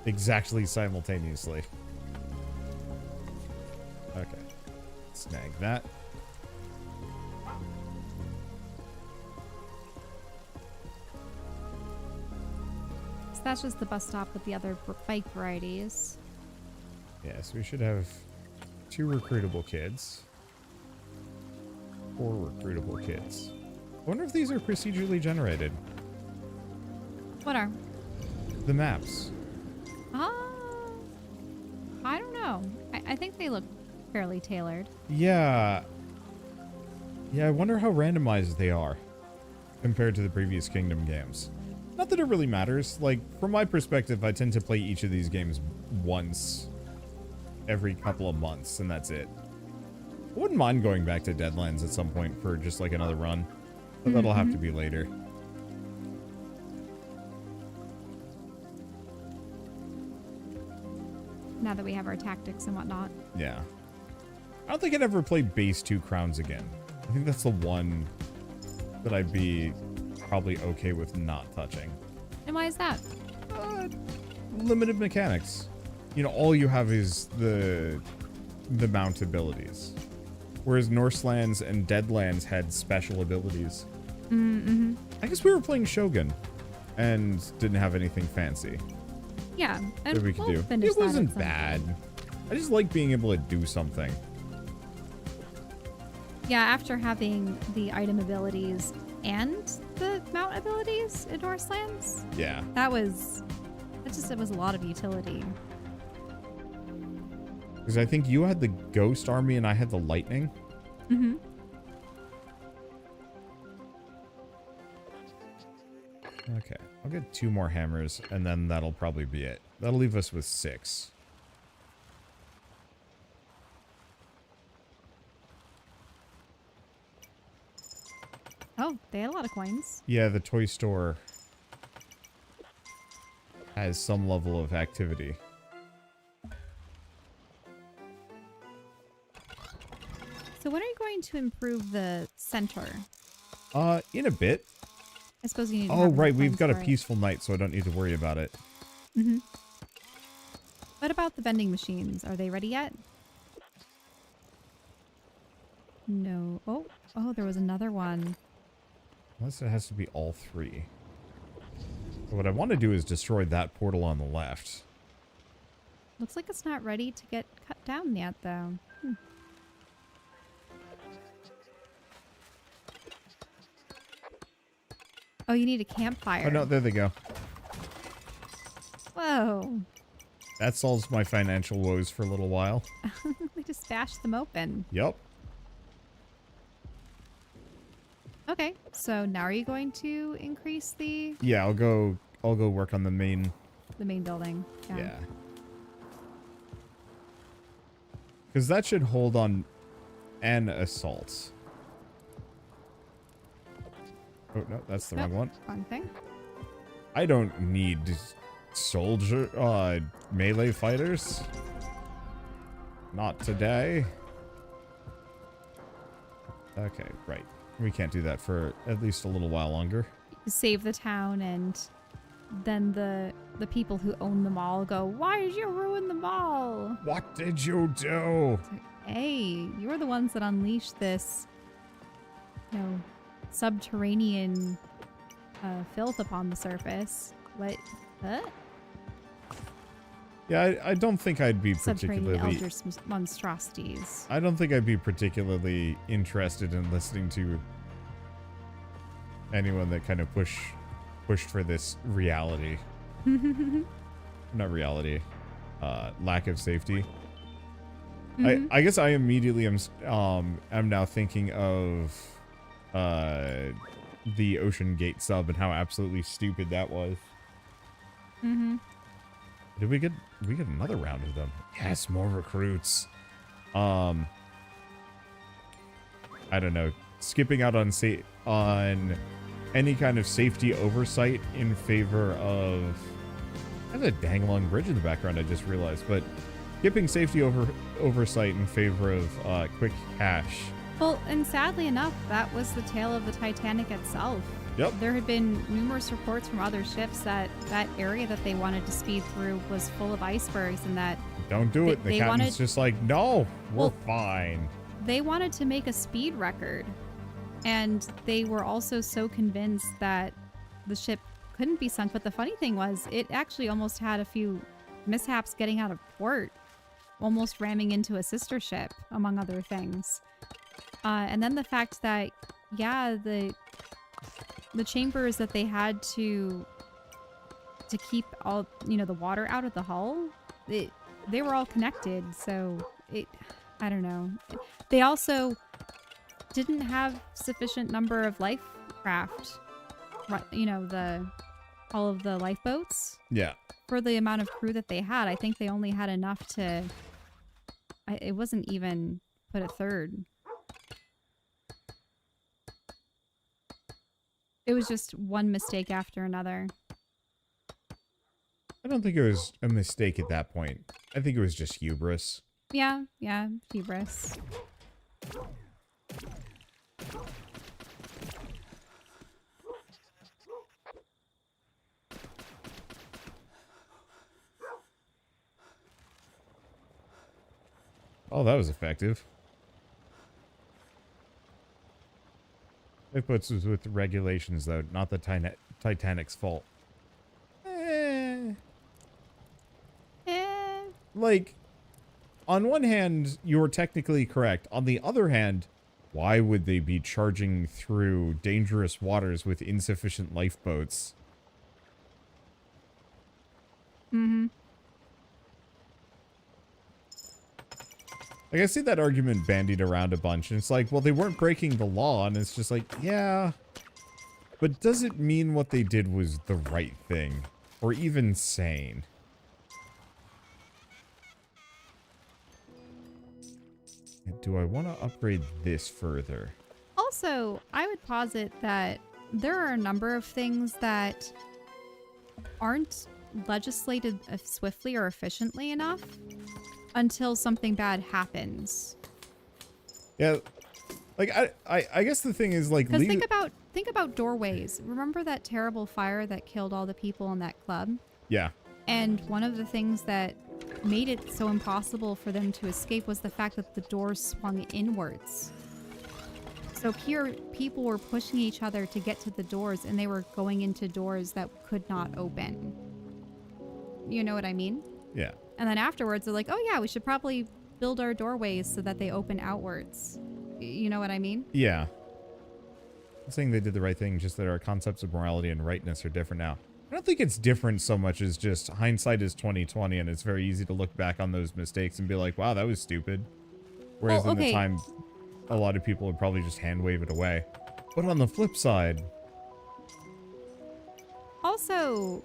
Speaker 1: exactly simultaneously. Okay. Snag that.
Speaker 2: So that's just the bus stop with the other bike varieties.
Speaker 1: Yeah, so we should have 2 recruitable kids. 4 recruitable kids. I wonder if these are procedurally generated.
Speaker 2: What are?
Speaker 1: The maps.
Speaker 2: I don't know. I think they look fairly tailored.
Speaker 1: Yeah. Yeah, I wonder how randomized they are compared to the previous Kingdom games. Not that it really matters. Like, from my perspective, I tend to play each of these games once every couple of months, and that's it. I wouldn't mind going back to Deadlands at some point for just like another run, but that'll have to be later.
Speaker 2: Now that we have our tactics and whatnot.
Speaker 1: Yeah. I don't think I'd ever play base 2 crowns again. I think that's the one that I'd be probably okay with not touching.
Speaker 2: And why is that?
Speaker 1: Limited mechanics. You know, all you have is the mount abilities. Whereas Norselands and Deadlands had special abilities. I guess we were playing Shogun and didn't have anything fancy
Speaker 2: Yeah, and
Speaker 1: that we could
Speaker 2: we'll
Speaker 1: do.
Speaker 2: finish
Speaker 1: It
Speaker 2: that at
Speaker 1: wasn't
Speaker 2: some
Speaker 1: bad.
Speaker 2: point.
Speaker 1: I just like being able to do something.
Speaker 2: Yeah, after having the item abilities and the mount abilities in Norselands,
Speaker 1: Yeah.
Speaker 2: it was a lot of utility.
Speaker 1: Because I think you had the Ghost Army and I had the Lightning.
Speaker 2: Mm-hmm.
Speaker 1: Okay, I'll get 2 more hammers, and then that'll probably be it. That'll leave us with 6.
Speaker 2: Oh, they had a lot of coins.
Speaker 1: Yeah, the toy store has some level of activity.
Speaker 2: So when are you going to improve the center?
Speaker 1: In a bit.
Speaker 2: I suppose you need to
Speaker 1: Oh,
Speaker 2: have enough
Speaker 1: right, we've
Speaker 2: coins
Speaker 1: got a
Speaker 2: for it.
Speaker 1: peaceful night, so I don't need to worry about it.
Speaker 2: Mm-hmm. What about the vending machines? Are they ready yet? No. Oh, there was another one.
Speaker 1: Unless it has to be all 3. But what I want to do is destroy that portal on the left.
Speaker 2: Looks like it's not ready to get cut down yet, though. Oh, you need a campfire.
Speaker 1: Oh, no, there they go.
Speaker 2: Whoa.
Speaker 1: That solves my financial woes for a little while.
Speaker 2: We just bashed them open.
Speaker 1: Yep.
Speaker 2: Okay, so now are you going to increase the
Speaker 1: Yeah, I'll go work on the main.
Speaker 2: building?
Speaker 1: Yeah. Because that should hold on an assault. Oh, no, that's the
Speaker 2: Nope,
Speaker 1: wrong one.
Speaker 2: wrong thing.
Speaker 1: I don't need melee fighters. Not today. Okay, right. We can't do that for at least a little while longer.
Speaker 2: You save the town, and then the people who own the mall go, "Why did you ruin the mall?"
Speaker 1: What did you do?
Speaker 2: It's like, hey, you're the ones that unleashed this, subterranean filth upon the surface. What?
Speaker 1: Yeah, I don't think I'd be
Speaker 2: Subterranean
Speaker 1: particularly...
Speaker 2: eldritch monstrosities.
Speaker 1: I don't think I'd be particularly interested in listening to anyone that kind of pushed for this reality. Not reality. Lack of safety. I guess I immediately am now thinking of the Ocean Gate sub and how absolutely stupid that was. Did we get another round of them? Yes, more recruits. I don't know. Skipping out on any kind of safety oversight in favor of... There's a dang long bridge in the background, I just realized, but skipping safety oversight in favor of quick cash.
Speaker 2: Well, and sadly enough, that was the tale of the Titanic itself.
Speaker 1: Yep.
Speaker 2: There had been numerous reports from other ships that that area that they wanted to speed through was full of icebergs and that
Speaker 1: Don't do it. The captain's just like, no, we're fine.
Speaker 2: They wanted to make a speed record. And they were also so convinced that the ship couldn't be sunk. But the funny thing was, it actually almost had a few mishaps getting out of port, almost ramming into a sister ship, among other things. And then the fact that, yeah, the chambers that they had to keep all, you know, the water out of the hull, they were all connected. So I don't know. They also didn't have sufficient number of life craft, you know, all of the lifeboats.
Speaker 1: Yeah.
Speaker 2: For the amount of crew that they had, I think they only had enough to. It wasn't even put a third. It was just one mistake after another.
Speaker 1: I don't think it was a mistake at that point. I think it was just hubris.
Speaker 2: Yeah, hubris.
Speaker 1: Oh, that was effective. It puts us with regulations, though, not the Titanic's fault. Like, on one hand, you're technically correct. On the other hand, why would they be charging through dangerous waters with insufficient lifeboats?
Speaker 2: Mm-hmm.
Speaker 1: Like, I see that argument bandied around a bunch, and it's like, well, they weren't breaking the law, and it's just like, yeah. But does it mean what they did was the right thing? Or even sane? Do I want to upgrade this further?
Speaker 2: Also, I would posit that there are a number of things that aren't legislated swiftly or efficiently enough until something bad happens.
Speaker 1: Yeah, like I guess the thing is like,
Speaker 2: because think about doorways. Remember that terrible fire that killed all the people in that club?
Speaker 1: Yeah.
Speaker 2: And one of the things that made it so impossible for them to escape was the fact that the doors swung inwards. So here, people were pushing each other to get to the doors, and they were going into doors that could not open. You know what I mean?
Speaker 1: Yeah.
Speaker 2: And then afterwards, they're like, oh yeah, we should probably build our doorways so that they open outwards. You know what I mean?
Speaker 1: Yeah. I'm saying they did the right thing, just that our concepts of morality and rightness are different now. I don't think it's different so much as just hindsight is 20/20, and it's very easy to look back on those mistakes and be like, wow, that was stupid. Whereas in the time, a lot of people would probably just hand wave it away. But on the flip side...
Speaker 2: Also,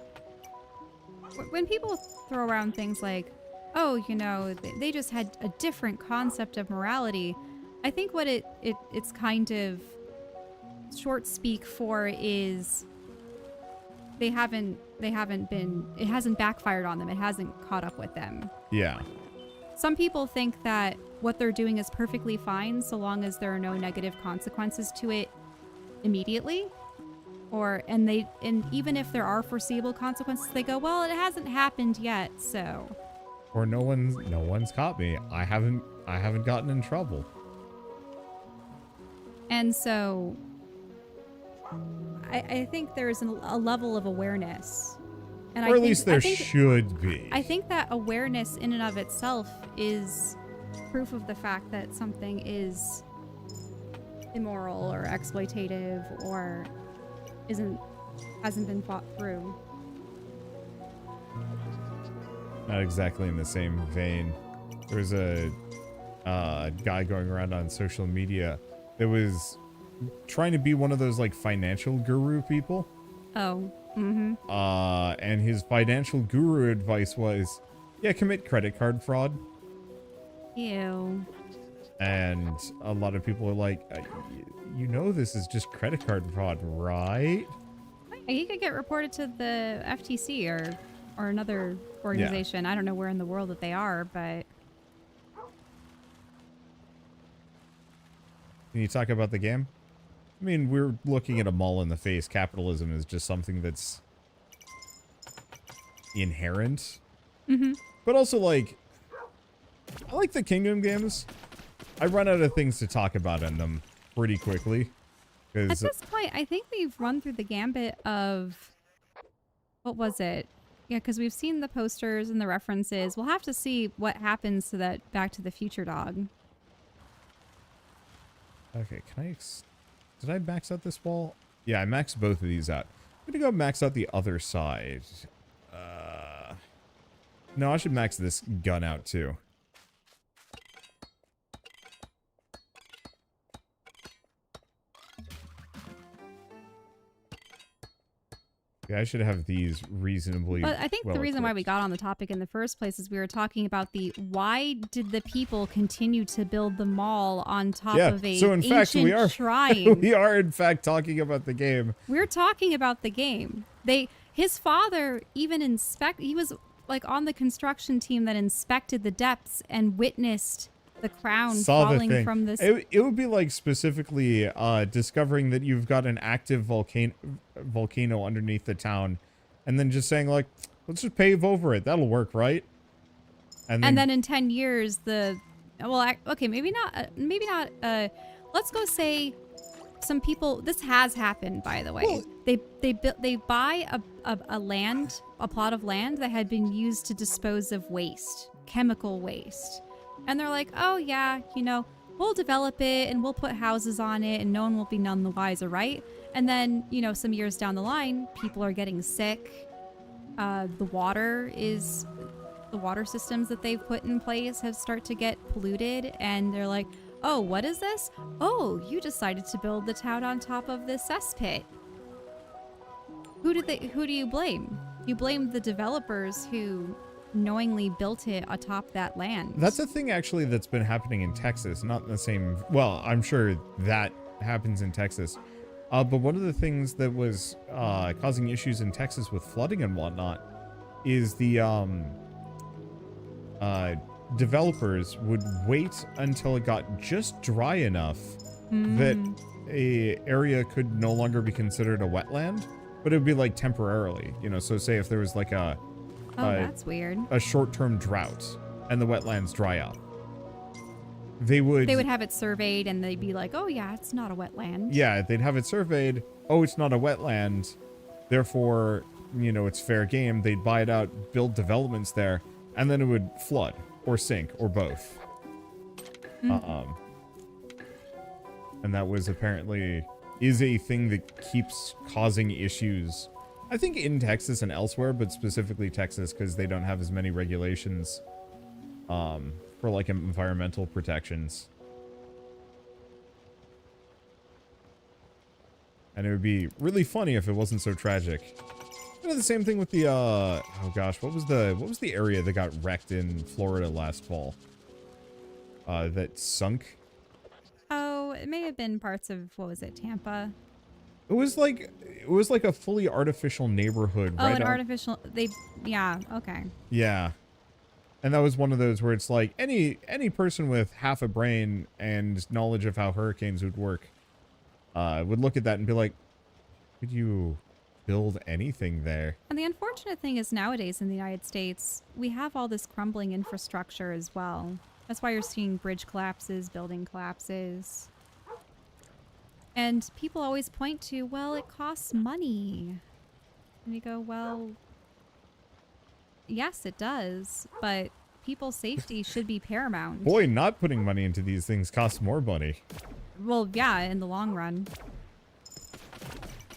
Speaker 2: when people throw around things like, oh, you know, they just had a different concept of morality, I think what it's kind of short speak for is it hasn't backfired on them. It hasn't caught up with them.
Speaker 1: Yeah.
Speaker 2: Some people think that what they're doing is perfectly fine so long as there are no negative consequences to it immediately. And even if there are foreseeable consequences, they go, well, it hasn't happened yet, so.
Speaker 1: Or no one's caught me. I haven't gotten in trouble.
Speaker 2: And so I think there's a level of awareness. And
Speaker 1: or at least there should be.
Speaker 2: I think that awareness in and of itself is proof of the fact that something is immoral or exploitative or hasn't been thought through.
Speaker 1: Not exactly in the same vein. There was a guy going around on social media that was trying to be one of those like financial guru people.
Speaker 2: Oh. Mm-hmm.
Speaker 1: And his financial guru advice was, yeah, commit credit card fraud.
Speaker 2: Ew.
Speaker 1: And a lot of people are like, you know, this is just credit card fraud, right?
Speaker 2: He could get reported to the FTC or another organization. Yeah. I don't know where in the world that they are, but.
Speaker 1: Can you talk about the game? I mean, we're looking at a mall in the face. Capitalism is just something that's inherent.
Speaker 2: Mm-hmm.
Speaker 1: But also, like, I like the Kingdom games. I run out of things to talk about in them pretty quickly.
Speaker 2: At
Speaker 1: 'Cause
Speaker 2: this point, I think we've run through the gambit of... What was it? Yeah, because we've seen the posters and the references. We'll have to see what happens to that Back to the Future dog.
Speaker 1: okay, can I... Did I max out this wall? Yeah, I maxed both of these out. I'm gonna go max out the other side. No, I should max this gun out too. Yeah, I should have these reasonably
Speaker 2: But I think
Speaker 1: well
Speaker 2: the reason why we
Speaker 1: equipped.
Speaker 2: got on the topic in the first place is we were talking about the why did the people continue to build the mall on top
Speaker 1: Yeah,
Speaker 2: of a
Speaker 1: so in fact, we
Speaker 2: ancient
Speaker 1: are
Speaker 2: shrine.
Speaker 1: we are in fact talking about the game.
Speaker 2: We're talking about the game. His father even he was like on the construction team that inspected the depths and witnessed the crown
Speaker 1: Saw the
Speaker 2: falling
Speaker 1: thing.
Speaker 2: from this.
Speaker 1: It would be like specifically discovering that you've got an active volcano underneath the town, and then just saying like, let's just pave over it. That'll work, right?
Speaker 2: And then in 10 years, okay, maybe not. Let's go say some people. This has happened, by the way.
Speaker 1: Well,
Speaker 2: they buy a plot of land that had been used to dispose of waste, chemical waste. And they're like, oh yeah, we'll develop it and we'll put houses on it and no one will be none the wiser, right? And then, some years down the line, people are getting sick. The water systems that they've put in place have start to get polluted, and they're like, oh, what is this? Oh, you decided to build the town on top of this cesspit. Who do you blame? You blame the developers who knowingly built it atop that land.
Speaker 1: That's a thing actually that's been happening in Texas, not in the same. Well, I'm sure that happens in Texas. But one of the things that was causing issues in Texas with flooding and whatnot is the developers would wait until it got just dry enough that a area could no longer be considered a wetland, but it would be like temporarily, so say if there was like
Speaker 2: that's weird.
Speaker 1: a short-term drought and the wetlands dry up, they would
Speaker 2: have it surveyed and they'd be like, oh yeah, it's not a wetland.
Speaker 1: Yeah, they'd have it surveyed. Oh, it's not a wetland. Therefore, it's fair game. They'd buy it out, build developments there, and then it would flood or sink or both. And that was apparently is a thing that keeps causing issues. I think in Texas and elsewhere, but specifically Texas because they don't have as many regulations for like environmental protections. And it would be really funny if it wasn't so tragic. The same thing with the oh gosh, what was the area that got wrecked in Florida last fall? That sunk.
Speaker 2: Oh, it may have been parts of Tampa.
Speaker 1: It was like a fully artificial neighborhood.
Speaker 2: Oh,
Speaker 1: right
Speaker 2: an
Speaker 1: on.
Speaker 2: artificial. Yeah, okay.
Speaker 1: Yeah, and that was one of those where it's like any person with half a brain and knowledge of how hurricanes would work would look at that and be like, could you build anything there?
Speaker 2: And the unfortunate thing is nowadays in the United States, we have all this crumbling infrastructure as well. That's why you're seeing bridge collapses, building collapses. And people always point to, well, it costs money. And you go, well, yes, it does, but people's safety should be paramount.
Speaker 1: Boy, not putting money into these things costs more money.
Speaker 2: Well, yeah, in the long run.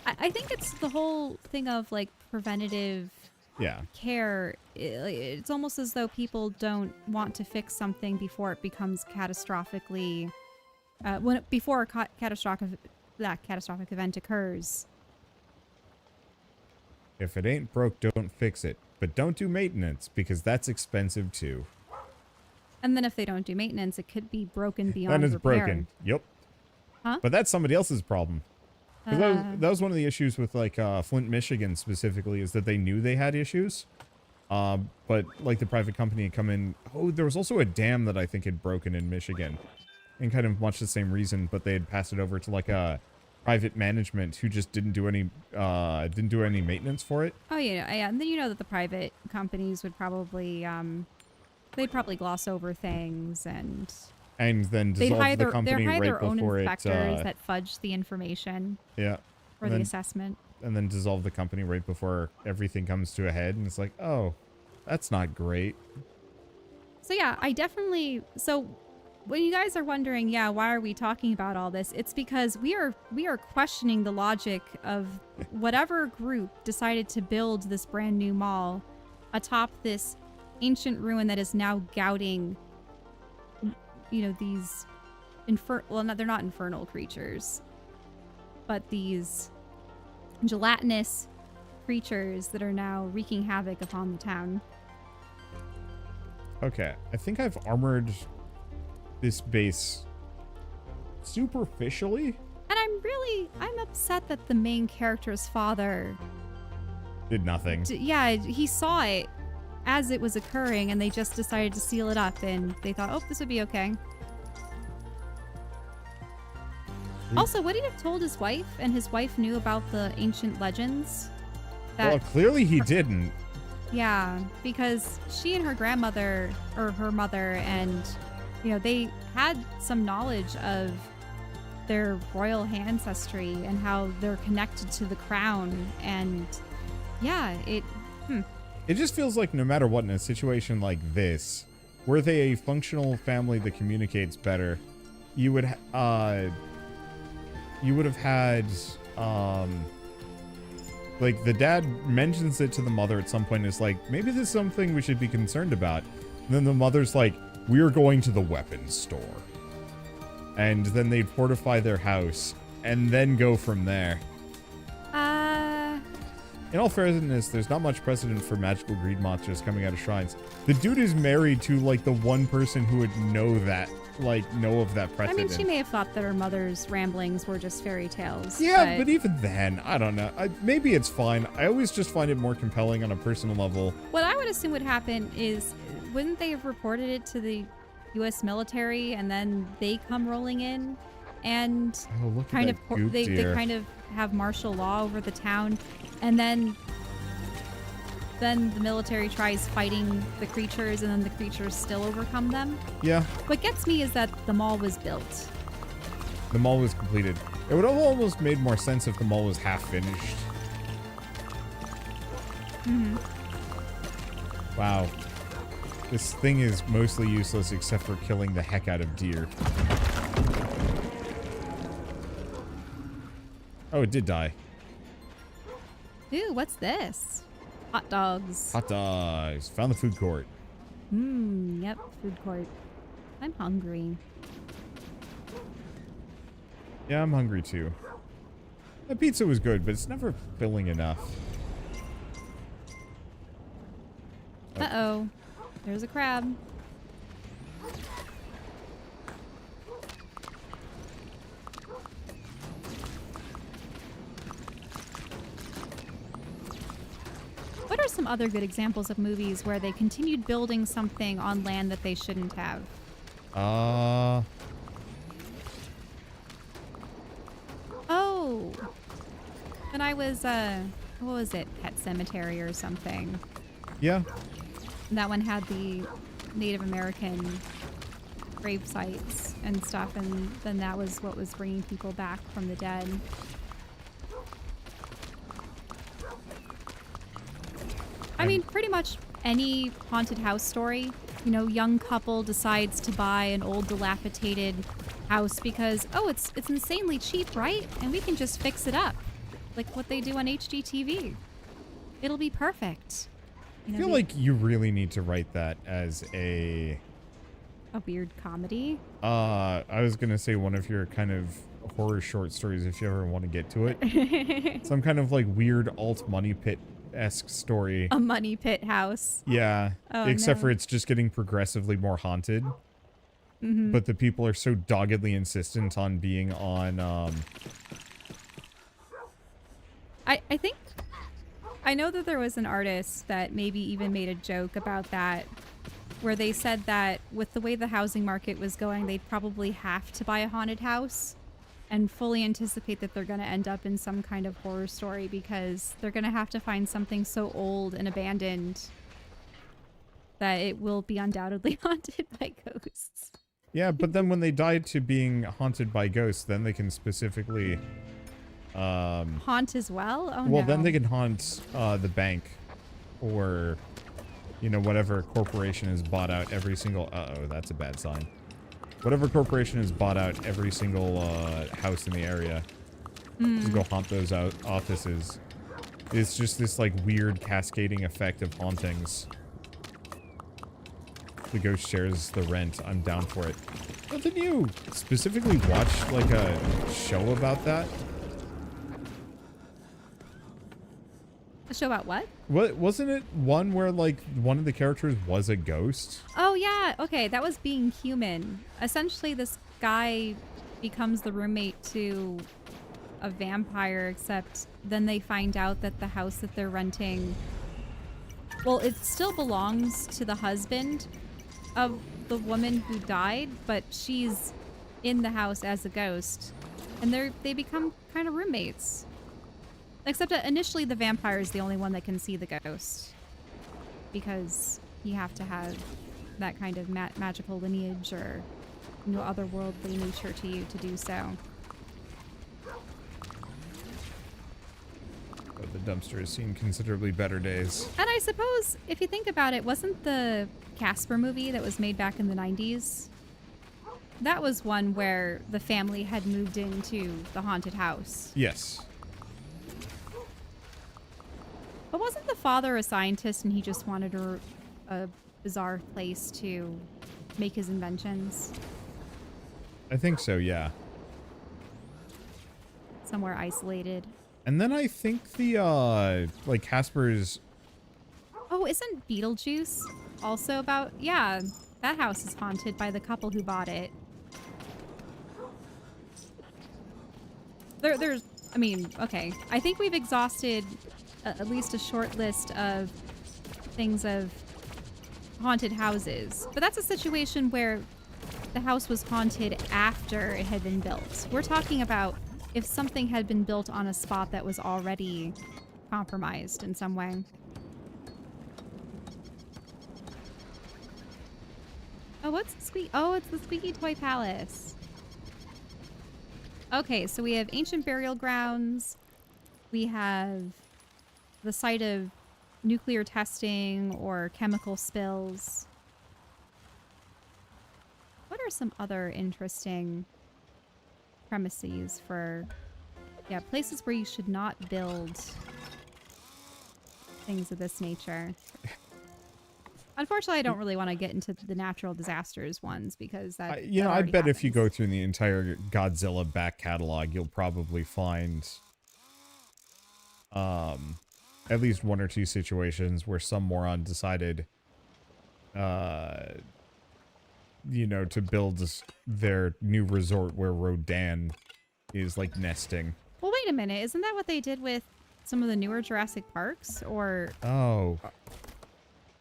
Speaker 2: I think it's the whole thing of like preventative care. It's almost as though people don't want to fix something before it becomes catastrophically, before a catastrophic event occurs.
Speaker 1: If it ain't broke, don't fix it. But don't do maintenance because that's expensive too.
Speaker 2: And then if they don't do maintenance, it could be broken beyond
Speaker 1: Then it's
Speaker 2: repair.
Speaker 1: broken. Yep.
Speaker 2: Huh?
Speaker 1: But that's somebody else's problem. 'Cause that was one of the issues with like Flint, Michigan specifically, is that they knew they had issues. But like the private company had come in. Oh, there was also a dam that I think had broken in Michigan. And kind of much the same reason, but they had passed it over to like a private management who just didn't do any maintenance for it.
Speaker 2: Oh yeah, yeah. And then you know that the private companies would probably they'd probably gloss over things and
Speaker 1: then
Speaker 2: they'd
Speaker 1: dissolve
Speaker 2: hire
Speaker 1: the
Speaker 2: their,
Speaker 1: company right
Speaker 2: their own
Speaker 1: before
Speaker 2: inspectors that fudge the information
Speaker 1: yeah,
Speaker 2: for the assessment.
Speaker 1: and then dissolve the company right before everything comes to a head, and it's like, oh, that's not great.
Speaker 2: So yeah, I definitely when you guys are wondering, yeah, why are we talking about all this? It's because we are questioning the logic of whatever group decided to build this brand new mall atop this ancient ruin that is now gouting, you know, these well, no, they're not infernal creatures, but these gelatinous creatures that are now wreaking havoc upon the town.
Speaker 1: Okay, I think I've armored this base superficially.
Speaker 2: And I'm upset that the main character's father
Speaker 1: Did nothing.
Speaker 2: yeah, he saw it as it was occurring and they just decided to seal it up and they thought, oh, this would be okay. Also, would he have told his wife and his wife knew about the ancient legends?
Speaker 1: Well, clearly he didn't.
Speaker 2: Yeah, because she and her grandmother, or her mother, and, you know, they had some knowledge of their royal ancestry and how they're connected to the crown. And yeah, it
Speaker 1: just feels like no matter what in a situation like this, were they a functional family that communicates better, you would have had like the dad mentions it to the mother at some point. It's like, maybe this is something we should be concerned about. And then the mother's like, we're going to the weapons store. And then they'd fortify their house and then go from there. In all fairness, there's not much precedent for magical greed monsters coming out of shrines. The dude is married to like the one person who would know of that precedent.
Speaker 2: I mean, she may have thought that her mother's ramblings were just fairy tales.
Speaker 1: Yeah, but even then, I don't know. Maybe it's fine. I always just find it more compelling on a personal level.
Speaker 2: What I would assume would happen is, wouldn't they have reported it to the U.S. military and then they come rolling in and kind of they kind of have martial law over the town, and then the military tries fighting the creatures and then the creatures still overcome them?
Speaker 1: Yeah.
Speaker 2: What gets me is that the mall was built.
Speaker 1: The mall was completed. It would have almost made more sense if the mall was half finished.
Speaker 2: Mm-hmm.
Speaker 1: Wow. This thing is mostly useless except for killing the heck out of deer. Oh, it did die.
Speaker 2: Ooh, what's this? Hot dogs.
Speaker 1: Hot dogs. Found the food court.
Speaker 2: Yep, food court. I'm hungry.
Speaker 1: Yeah, I'm hungry too. The pizza was good, but it's never filling enough.
Speaker 2: Uh-oh. There's a crab. What are some other good examples of movies where they continued building something on land that they shouldn't have?
Speaker 1: Oh.
Speaker 2: When I was, what was it? Pet Cemetery or something.
Speaker 1: Yeah.
Speaker 2: That one had the Native American grave sites and stuff, and then that was what was bringing people back from the dead. I mean, pretty much any haunted house story, you know, young couple decides to buy an old dilapidated house because, oh, it's insanely cheap, right? And we can just fix it up. Like what they do on HGTV. It'll be perfect. You know,
Speaker 1: I feel like you really need to write that as a
Speaker 2: weird comedy.
Speaker 1: I was gonna say one of your kind of horror short stories if you ever want to get to it. Some kind of like weird alt money pit-esque story.
Speaker 2: A money pit house.
Speaker 1: Yeah.
Speaker 2: Oh,
Speaker 1: except
Speaker 2: no.
Speaker 1: for it's just getting progressively more haunted.
Speaker 2: Mm-hmm.
Speaker 1: But the people are so doggedly insistent on being on
Speaker 2: I think I know that there was an artist that maybe even made a joke about that, where they said that with the way the housing market was going, they'd probably have to buy a haunted house. and fully anticipate that they're going to end up in some kind of horror story because they're going to have to find something so old and abandoned that it will be undoubtedly haunted by ghosts.
Speaker 1: Yeah, but then when they die to being haunted by ghosts, then they can specifically
Speaker 2: haunt as well? Oh,
Speaker 1: well,
Speaker 2: no.
Speaker 1: then they can haunt the bank or, you know, whatever corporation has bought out every single... Uh-oh, that's a bad sign. Whatever corporation has bought out every single house in the area. Just go haunt those offices. It's just this, like, weird cascading effect of hauntings. The ghost shares the rent. I'm down for it. But didn't you specifically watch, like, a show about that?
Speaker 2: A show about what?
Speaker 1: What wasn't it one where, like, one of the characters was a ghost?
Speaker 2: Oh, yeah. Okay, that was Being Human. Essentially, this guy becomes the roommate to a vampire, except then they find out that the house that they're renting... Well, it still belongs to the husband of the woman who died, but she's in the house as a ghost. And they become kind of roommates. Except that initially the vampire is the only one that can see the ghost. Because you have to have that kind of magical lineage or, you know, otherworldly nature to you to do so.
Speaker 1: But the dumpster has seen considerably better days.
Speaker 2: And I suppose, if you think about it, wasn't the Casper movie that was made back in the 90s? That was one where the family had moved into the haunted house.
Speaker 1: Yes.
Speaker 2: But wasn't the father a scientist and he just wanted a bizarre place to make his inventions?
Speaker 1: I think so, yeah.
Speaker 2: Somewhere isolated.
Speaker 1: And then I think the, like, Casper's...
Speaker 2: Oh, isn't Beetlejuice also about... Yeah, that house is haunted by the couple who bought it. There's... I mean, okay. I think we've exhausted at least a short list of things of haunted houses. But that's a situation where the house was haunted after it had been built. We're talking about if something had been built on a spot that was already compromised in some way. Oh, what's the squeak? Oh, it's the Squeaky Toy Palace. Okay, so we have ancient burial grounds. We have the site of nuclear testing or chemical spills. What are some other interesting premises for, yeah, places where you should not build things of this nature? Unfortunately, I don't really want to get into the natural disasters ones because that.
Speaker 1: you know,
Speaker 2: that
Speaker 1: I
Speaker 2: already
Speaker 1: bet if you
Speaker 2: happens.
Speaker 1: go through the entire Godzilla back catalog, you'll probably find at least one or two situations where some moron decided you know, to build their new resort where Rodan is, like, nesting.
Speaker 2: Well, wait a minute. Isn't that what they did with some of the newer Jurassic Parks? Or
Speaker 1: Oh.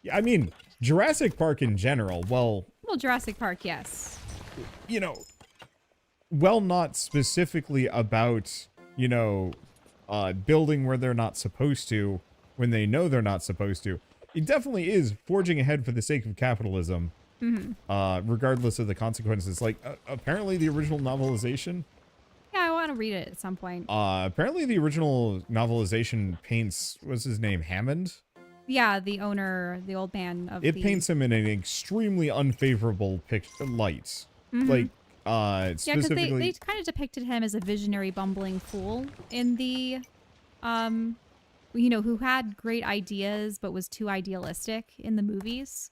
Speaker 1: Yeah, I mean, Jurassic Park in general, well,
Speaker 2: Jurassic Park, yes.
Speaker 1: you know, well, not specifically about, you know, building where they're not supposed to when they know they're not supposed to. It definitely is forging ahead for the sake of capitalism, regardless of the consequences. Like, apparently the original novelization...
Speaker 2: Yeah, I want to read it at some point.
Speaker 1: Apparently the original novelization paints... What's his name? Hammond?
Speaker 2: Yeah, the owner, the old man of
Speaker 1: It paints him in an extremely unfavorable light. Like,
Speaker 2: Yeah, because
Speaker 1: specifically...
Speaker 2: they kind of depicted him as a visionary, bumbling fool in the, you know, who had great ideas but was too idealistic in the movies.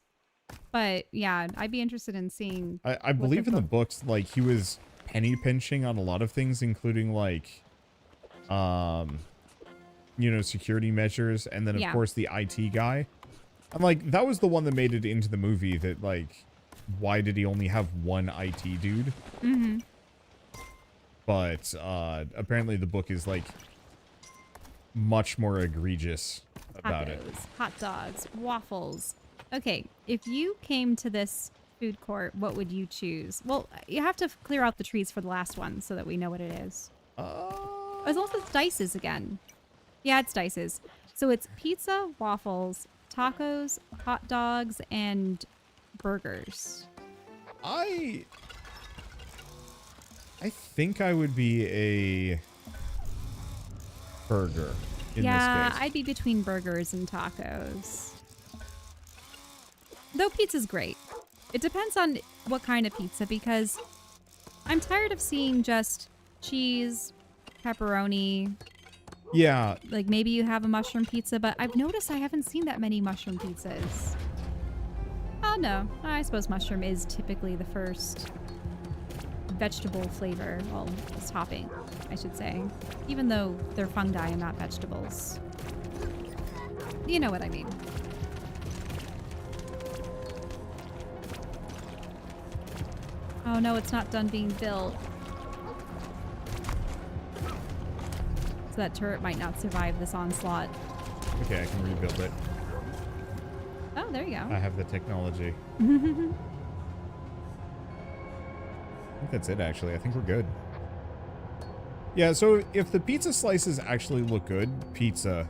Speaker 2: But yeah, I'd be interested in seeing.
Speaker 1: I believe in the books, like, he was penny pinching on a lot of things, including, like, you know, security measures, and then of course the IT guy. And, like, that was the one that made it into the movie that, like, why did he only have one IT dude? But apparently the book is, like, much more egregious about it.
Speaker 2: Hot dogs, waffles. Okay, if you came to this Food court. What would you choose? Well, you have to clear out the trees for the last one so that we know what it is. As long as it's Dice's again. Yeah, it's Dice's. So it's pizza, waffles, tacos, hot dogs, and burgers.
Speaker 1: I think I would be a burger in this case.
Speaker 2: I'd be between burgers and tacos. Though pizza's great. It depends on what kind of pizza, because I'm tired of seeing just cheese, pepperoni.
Speaker 1: Yeah.
Speaker 2: Like maybe you have a mushroom pizza, but I've noticed I haven't seen that many mushroom pizzas. Oh no, I suppose mushroom is typically the first vegetable flavor. Well, it's topping, I should say. Even though they're fungi and not vegetables. You know what I mean. Oh no, it's not done being built. So that turret might not survive this onslaught.
Speaker 1: Okay, I can rebuild it.
Speaker 2: Oh, there you go.
Speaker 1: I have the technology. I think that's it, actually. I think we're good. Yeah, so if the pizza slices actually look good, pizza.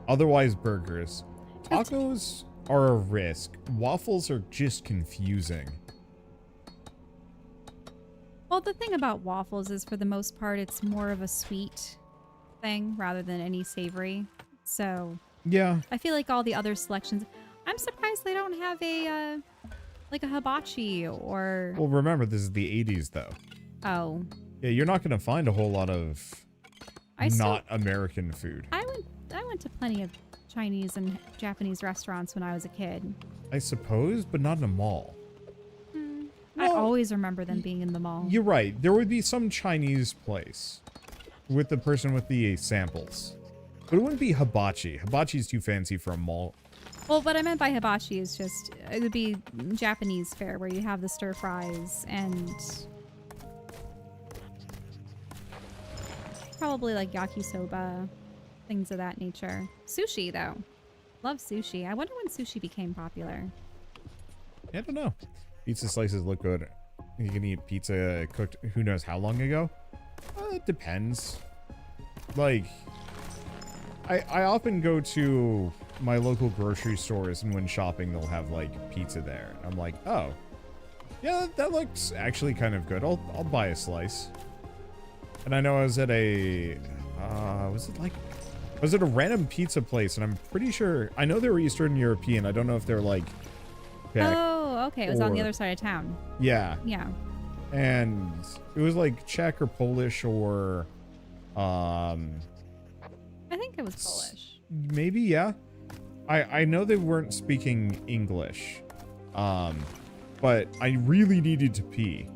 Speaker 1: Otherwise, burgers. Tacos are a risk. Waffles are just confusing.
Speaker 2: Well, the thing about waffles is, for the most part, it's more of a sweet thing rather than any savory. So
Speaker 1: Yeah.
Speaker 2: I feel like all the other selections, I'm surprised they don't have a like a hibachi or.
Speaker 1: Well, remember, this is the 80s, though.
Speaker 2: Oh.
Speaker 1: Yeah, you're not going to find a whole lot of not American food.
Speaker 2: I went to plenty of Chinese and Japanese restaurants when I was a kid.
Speaker 1: I suppose, but not in a mall.
Speaker 2: I always remember them being in the mall.
Speaker 1: You're right. There would be some Chinese place with the person with the samples. But it wouldn't be hibachi. Hibachi's too fancy for a mall.
Speaker 2: Well, what I meant by hibachi is just, it would be Japanese fare where you have the stir fries and probably like yakisoba, things of that nature. Sushi, though. Love sushi. I wonder when sushi became popular.
Speaker 1: I don't know. Pizza slices look good. You can eat pizza cooked who knows how long ago? It depends. Like, I often go to my local grocery stores, and when shopping, they'll have, like, pizza there. I'm like, oh. Yeah, that looks actually kind of good. I'll buy a slice. And I know I was at a... I was at a random pizza place, and I'm pretty sure... I know they were Eastern European. I don't know if they're, like...
Speaker 2: Oh, okay. It was on the other side of town.
Speaker 1: Yeah.
Speaker 2: Yeah.
Speaker 1: And it was like Czech or Polish or
Speaker 2: I think it was Polish.
Speaker 1: Maybe, yeah. I know they weren't speaking English. But I really needed to pee.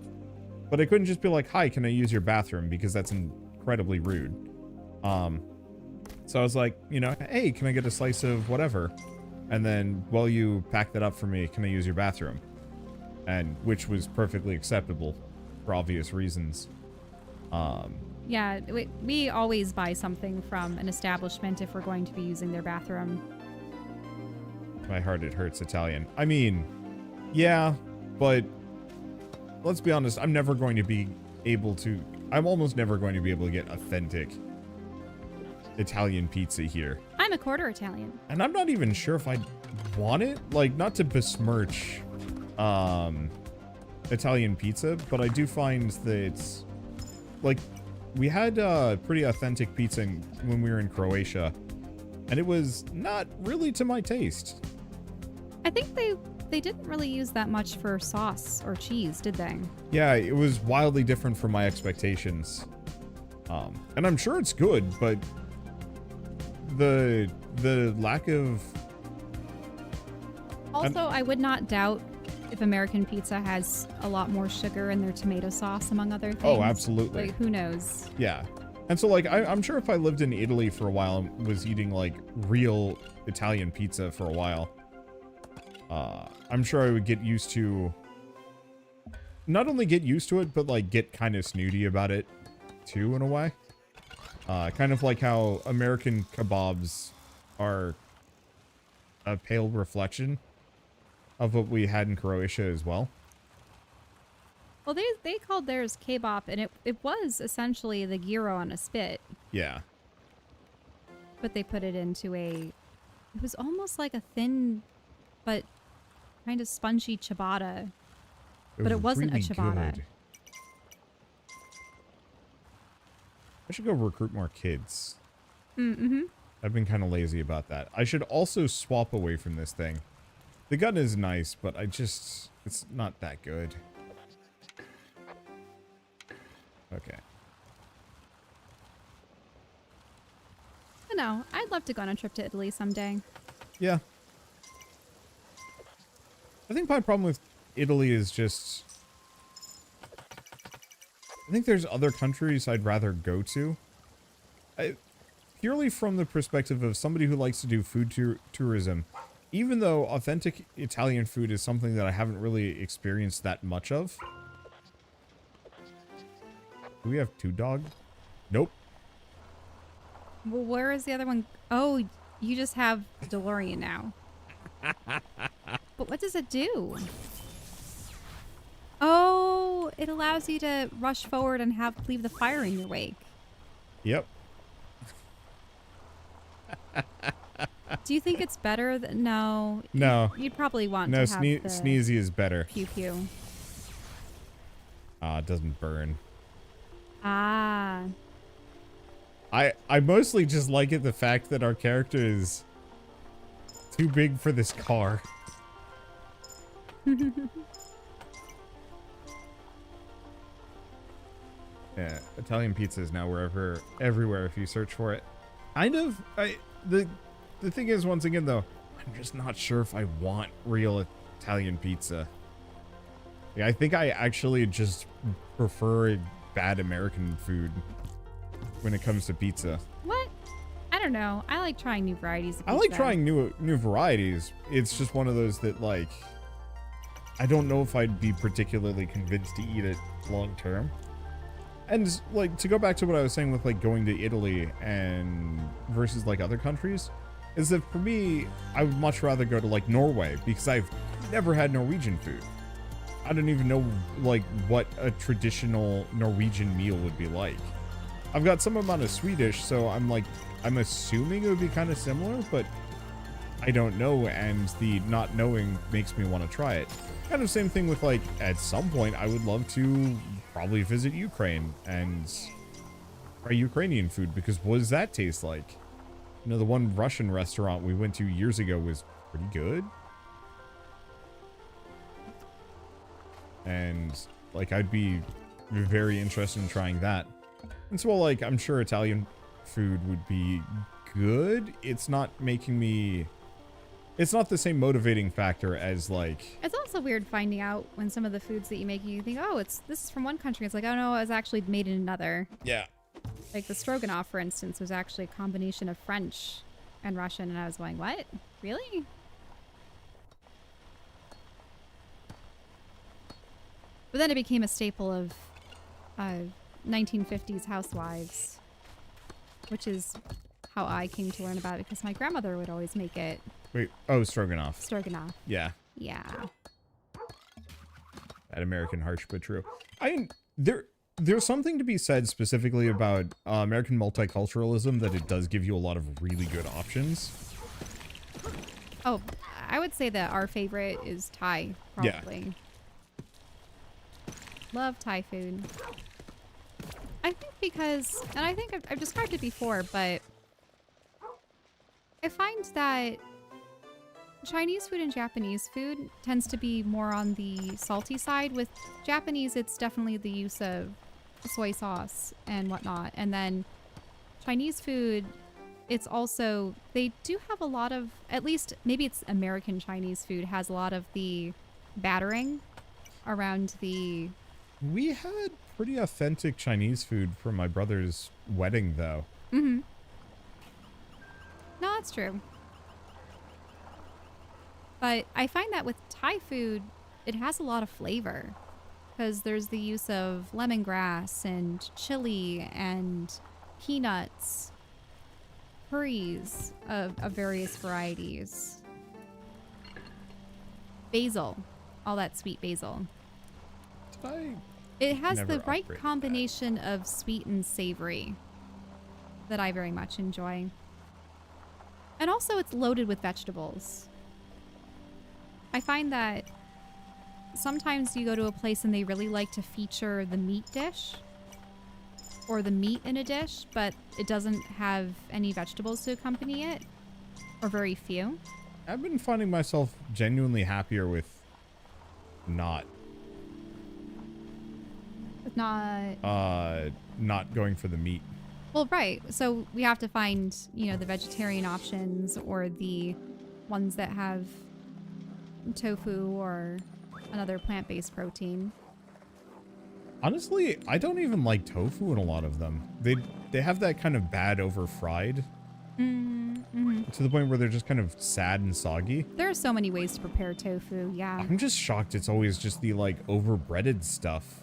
Speaker 1: But I couldn't just be like, "Hi, can I use your bathroom?" because that's incredibly rude. So I was like, you know, "Hey, can I get a slice of whatever?" And then, while you pack that up for me, can I use your bathroom? And which was perfectly acceptable for obvious reasons.
Speaker 2: Yeah, we always buy something from an establishment if we're going to be using their bathroom.
Speaker 1: My heart, it hurts Italian. I mean, yeah, but let's be honest, I'm almost never going to be able to get authentic Italian pizza here.
Speaker 2: I'm a quarter Italian.
Speaker 1: And I'm not even sure if I want it. Like, not to besmirch Italian pizza, but I do find that, like, we had pretty authentic pizza when we were in Croatia, and it was not really to my taste.
Speaker 2: I think they didn't really use that much for sauce or cheese, did they?
Speaker 1: Yeah, it was wildly different from my expectations. And I'm sure it's good, but the lack of...
Speaker 2: Also, I would not doubt if American pizza has a lot more sugar in their tomato sauce, among other things.
Speaker 1: Oh, absolutely.
Speaker 2: Like, who knows?
Speaker 1: Yeah. And so, like, I'm sure if I lived in Italy for a while and was eating, like, real Italian pizza for a while, I'm sure I would get used to... Not only get used to it, but, like, get kind of snooty about it, too, in a way. Kind of like how American kebabs are a pale reflection of what we had in Croatia as well.
Speaker 2: Well, they called theirs K-bop, and it was essentially the gyro on a spit,
Speaker 1: Yeah.
Speaker 2: but they put it into a. It was almost like a thin, but kind of spongy ciabatta. But it wasn't
Speaker 1: really
Speaker 2: a ciabatta.
Speaker 1: good. I should go recruit more kids.
Speaker 2: Mm-hmm.
Speaker 1: I've been kind of lazy about that. I should also swap away from this thing. The gun is nice, but it's not that good. Okay.
Speaker 2: I know. I'd love to go on a trip to Italy someday.
Speaker 1: Yeah. I think my problem with Italy is just... I think there's other countries I'd rather go to. Purely from the perspective of somebody who likes to do food tourism, even though authentic Italian food is something that I haven't really experienced that much of. Do we have 2 dogs? Nope.
Speaker 2: Well, where is the other one? Oh, you just have DeLorean now. But what does it do? Oh, it allows you to rush forward and leave the fire in your wake.
Speaker 1: Yep.
Speaker 2: Do you think it's better than... No.
Speaker 1: No.
Speaker 2: You'd probably want
Speaker 1: No,
Speaker 2: to have the
Speaker 1: Sneezy is better.
Speaker 2: pew pew.
Speaker 1: Ah, it doesn't burn.
Speaker 2: Ah.
Speaker 1: I mostly just like it the fact that our character is too big for this car. Yeah, Italian pizza is now everywhere if you search for it. The thing is, once again though, I'm just not sure if I want real Italian pizza. Yeah, I think I actually just prefer bad American food when it comes to pizza.
Speaker 2: What? I don't know. I like trying new varieties of pizza.
Speaker 1: I like trying new varieties. It's just one of those that, like, I don't know if I'd be particularly convinced to eat it long term. And, like, to go back to what I was saying with, like, going to Italy and versus, like, other countries, is that for me, I would much rather go to, like, Norway, because I've never had Norwegian food. I don't even know, like, what a traditional Norwegian meal would be like. I've got some amount of Swedish, so I'm assuming it would be kind of similar, but I don't know, and the not knowing makes me want to try it. Kind of same thing with, like, at some point, I would love to probably visit Ukraine and try Ukrainian food, because what does that taste like? You know, the one Russian restaurant we went to years ago was pretty good. And, like, I'd be very interested in trying that. And so, like, I'm sure Italian food would be good. It's not making me... It's not the same motivating factor as, like...
Speaker 2: It's also weird finding out when some of the foods that you make, you think, oh, this is from one country. It's like, oh no, it was actually made in another.
Speaker 1: Yeah.
Speaker 2: Like the stroganoff, for instance, was actually a combination of French and Russian. And I was going, what? Really? But then it became a staple of 1950s housewives, which is how I came to learn about it, because my grandmother would always make it.
Speaker 1: Wait, oh, stroganoff.
Speaker 2: Stroganoff.
Speaker 1: Yeah.
Speaker 2: Yeah.
Speaker 1: That American harsh but true. There's something to be said specifically about American multiculturalism, that it does give you a lot of really good options.
Speaker 2: Oh, I would say that our favorite is Thai, probably. Yeah. Love Thai food. I think because, and I think I've described it before, but I find that Chinese food and Japanese food tends to be more on the salty side. With Japanese, it's definitely the use of soy sauce and whatnot. And then Chinese food, it's also, they do have a lot of, at least maybe it's American Chinese food, has a lot of the battering around the...
Speaker 1: We had pretty authentic Chinese food for my brother's wedding, though.
Speaker 2: Mm-hmm. No, that's true. But I find that with Thai food, it has a lot of flavor, because there's the use of lemongrass and chili and peanuts, curries of various varieties, basil, all that sweet basil. It has
Speaker 1: Never
Speaker 2: the right
Speaker 1: upgraded that.
Speaker 2: combination of sweet and savory that I very much enjoy. And also it's loaded with vegetables. I find that sometimes you go to a place and they really like to feature the meat dish or the meat in a dish, but it doesn't have any vegetables to accompany it, or very few.
Speaker 1: I've been finding myself genuinely happier with not not going for the meat.
Speaker 2: Well, right. So we have to find, you know, the vegetarian options or the ones that have tofu or another plant-based protein.
Speaker 1: Honestly, I don't even like tofu in a lot of them. They have that kind of bad over fried to the point where they're just kind of sad and soggy.
Speaker 2: There are so many ways to prepare tofu, yeah.
Speaker 1: I'm just shocked it's always just the like over-breaded stuff.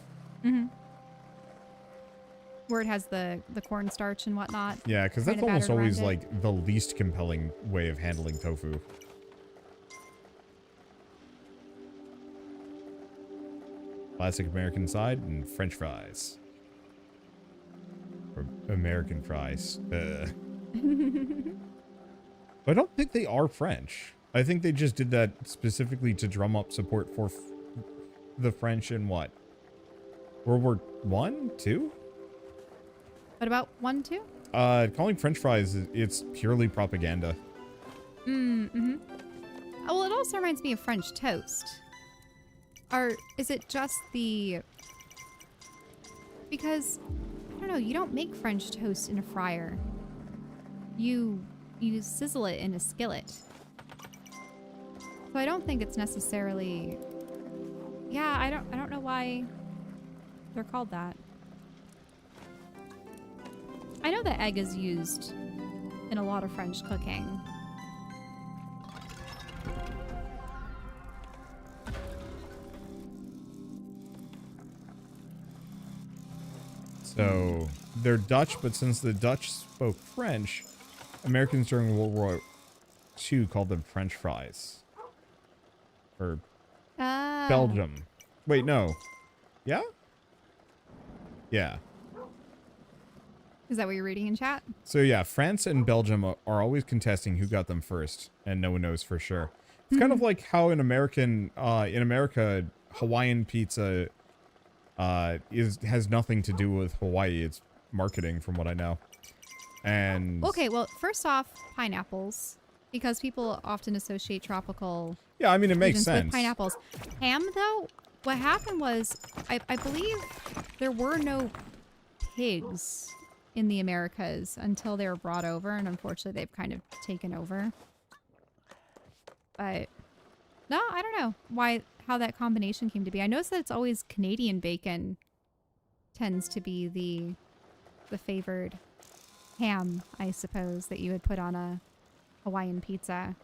Speaker 2: Where it has the cornstarch and whatnot.
Speaker 1: Yeah, because that's
Speaker 2: Kinda
Speaker 1: almost
Speaker 2: battered
Speaker 1: always
Speaker 2: around it.
Speaker 1: like the least compelling way of handling tofu. Classic American side and French fries. Or American fries. But I don't think they are French. I think they just did that specifically to drum up support for the French in what? World War One, two?
Speaker 2: What about 1, 2?
Speaker 1: Calling French fries, it's purely propaganda.
Speaker 2: Oh, well, it also reminds me of French toast. Or is it just the... Because, I don't know, you don't make French toast in a fryer. You sizzle it in a skillet. So I don't think it's necessarily... Yeah, I don't know why they're called that. I know that egg is used in a lot of French cooking.
Speaker 1: So they're Dutch, but since the Dutch spoke French, Americans during World War II called them French fries. Or Belgium. Wait, no. Yeah? Yeah.
Speaker 2: Is that what you're reading in chat?
Speaker 1: So yeah, France and Belgium are always contesting who got them first, and no one knows for sure. It's kind of like how in America, Hawaiian pizza has nothing to do with Hawaii. It's marketing, from what I know. And
Speaker 2: Okay, well, first off, pineapples, because people often associate tropical
Speaker 1: yeah, I mean it makes
Speaker 2: regions with
Speaker 1: sense.
Speaker 2: pineapples. Ham, though, what happened was, I believe there were no pigs in the Americas until they were brought over, and unfortunately they've kind of taken over. But no, I don't know how that combination came to be. I noticed that it's always Canadian bacon tends to be the favored ham, I suppose, that you would put on a Hawaiian pizza.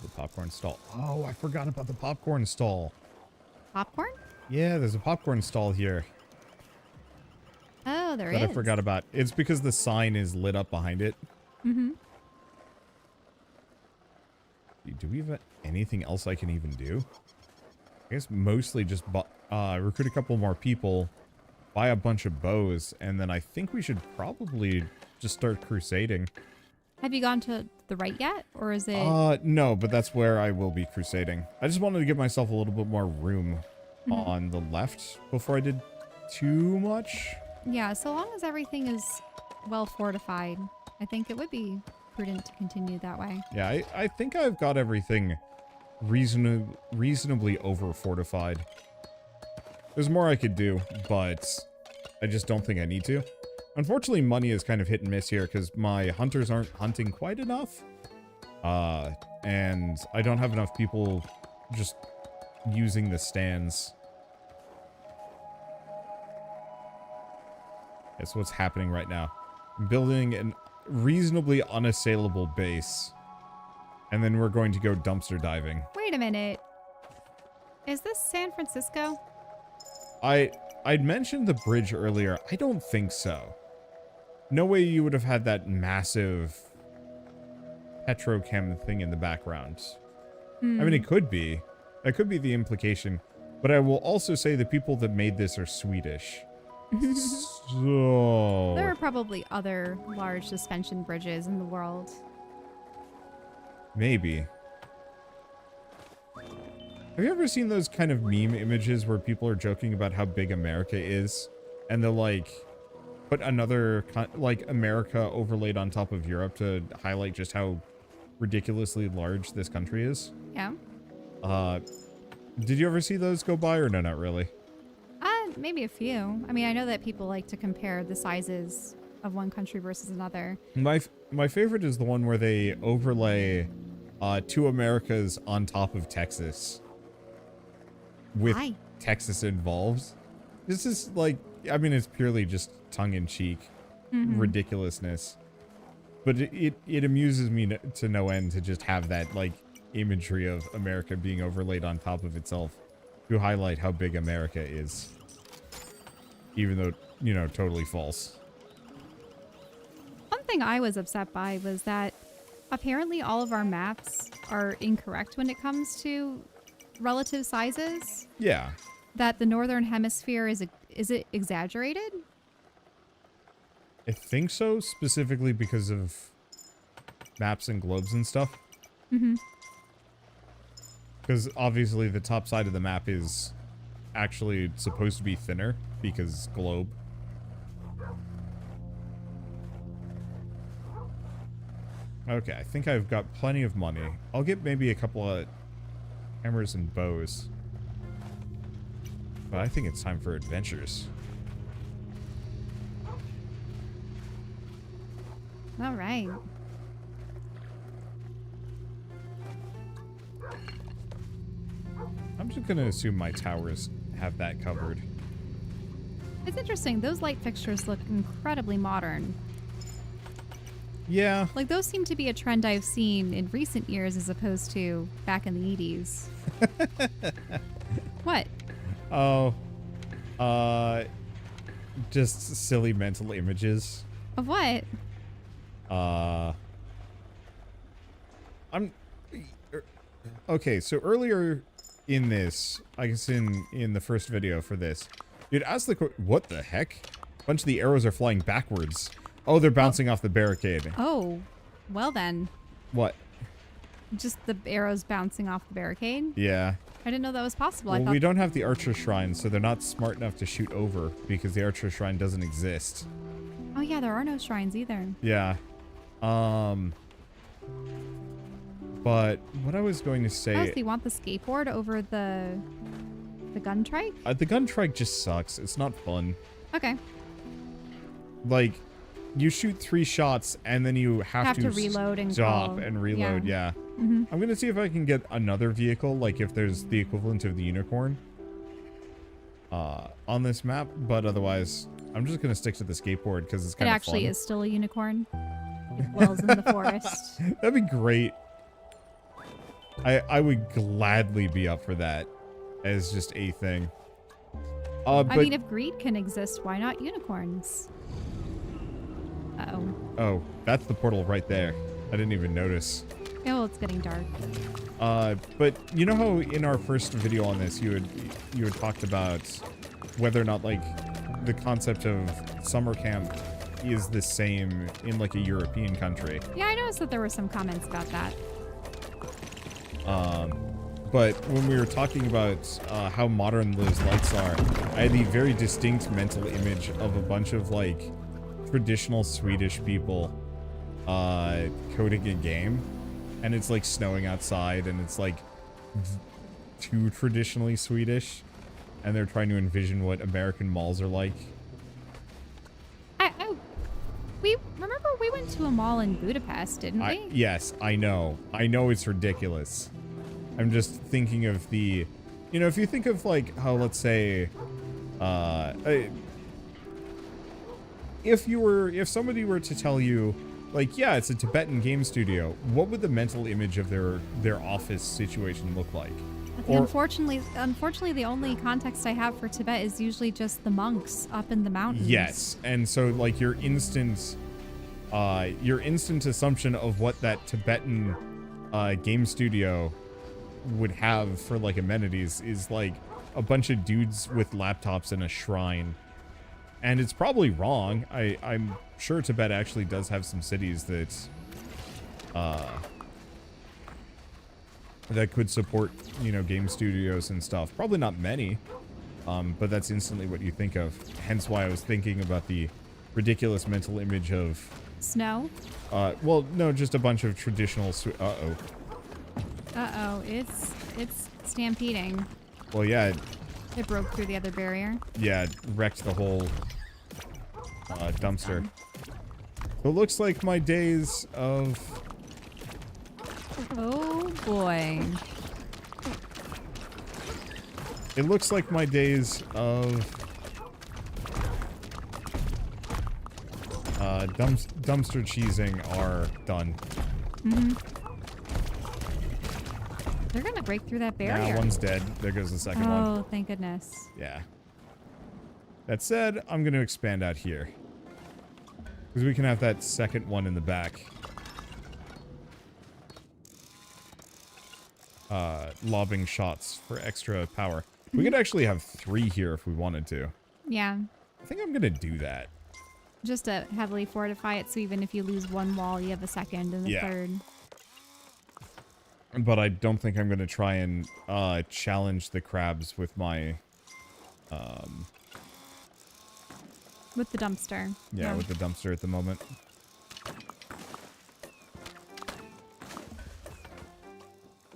Speaker 1: The popcorn stall. Oh, I forgot about the popcorn stall.
Speaker 2: Popcorn?
Speaker 1: Yeah, there's a popcorn stall here
Speaker 2: Oh, there is.
Speaker 1: that I forgot about. It's because the sign is lit up behind it. Do we have anything else I can even do? I guess mostly just recruit a couple more people, buy a bunch of bows, and then I think we should probably just start crusading.
Speaker 2: Have you gone to the right yet? Or is it...
Speaker 1: No, but that's where I will be crusading. I just wanted to give myself a little bit more room on the left before I did too much.
Speaker 2: Yeah, so long as everything is well fortified, I think it would be prudent to continue that way.
Speaker 1: Yeah, I think I've got everything reasonably over fortified. There's more I could do, but I just don't think I need to. Unfortunately, money is kind of hit and miss here because my hunters aren't hunting quite enough. And I don't have enough people just using the stands. That's what's happening right now. I'm building a reasonably unassailable base. And then we're going to go dumpster diving.
Speaker 2: Wait a minute. Is this San Francisco?
Speaker 1: I'd mentioned the bridge earlier. I don't think so. No way you would have had that massive petrochem thing in the background. I
Speaker 2: Hmm.
Speaker 1: mean, it could be. That could be the implication. But I will also say the people that made this are Swedish. So...
Speaker 2: There are probably other large suspension bridges in the world.
Speaker 1: Maybe. Have you ever seen those kind of meme images where people are joking about how big America is? And they'll, like, put another, like, America overlaid on top of Europe to highlight just how ridiculously large this country is?
Speaker 2: Yeah.
Speaker 1: Did you ever see those go by, or no, not really?
Speaker 2: Maybe a few. I mean, I know that people like to compare the sizes of one country versus another.
Speaker 1: My favorite is the one where they overlay two Americas on top of Texas. With
Speaker 2: Why?
Speaker 1: Texas involved. This is like, I mean, it's purely just tongue-in-cheek ridiculousness. But it amuses me to no end to just have that, like, imagery of America being overlaid on top of itself to highlight how big America is. Even though, you know, totally false.
Speaker 2: One thing I was upset by was that apparently all of our maps are incorrect when it comes to relative sizes.
Speaker 1: Yeah.
Speaker 2: That the northern hemisphere is it exaggerated?
Speaker 1: I think so, specifically because of maps and globes and stuff.
Speaker 2: Mm-hmm.
Speaker 1: Because obviously the top side of the map is actually supposed to be thinner because globe. Okay, I think I've got plenty of money. I'll get maybe a couple of hammers and bows. But I think it's time for adventures.
Speaker 2: All right.
Speaker 1: I'm just gonna assume my towers have that covered.
Speaker 2: It's interesting. Those light fixtures look incredibly modern.
Speaker 1: Yeah.
Speaker 2: Like, those seem to be a trend I've seen in recent years as opposed to back in the 80s. What?
Speaker 1: Oh. Just silly mental images.
Speaker 2: Of what?
Speaker 1: Okay, so earlier in this, I guess in the first video for this, you'd ask what the heck? A bunch of the arrows are flying backwards. Oh, they're bouncing off the barricade.
Speaker 2: Oh, well then.
Speaker 1: What?
Speaker 2: Just the arrows bouncing off the barricade?
Speaker 1: Yeah.
Speaker 2: I didn't know that was possible. I
Speaker 1: Well,
Speaker 2: thought
Speaker 1: we don't have the Archer Shrine, so they're not smart enough to shoot over because the Archer Shrine doesn't exist.
Speaker 2: Oh yeah, there are no shrines either.
Speaker 1: Yeah. But what I was going to say...
Speaker 2: Oh, so you want the skateboard over the gun trike?
Speaker 1: The gun trike just sucks. It's not fun.
Speaker 2: Okay.
Speaker 1: Like, you shoot 3 shots and then you have to
Speaker 2: reload and
Speaker 1: stop
Speaker 2: go.
Speaker 1: and reload. Yeah.
Speaker 2: Mm-hmm.
Speaker 1: I'm gonna see if I can get another vehicle, like if there's the equivalent of the unicorn on this map, but otherwise I'm just gonna stick to the skateboard because it's kind of fun.
Speaker 2: It actually is still a unicorn. It dwells in the forest.
Speaker 1: That'd be great. I would gladly be up for that as just a thing.
Speaker 2: I mean, if greed can exist, why not unicorns? Uh-oh.
Speaker 1: Oh, that's the portal right there. I didn't even notice.
Speaker 2: Oh, it's getting dark.
Speaker 1: But you know how in our first video on this you had talked about whether or not, like, the concept of summer camp is the same in, like, a European country.
Speaker 2: Yeah, I noticed that there were some comments about that.
Speaker 1: But when we were talking about how modern those lights are, I had the very distinct mental image of a bunch of, like, traditional Swedish people coding a game. And it's, like, snowing outside, and it's, like, too traditionally Swedish. And they're trying to envision what American malls are like.
Speaker 2: We remember we went to a mall in Budapest, didn't we?
Speaker 1: Yes, I know. I know it's ridiculous. I'm just thinking of the... You know, if you think of, like, how, let's say... if somebody were to tell you, like, yeah, it's a Tibetan game studio, what would the mental image of their office situation look like?
Speaker 2: Unfortunately, the only context I have for Tibet is usually just the monks up in the mountains.
Speaker 1: Yes, and so, like, your instant your instant assumption of what that Tibetan game studio would have for like amenities is like a bunch of dudes with laptops in a shrine. And it's probably wrong. I'm sure Tibet actually does have some cities that that could support, you know, game studios and stuff. Probably not many, but that's instantly what you think of. Hence why I was thinking about the ridiculous mental image of
Speaker 2: Snow?
Speaker 1: well, no, just a bunch of traditional uh-oh.
Speaker 2: Uh-oh, it's stampeding.
Speaker 1: Well, yeah,
Speaker 2: It broke through the other barrier.
Speaker 1: yeah, it wrecked the whole dumpster. It looks like my days of...
Speaker 2: Oh boy.
Speaker 1: It looks like my days of dumpster cheesing are done.
Speaker 2: Mm-hmm. They're gonna break through that barrier.
Speaker 1: Nah, one's dead. There goes the second one.
Speaker 2: Oh, thank goodness.
Speaker 1: Yeah. That said, I'm going to expand out here. Because we can have that second one in the back. Lobbing shots for extra power. We could actually have 3 here if we wanted to.
Speaker 2: Yeah.
Speaker 1: I think I'm going to do that.
Speaker 2: Just to heavily fortify it so even if you lose one wall, you have a second and a third.
Speaker 1: But I don't think I'm going to try and challenge the crabs with my...
Speaker 2: with the dumpster.
Speaker 1: Yeah, with the dumpster at the moment.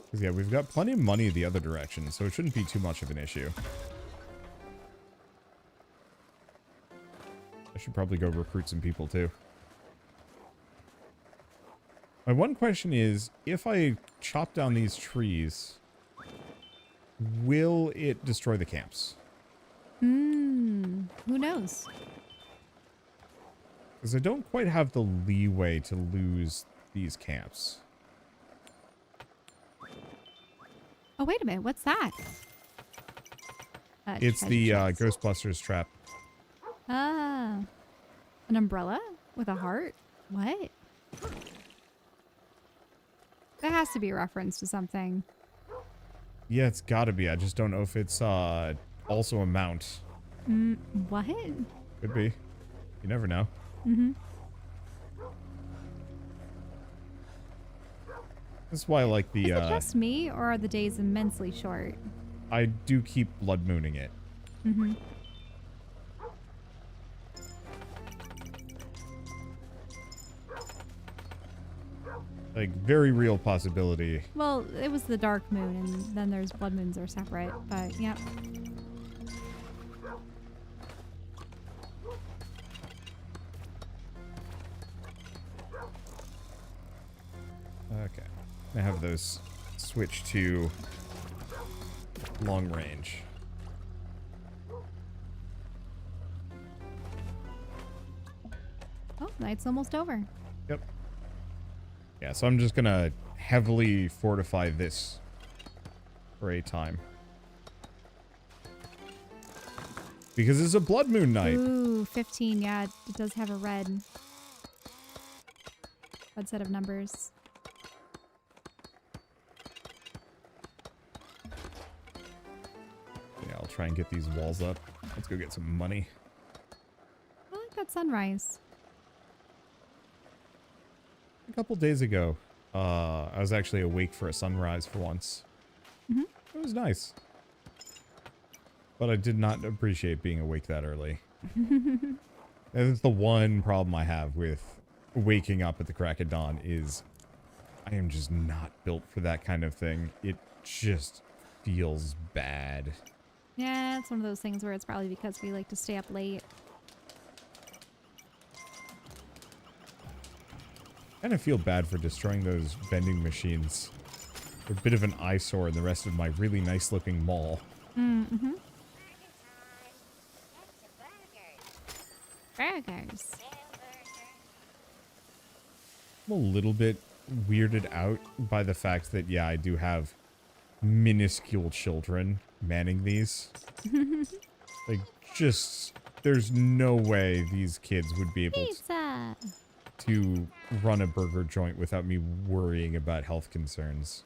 Speaker 1: Because, yeah, we've got plenty of money the other direction, so it shouldn't be too much of an issue. I should probably go recruit some people, too. My one question is, if I chop down these trees, will it destroy the camps?
Speaker 2: Who knows?
Speaker 1: Because I don't quite have the leeway to lose these camps.
Speaker 2: Oh, wait a minute. What's that?
Speaker 1: It's the Ghostbusters trap.
Speaker 2: Ah. An umbrella with a heart? What? That has to be a reference to something.
Speaker 1: Yeah, it's gotta be. I just don't know if it's also a mount.
Speaker 2: What?
Speaker 1: Could be. You never know.
Speaker 2: Mm-hmm.
Speaker 1: That's why I like the...
Speaker 2: Is it just me, or are the days immensely short?
Speaker 1: I do keep blood mooning it.
Speaker 2: Mm-hmm.
Speaker 1: Like, very real possibility.
Speaker 2: Well, it was the dark moon, and then there's blood moons are separate, but yep.
Speaker 1: Okay. I have those switch to long range.
Speaker 2: Oh, night's almost over.
Speaker 1: Yep. Yeah, so I'm just gonna heavily fortify this for a time. Because it's a blood moon night.
Speaker 2: Ooh, 15. Yeah, it does have a red set of numbers.
Speaker 1: Yeah, I'll try and get these walls up. Let's go get some money.
Speaker 2: I like that sunrise.
Speaker 1: A couple days ago, I was actually awake for a sunrise for once.
Speaker 2: Mm-hmm.
Speaker 1: It was nice. But I did not appreciate being awake that early. That's the one problem I have with waking up at the crack of dawn is I am just not built for that kind of thing. It just feels bad.
Speaker 2: Yeah, it's one of those things where it's probably because we like to stay up late.
Speaker 1: I kind of feel bad for destroying those vending machines. They're a bit of an eyesore in the rest of my really nice looking mall.
Speaker 2: Mm-hmm. Burgers.
Speaker 1: I'm a little bit weirded out by the fact that, yeah, I do have minuscule children manning these. Like, just, there's no way these kids would be able
Speaker 2: Pizza.
Speaker 1: to run a burger joint without me worrying about health concerns.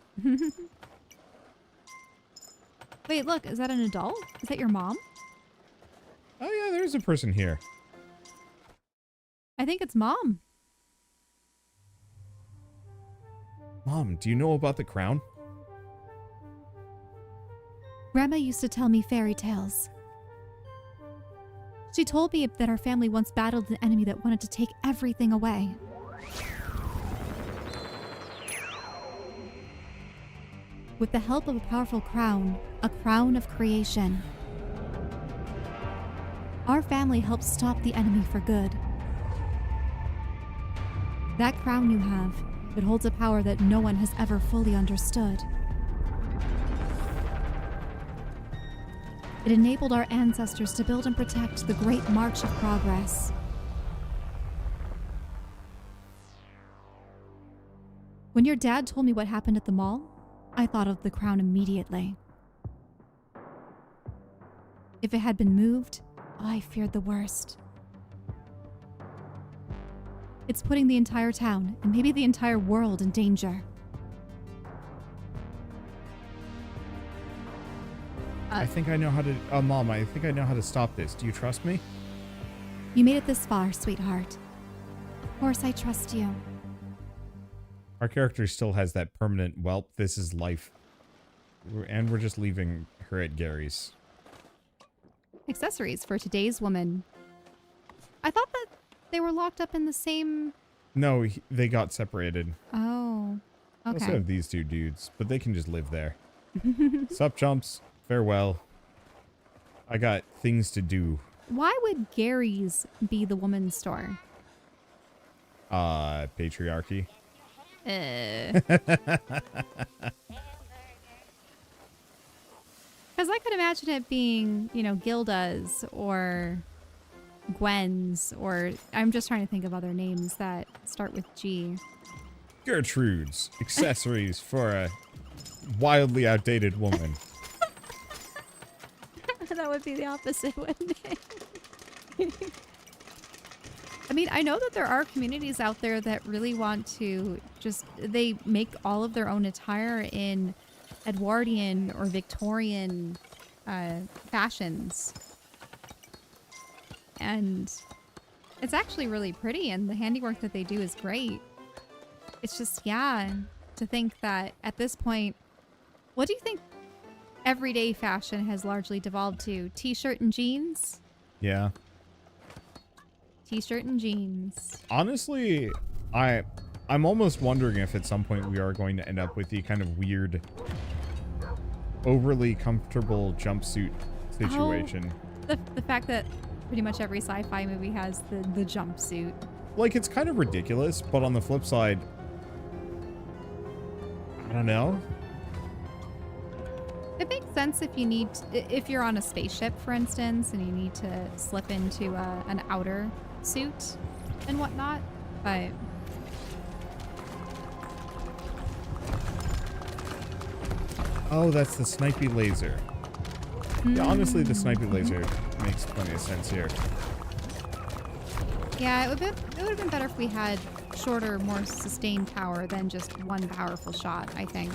Speaker 2: Wait, look, is that an adult? Is that your mom?
Speaker 1: Oh yeah, there's a person here.
Speaker 2: I think it's mom.
Speaker 1: Mom, do you know about the crown?
Speaker 2: Grandma used to tell me fairy tales. She told me that our family once battled an enemy that wanted to take everything away. With the help of a powerful crown, a crown of creation, our family helped stop the enemy for good. That crown you have, it holds a power that no one has ever fully understood. It enabled our ancestors to build and protect the Great March of Progress. When your dad told me what happened at the mall, I thought of the crown immediately. If it had been moved, I feared the worst. It's putting the entire town, and maybe the entire world, in danger.
Speaker 1: I think I know how to... Mom, I think I know how to stop this. Do you trust me?
Speaker 2: You made it this far, sweetheart. Of course I trust you.
Speaker 1: Our character still has that permanent, well, this is life. And we're just leaving her at Gary's.
Speaker 2: Accessories for today's woman. I thought that they were locked up in the same...
Speaker 1: No, they got separated.
Speaker 2: Oh,
Speaker 1: I also
Speaker 2: okay.
Speaker 1: have these two dudes, but they can just live there. Sup, chumps? Farewell. I got things to do.
Speaker 2: Why would Gary's be the woman's store?
Speaker 1: Patriarchy.
Speaker 2: Because I could imagine it being, you know, Gilda's or Gwen's, or I'm just trying to think of other names that start with G.
Speaker 1: Gertrude's. Accessories for a wildly outdated woman.
Speaker 2: That would be the opposite, wouldn't it? I mean, I know that there are communities out there that really want to just, they make all of their own attire in Edwardian or Victorian fashions. And it's actually really pretty, and the handiwork that they do is great. It's just, yeah, to think that at this point, what do you think everyday fashion has largely devolved to? T-shirt and jeans?
Speaker 1: Yeah.
Speaker 2: T-shirt and jeans.
Speaker 1: Honestly, I'm almost wondering if at some point we are going to end up with the kind of weird, overly comfortable jumpsuit situation.
Speaker 2: Oh, the fact that pretty much every sci-fi movie has the jumpsuit.
Speaker 1: Like, it's kind of ridiculous, but on the flip side, I don't know.
Speaker 2: It makes sense if you need, if you're on a spaceship, for instance, and you need to slip into an outer suit and whatnot, but
Speaker 1: Oh, that's the snipey laser. Yeah, honestly, the snipey laser makes plenty of sense here.
Speaker 2: yeah, it would have been better if we had shorter, more sustained power than just one powerful shot, I think.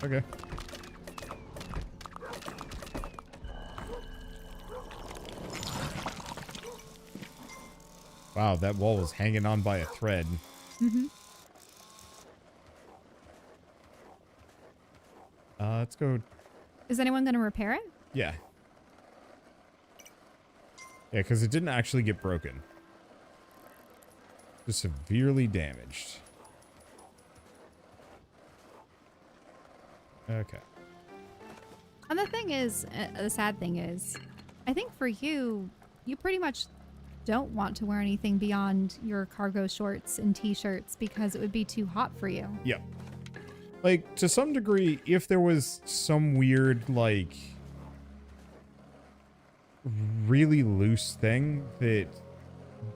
Speaker 1: Okay. Wow, that wall was hanging on by a thread.
Speaker 2: Mm-hmm.
Speaker 1: Let's go.
Speaker 2: Is anyone going to repair it?
Speaker 1: Yeah. Yeah, because it didn't actually get broken. Just severely damaged. Okay.
Speaker 2: And the thing is, the sad thing is, I think for you, you pretty much don't want to wear anything beyond your cargo shorts and t-shirts because it would be too hot for you.
Speaker 1: Yep. Like, to some degree, if there was some weird, like, really loose thing that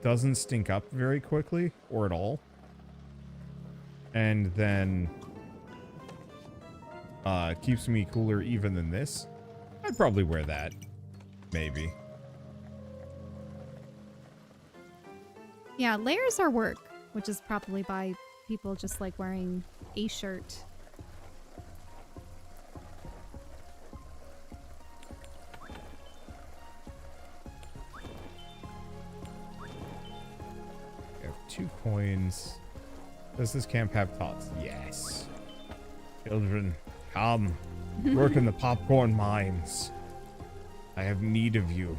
Speaker 1: doesn't stink up very quickly or at all, and then keeps me cooler even than this, I'd probably wear that. Maybe.
Speaker 2: Yeah, layers are work, which is probably by people just like wearing a shirt.
Speaker 1: We have 2 coins. Does this camp have tots? Yes. Children, come. Work in the popcorn mines. I have need of you.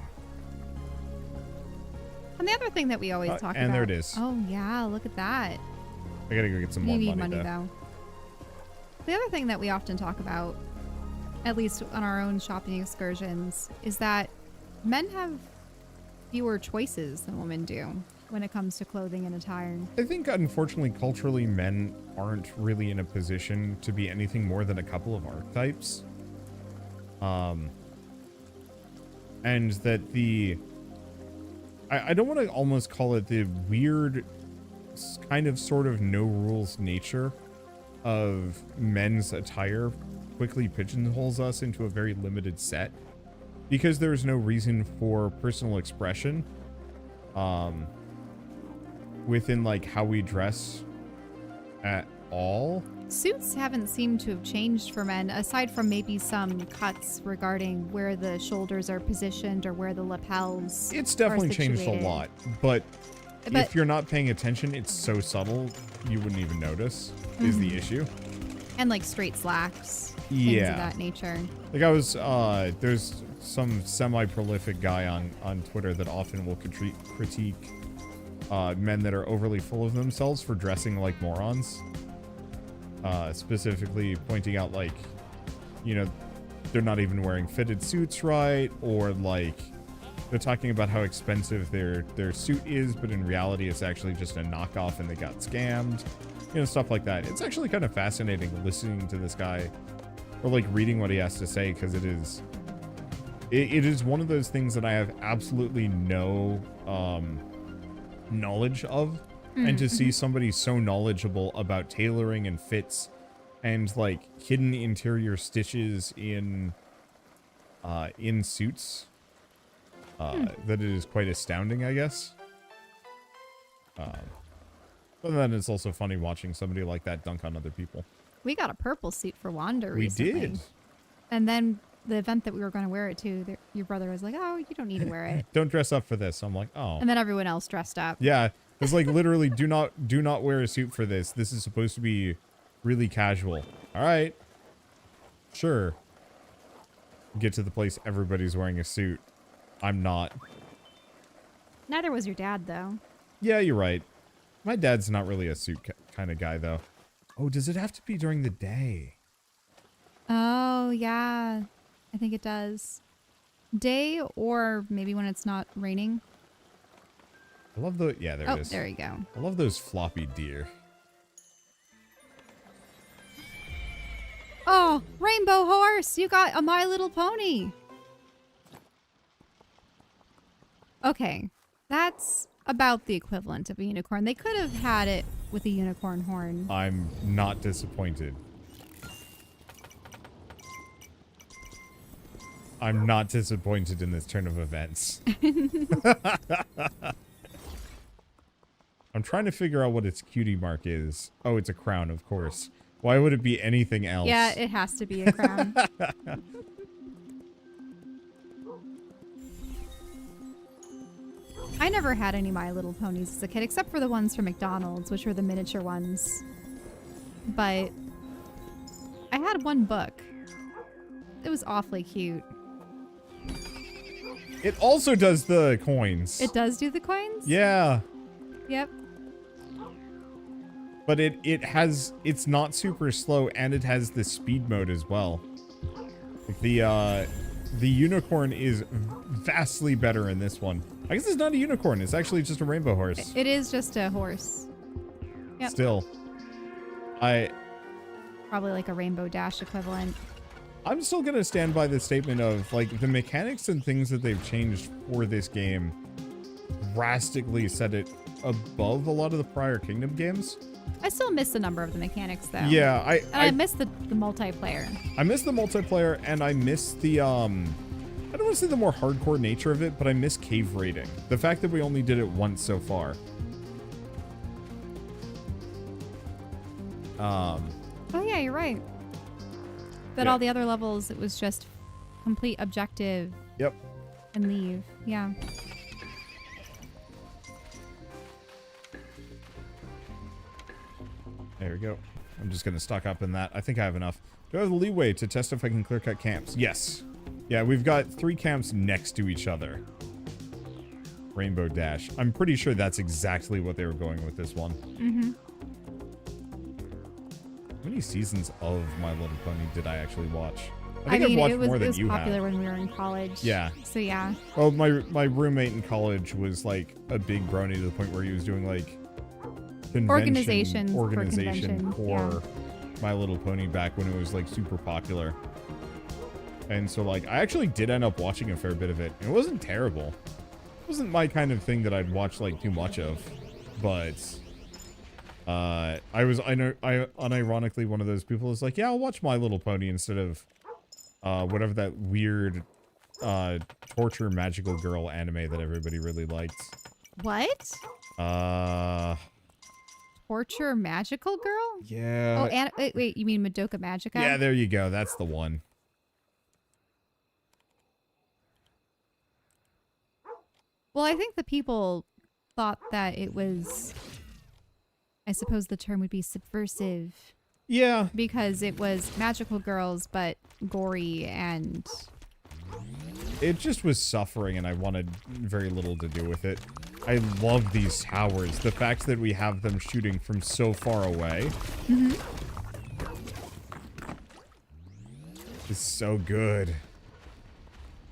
Speaker 2: And the other thing that we always talk about.
Speaker 1: And there it is.
Speaker 2: Oh, yeah, look at that.
Speaker 1: I gotta go get some
Speaker 2: You
Speaker 1: more
Speaker 2: need
Speaker 1: money,
Speaker 2: money, though. The other thing that we often talk about, at least on our own shopping excursions, is that men have fewer choices than women do when it comes to clothing and attire.
Speaker 1: I think, unfortunately, culturally, men aren't really in a position to be anything more than a couple of archetypes. And that I don't want to almost call it the weird kind of sort of no rules nature of men's attire quickly pigeonholes us into a very limited set because there's no reason for personal expression within like how we dress at all.
Speaker 2: Suits haven't seemed to have changed for men, aside from maybe some cuts regarding where the shoulders are positioned or where the lapels
Speaker 1: It's definitely
Speaker 2: are
Speaker 1: changed a
Speaker 2: situated.
Speaker 1: lot, but if you're not paying attention, it's so subtle you wouldn't even notice is the issue.
Speaker 2: And like straight slacks, things
Speaker 1: Yeah.
Speaker 2: of that nature.
Speaker 1: Like I was, there's some semi-prolific guy on Twitter that often will critique men that are overly full of themselves for dressing like morons. Specifically pointing out like, you know, they're not even wearing fitted suits right, or like they're talking about how expensive their suit is, but in reality it's actually just a knockoff and they got scammed. You know, stuff like that. It's actually kind of fascinating listening to this guy or like reading what he has to say, because it is one of those things that I have absolutely no knowledge of. And to see somebody so knowledgeable about tailoring and fits and like hidden interior stitches in suits, that it is quite astounding, I guess. But then it's also funny watching somebody like that dunk on other people.
Speaker 2: We got a purple suit for Wander
Speaker 1: We
Speaker 2: recently.
Speaker 1: did.
Speaker 2: And then the event that we were going to wear it to, your brother was like, "Oh, you don't need to wear it."
Speaker 1: Don't dress up for this. I'm like, oh.
Speaker 2: And then everyone else dressed up.
Speaker 1: Yeah. It's like literally do not wear a suit for this. This is supposed to be really casual. All right. Sure. Get to the place everybody's wearing a suit. I'm not.
Speaker 2: Neither was your dad, though.
Speaker 1: Yeah, you're right. My dad's not really a suit kind of guy, though. Oh, does it have to be during the day?
Speaker 2: Oh, yeah. I think it does. Day or maybe when it's not raining.
Speaker 1: I love the... Yeah, there it is.
Speaker 2: Oh, there you go.
Speaker 1: I love those floppy deer.
Speaker 2: Oh, Rainbow Horse! You got a My Little Pony! Okay. That's about the equivalent of a unicorn. They could have had it with a unicorn horn.
Speaker 1: I'm not disappointed. I'm not disappointed in this turn of events. I'm trying to figure out what its cutie mark is. Oh, it's a crown, of course. Why would it be anything else?
Speaker 2: Yeah, it has to be a crown. I never had any My Little Ponies as a kid, except for the ones from McDonald's, which were the miniature ones. But I had one book. It was awfully cute.
Speaker 1: It also does the coins.
Speaker 2: It does do the coins?
Speaker 1: Yeah.
Speaker 2: Yep.
Speaker 1: But it's not super slow, and it has the speed mode as well. Like the unicorn is vastly better in this one. I guess it's not a unicorn, it's actually just a rainbow horse.
Speaker 2: It is just a horse. Yep.
Speaker 1: Still.
Speaker 2: Probably like a Rainbow Dash equivalent.
Speaker 1: I'm still gonna stand by the statement of like the mechanics and things that they've changed for this game drastically set it above a lot of the prior Kingdom games.
Speaker 2: I still miss a number of the mechanics though.
Speaker 1: Yeah,
Speaker 2: I miss the multiplayer.
Speaker 1: I miss the multiplayer, and I miss the I don't want to say the more hardcore nature of it, but I miss cave raiding. The fact that we only did it once so far.
Speaker 2: Oh yeah, you're right. But
Speaker 1: Yeah.
Speaker 2: all the other levels, it was just complete objective
Speaker 1: Yep.
Speaker 2: and leave. Yeah.
Speaker 1: There we go. I'm just going to stock up in that. I think I have enough. Do I have the leeway to test if I can clear cut camps? Yes. Yeah, we've got 3 camps next to each other. Rainbow Dash. I'm pretty sure that's exactly what they were going with this one.
Speaker 2: Mm-hmm.
Speaker 1: How many seasons of My Little Pony did I actually watch? I
Speaker 2: I
Speaker 1: think
Speaker 2: mean,
Speaker 1: I've watched
Speaker 2: it was,
Speaker 1: more
Speaker 2: it
Speaker 1: than
Speaker 2: was
Speaker 1: you
Speaker 2: popular
Speaker 1: have.
Speaker 2: when we were in college.
Speaker 1: Yeah.
Speaker 2: So yeah.
Speaker 1: Well, my roommate in college was like a big brony to the point where he was doing like
Speaker 2: Organization
Speaker 1: for
Speaker 2: convention, yeah.
Speaker 1: My Little Pony back when it was like super popular. And so like I actually did end up watching a fair bit of it. It wasn't terrible. It wasn't my kind of thing that I'd watch like too much of, but I unironically one of those people is like, yeah, I'll watch My Little Pony instead of whatever that weird torture magical girl anime that everybody really liked.
Speaker 2: What? Torture magical girl?
Speaker 1: Yeah.
Speaker 2: Oh, wait, you mean Madoka Magica?
Speaker 1: Yeah, there you go. That's the one.
Speaker 2: Well, I think the people thought that it was, I suppose the term would be subversive,
Speaker 1: Yeah.
Speaker 2: because it was magical girls, but gory and...
Speaker 1: It just was suffering and I wanted very little to do with it. I love these towers. The fact that we have them shooting from so far away is so good.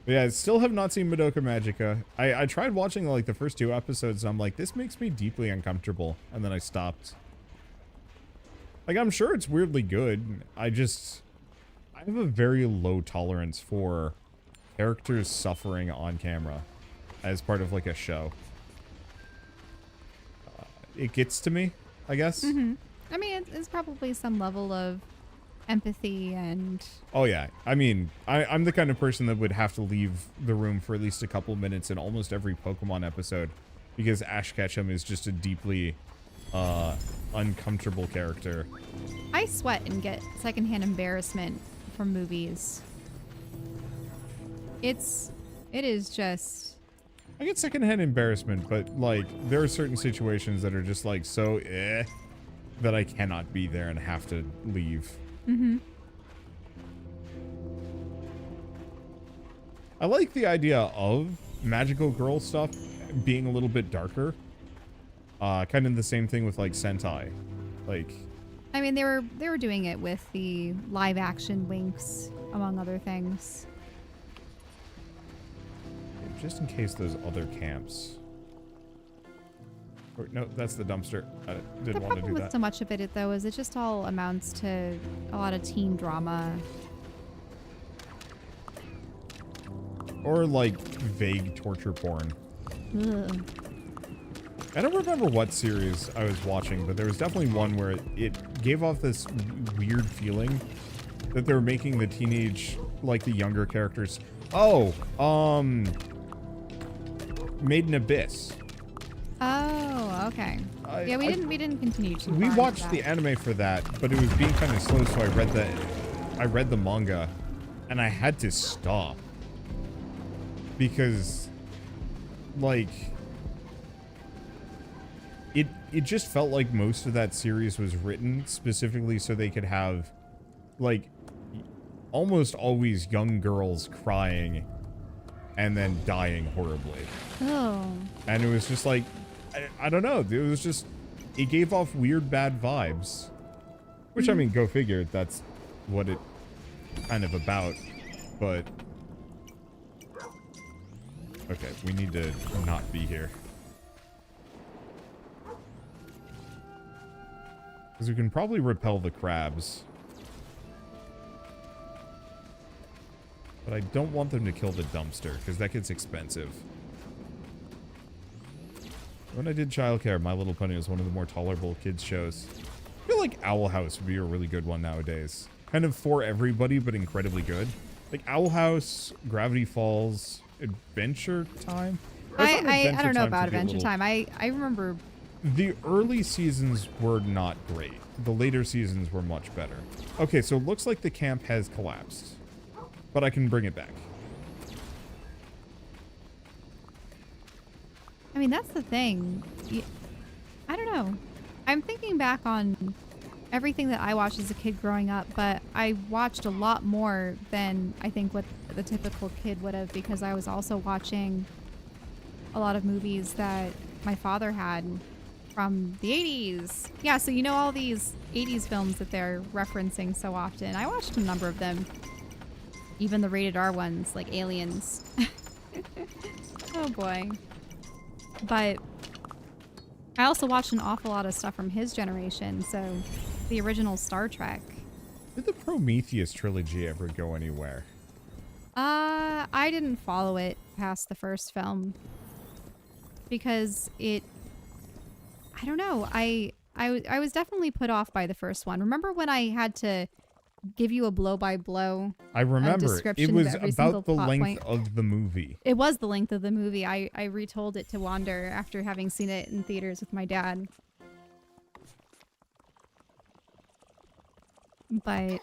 Speaker 1: But yeah, I still have not seen Madoka Magica. I tried watching like the first 2 episodes and I'm like, this makes me deeply uncomfortable. And then I stopped. Like, I'm sure it's weirdly good. I have a very low tolerance for characters suffering on camera as part of like a show. It gets to me, I guess.
Speaker 2: Mm-hmm. I mean, it's probably some level of empathy and...
Speaker 1: Oh yeah, I mean, I'm the kind of person that would have to leave the room for at least a couple minutes in almost every Pokemon episode because Ash Ketchum is just a deeply uncomfortable character.
Speaker 2: I sweat and get secondhand embarrassment from movies. It is just...
Speaker 1: I get secondhand embarrassment, but like there are certain situations that are just like so that I cannot be there and have to leave.
Speaker 2: Mm-hmm.
Speaker 1: I like the idea of magical girl stuff being a little bit darker. Kind of the same thing with like Sentai. Like,
Speaker 2: I mean, they were doing it with the live action Winx, among other things.
Speaker 1: just in case those other camps. Or, no, that's the dumpster. I didn't
Speaker 2: The
Speaker 1: want to
Speaker 2: problem
Speaker 1: do
Speaker 2: with
Speaker 1: that.
Speaker 2: so much of it, though, is it just all amounts to a lot of teen drama.
Speaker 1: Or like vague torture porn.
Speaker 2: Ugh.
Speaker 1: I don't remember what series I was watching, but there was definitely one where it gave off this weird feeling that they were making the teenage, like the younger characters. Oh, Made in Abyss.
Speaker 2: Oh, okay. Yeah, we didn't continue to.
Speaker 1: We watched the anime for that, but it was being kind of slow, so I read the manga, and I had to stop because, like, it just felt like most of that series was written specifically so they could have, like, almost always young girls crying and then dying horribly.
Speaker 2: Oh.
Speaker 1: And it was just like, I don't know. It was just, it gave off weird bad vibes. Which, I mean, go figure, that's what it kind of about. But, okay, we need to not be here. Because we can probably repel the crabs. But I don't want them to kill the dumpster, because that gets expensive. When I did childcare, My Little Pony was one of the more tolerable kids shows. I feel like Owl House would be a really good one nowadays. Kind of for everybody, but incredibly good. Like Owl House, Gravity Falls, Adventure Time.
Speaker 2: I don't know about Adventure Time. I remember
Speaker 1: The early seasons were not great. The later seasons were much better. Okay, so it looks like the camp has collapsed. But I can bring it back.
Speaker 2: I mean, that's the thing. I don't know. I'm thinking back on everything that I watched as a kid growing up, but I watched a lot more than I think what the typical kid would have, because I was also watching a lot of movies that my father had from the 80s. Yeah, so you know all these 80s films that they're referencing so often. I watched a number of them. Even the rated R ones, like Aliens. Oh boy. But I also watched an awful lot of stuff from his generation, so the original Star Trek.
Speaker 1: Did the Prometheus trilogy ever go anywhere?
Speaker 2: I didn't follow it past the first film because I don't know. I was definitely put off by the first one. Remember when I had to give you a blow-by-blow
Speaker 1: I remember.
Speaker 2: description
Speaker 1: It was
Speaker 2: of every single
Speaker 1: about the
Speaker 2: plot
Speaker 1: length
Speaker 2: point?
Speaker 1: of the movie.
Speaker 2: It was the length of the movie. I retold it to Wander after having seen it in theaters with my dad. But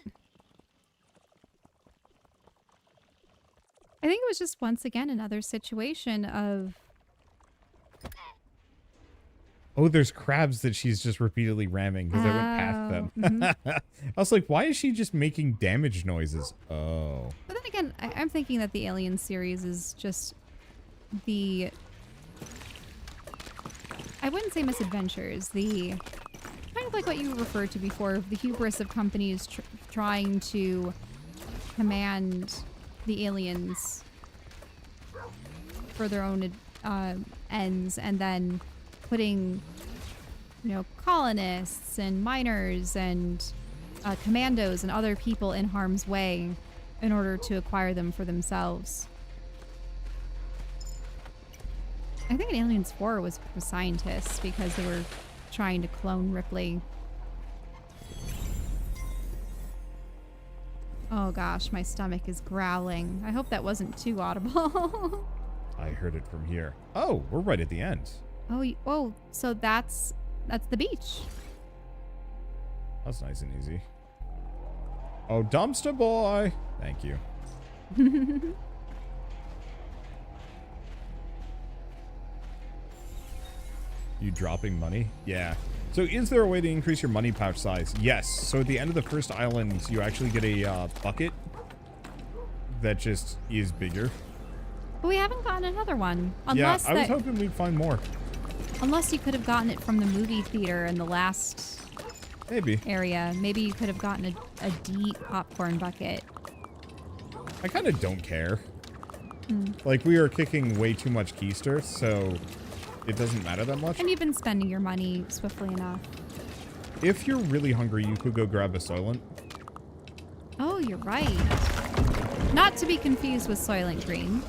Speaker 2: I think it was just once again another situation of
Speaker 1: Oh, there's crabs that she's just repeatedly ramming because I went past them. I was like, why is she just making damage noises? Oh.
Speaker 2: But then again, I'm thinking that the Alien series is just the... I wouldn't say misadventures. The... kind of like what you referred to before, the hubris of companies trying to command the aliens for their own ends, and then putting, you know, colonists and miners and commandos and other people in harm's way in order to acquire them for themselves. I think in Aliens 4 was scientists because they were trying to clone Ripley. Oh gosh, my stomach is growling. I hope that wasn't too audible.
Speaker 1: I heard it from here. Oh, we're right at the end.
Speaker 2: Oh, so that's the beach.
Speaker 1: That's nice and easy. Oh, dumpster boy. Thank you. You dropping money? Yeah. So is there a way to increase your money pouch size? Yes. So at the end of the first island, you actually get a bucket that just is bigger.
Speaker 2: But we haven't gotten another one.
Speaker 1: Yeah, I was hoping we'd find more.
Speaker 2: Unless you could have gotten it from the movie theater in the last area. Maybe you could have gotten a deep popcorn bucket.
Speaker 1: I kind of don't care. Like, we are kicking way too much keister, so it doesn't matter that much.
Speaker 2: And you've been spending your money swiftly enough.
Speaker 1: If you're really hungry, you could go grab a Soylent.
Speaker 2: Oh, you're right. Not to be confused with Soylent Green,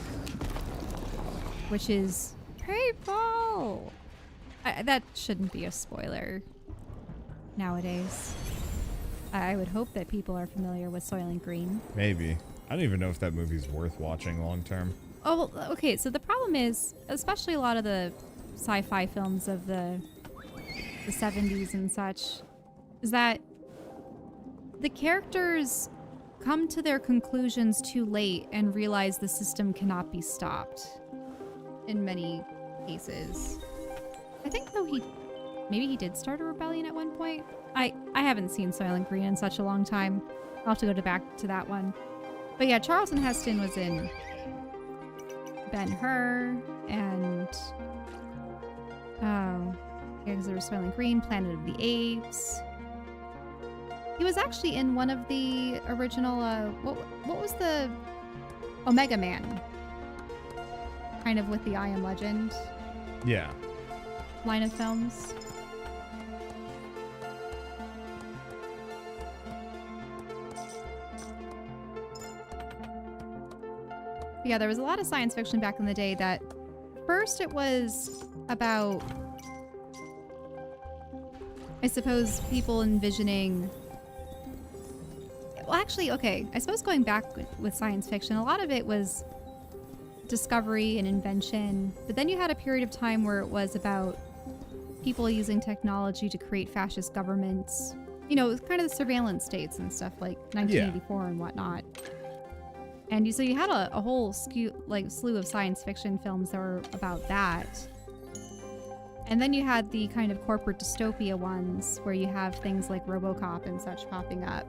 Speaker 2: which is purple. That shouldn't be a spoiler nowadays. I would hope that people are familiar with Soylent Green.
Speaker 1: Maybe. I don't even know if that movie's worth watching long term.
Speaker 2: Oh, well, okay. So the problem is, especially a lot of the sci-fi films of the 70s and such, is that the characters come to their conclusions too late and realize the system cannot be stopped in many cases. I think though maybe he did start a rebellion at one point. I haven't seen Soylent Green in such a long time. I'll have to go back to that one. But yeah, Charlton Heston was in Ben-Hur and because there was Soylent Green, Planet of the Apes. He was actually in one of the original what was the Omega Man? Kind of with the I Am Legend.
Speaker 1: Yeah.
Speaker 2: Line of films. Yeah, there was a lot of science fiction back in the day that first it was about, I suppose, people envisioning... Well, actually, okay, I suppose going back with science fiction, a lot of it was discovery and invention, but then you had a period of time where it was about people using technology to create fascist governments. You know, kind of the surveillance states and stuff like 1984 and whatnot. And so you had a whole slew of science fiction films that were about that. And then you had the kind of corporate dystopia ones where you have things like RoboCop and such popping up.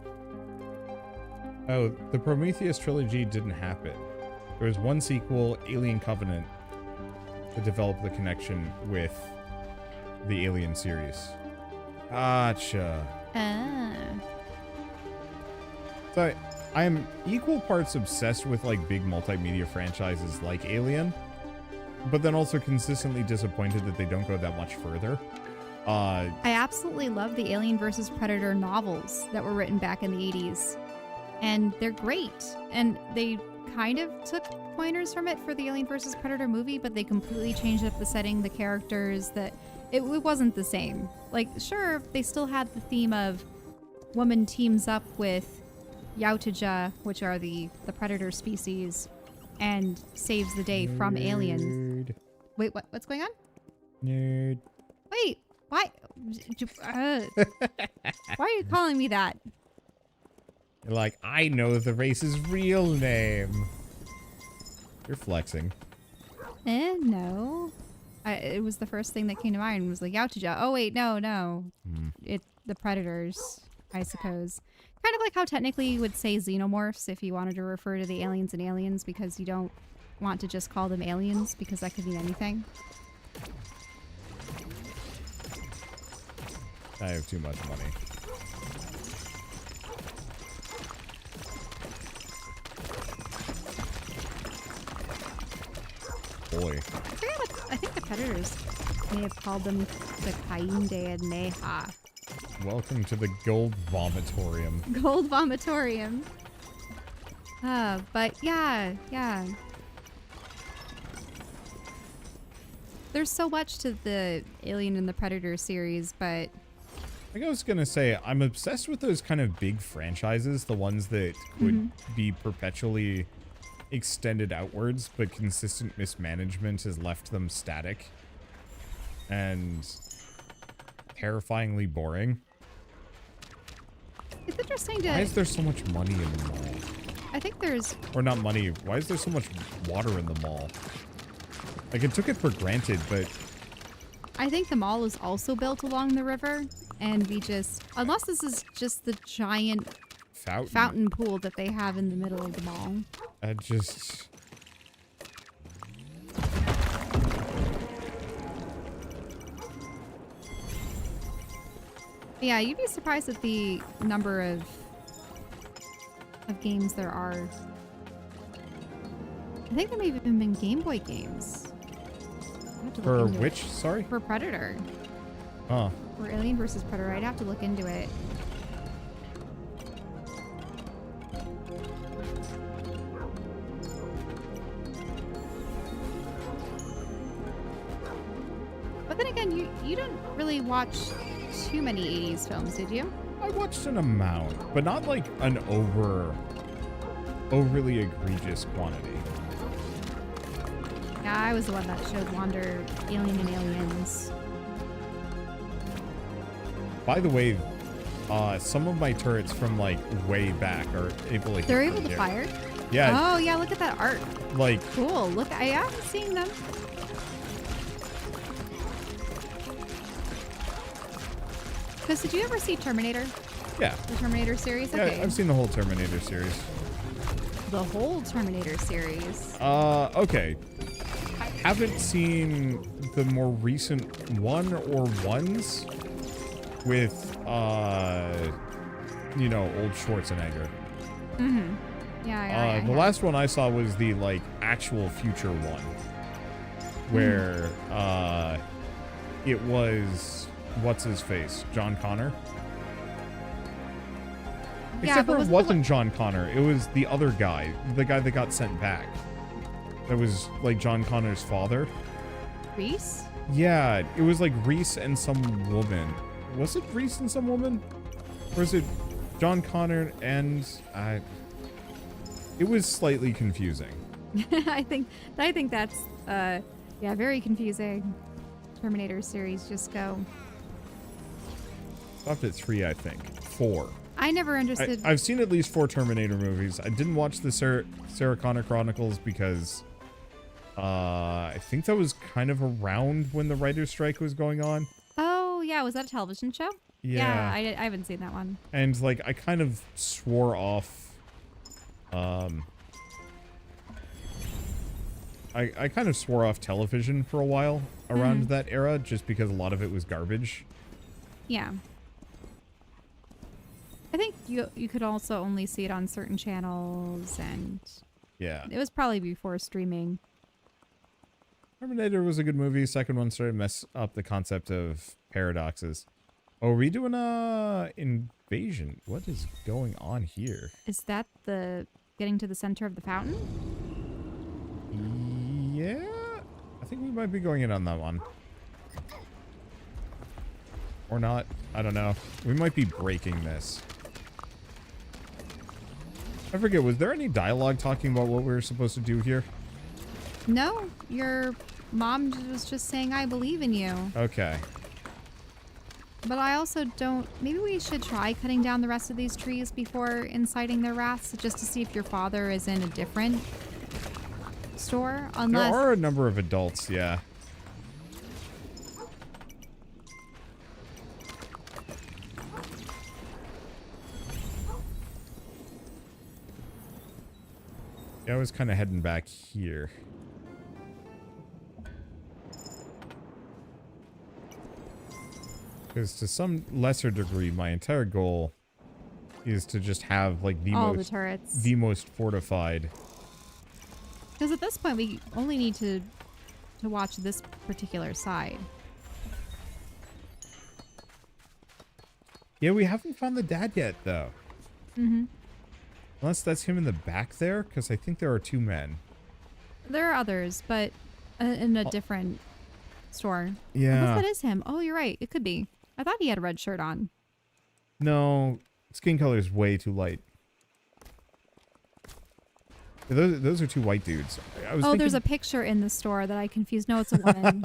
Speaker 1: Oh, the Prometheus trilogy didn't happen. There was one sequel, Alien Covenant, that developed the connection with the Alien series. Gotcha. So I am equal parts obsessed with like big multimedia franchises like Alien, but then also consistently disappointed that they don't go that much further.
Speaker 2: I absolutely love the Alien vs. Predator novels that were written back in the 80s. And they're great. And they kind of took pointers from it for the Alien vs. Predator movie, but they completely changed up the setting, the characters, that it wasn't the same. Like, sure, they still had the theme of woman teams up with Yautja, which are the predator species, and saves the day from aliens. Wait, what's going on?
Speaker 1: Nerd.
Speaker 2: Wait, why? Why are you calling me that?
Speaker 1: You're like, I know the race's real name. You're flexing.
Speaker 2: No. It was the first thing that came to mind was like Yautja. Oh wait, no. The predators, I suppose. Kind of like how technically you would say xenomorphs if you wanted to refer to the aliens and aliens, because you don't want to just call them aliens because that could mean anything.
Speaker 1: I have too much money. Boy.
Speaker 2: I think the predators may have called them the Kainde and Neha.
Speaker 1: Welcome to the Gold Vomitorium.
Speaker 2: Gold Vomitorium. But yeah. There's so much to the Alien and the Predator series, but
Speaker 1: Like I was gonna say, I'm obsessed with those kind of big franchises, the ones that could be perpetually extended outwards, but consistent mismanagement has left them static and terrifyingly boring.
Speaker 2: it's interesting to...
Speaker 1: Why is there so much money in the mall?
Speaker 2: I think there's...
Speaker 1: Or not money, why is there so much water in the mall? Like, I took it for granted, but...
Speaker 2: I think the mall is also built along the river, and we just... Unless this is just the giant fountain pool that they have in the middle of the mall.
Speaker 1: I just...
Speaker 2: Yeah, you'd be surprised at the number of games there are. I think there may have even been Game Boy games. I'd have to
Speaker 1: For
Speaker 2: look into
Speaker 1: which?
Speaker 2: it.
Speaker 1: Sorry?
Speaker 2: For Predator.
Speaker 1: Huh.
Speaker 2: Or Alien vs. Predator. I'd have to look into it. But then again, you don't really watch too many 80s films, did you?
Speaker 1: I watched an amount, but not like an overly egregious quantity.
Speaker 2: Yeah, I was the one that showed Wander Alien and Aliens.
Speaker 1: By the way, some of my turrets from like way back are able to hit
Speaker 2: They're
Speaker 1: from
Speaker 2: able to
Speaker 1: here.
Speaker 2: fire?
Speaker 1: Yeah.
Speaker 2: Oh, yeah, look at that art.
Speaker 1: Like,
Speaker 2: Cool. Look, I haven't seen them. Because did you ever see Terminator?
Speaker 1: yeah.
Speaker 2: The Terminator series?
Speaker 1: Yeah,
Speaker 2: Okay.
Speaker 1: I've seen the whole Terminator series.
Speaker 2: The whole Terminator series.
Speaker 1: Okay. I haven't seen the more recent one or ones with, you know, old Schwarzenegger.
Speaker 2: Mm-hmm. Yeah,
Speaker 1: The last one I saw was the, like, actual future one. Where, it was, what's his face? John Connor? Except for it wasn't John Connor. It was the other guy. The guy that got sent back. That was, like, John Connor's father.
Speaker 2: Reese?
Speaker 1: Yeah, it was, like, Reese and some woman. Was it Reese and some woman? Or is it John Connor and... it was slightly confusing.
Speaker 2: I think that's, yeah, very confusing. Terminator series just go?
Speaker 1: Stopped at 3, I think. 4.
Speaker 2: I never understood.
Speaker 1: I've seen at least 4 Terminator movies. I didn't watch the Sarah Connor Chronicles because I think that was kind of around when the writer's strike was going on.
Speaker 2: Oh, yeah. Was that a television show?
Speaker 1: Yeah.
Speaker 2: I haven't seen that one.
Speaker 1: And, like, I kind of swore off... I kind of swore off television for a while around that era just because a lot of it was garbage.
Speaker 2: Yeah. I think you could also only see it on certain channels, and
Speaker 1: Yeah.
Speaker 2: it was probably before streaming.
Speaker 1: Terminator was a good movie. Second one started to mess up the concept of paradoxes. Oh, are we doing a invasion? What is going on here?
Speaker 2: Is that the getting to the center of the fountain?
Speaker 1: Yeah, I think we might be going in on that one. Or not. I don't know. We might be breaking this. I forget, was there any dialogue talking about what we were supposed to do here?
Speaker 2: No, your mom was just saying, I believe in you.
Speaker 1: Okay.
Speaker 2: But I also don't... Maybe we should try cutting down the rest of these trees before inciting their wrath, just to see if your father is in a different store. Unless...
Speaker 1: There are a number of adults, yeah. Yeah, I was kind of heading back here. Because to some lesser degree, my entire goal is to just have like
Speaker 2: all the turrets.
Speaker 1: the most fortified.
Speaker 2: Because at this point, we only need to watch this particular side.
Speaker 1: Yeah, we haven't found the dad yet, though.
Speaker 2: Mm-hmm.
Speaker 1: Unless that's him in the back there, because I think there are 2 men.
Speaker 2: There are others, but in a different store.
Speaker 1: Yeah.
Speaker 2: Unless that is him. Oh, you're right. It could be. I thought he had a red shirt on.
Speaker 1: No, skin color is way too light. Those are 2 white dudes. I was thinking...
Speaker 2: there's a picture in the store that I confused. No, it's a woman.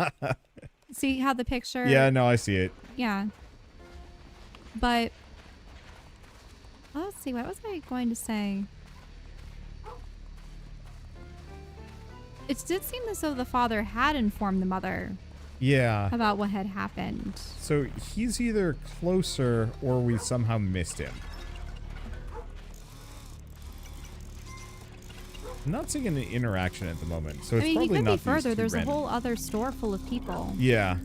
Speaker 2: See how the picture...
Speaker 1: Yeah, no, I see it.
Speaker 2: Yeah. But... let's see. What was I going to say? It did seem as though the father had informed the mother
Speaker 1: Yeah.
Speaker 2: about what had happened.
Speaker 1: So he's either closer or we somehow missed him. I'm not seeing any interaction at the moment, so it's
Speaker 2: I mean, he
Speaker 1: probably
Speaker 2: could
Speaker 1: not
Speaker 2: be further.
Speaker 1: these 2
Speaker 2: There's
Speaker 1: random.
Speaker 2: a whole other store full of people.
Speaker 1: Yeah.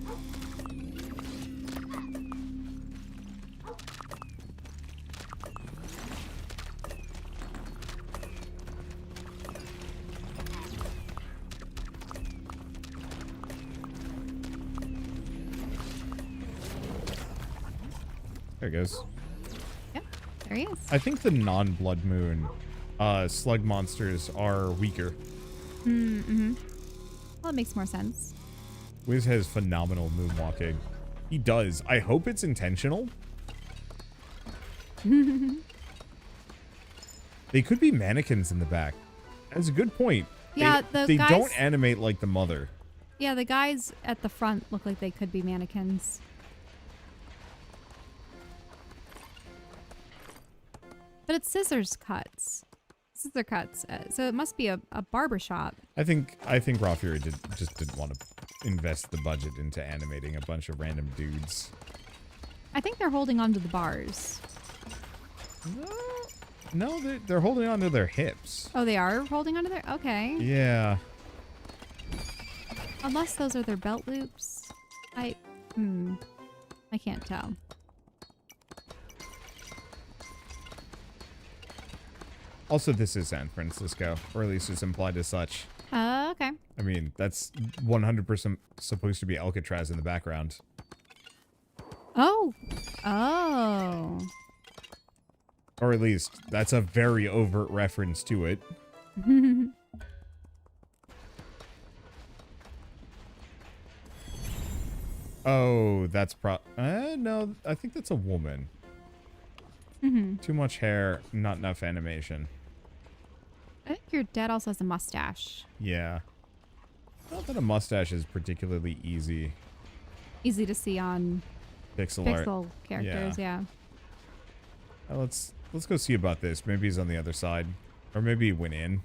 Speaker 1: There it goes.
Speaker 2: Yep, there he is.
Speaker 1: I think the non-blood moon slug monsters are weaker.
Speaker 2: Mm-hmm. Well, it makes more sense.
Speaker 1: Wiz has phenomenal moonwalking. He does. I hope it's intentional. They could be mannequins in the back. That's a good point.
Speaker 2: Yeah,
Speaker 1: they don't animate like the mother.
Speaker 2: Yeah, the guys at the front look like they could be mannequins. But it's scissor cuts, so it must be a barber shop.
Speaker 1: I think Raw Fury just didn't want to invest the budget into animating a bunch of random dudes.
Speaker 2: I think they're holding on to the bars.
Speaker 1: No, they're holding on to their hips.
Speaker 2: Oh, they are holding onto their... Okay.
Speaker 1: Yeah.
Speaker 2: Unless those are their belt loops. I can't tell.
Speaker 1: Also, this is San Francisco, or at least it's implied as such.
Speaker 2: Okay.
Speaker 1: I mean, that's 100% supposed to be Alcatraz in the background.
Speaker 2: Oh. Oh.
Speaker 1: Or at least, that's a very overt reference to it. Oh, that's no, I think that's a woman. Too much hair, not enough animation.
Speaker 2: I think your dad also has a mustache.
Speaker 1: Yeah. Not that a mustache is particularly easy
Speaker 2: easy to see on
Speaker 1: Pixel art.
Speaker 2: pixel characters. Yeah.
Speaker 1: Let's go see about this. Maybe he's on the other side. Or maybe he went in.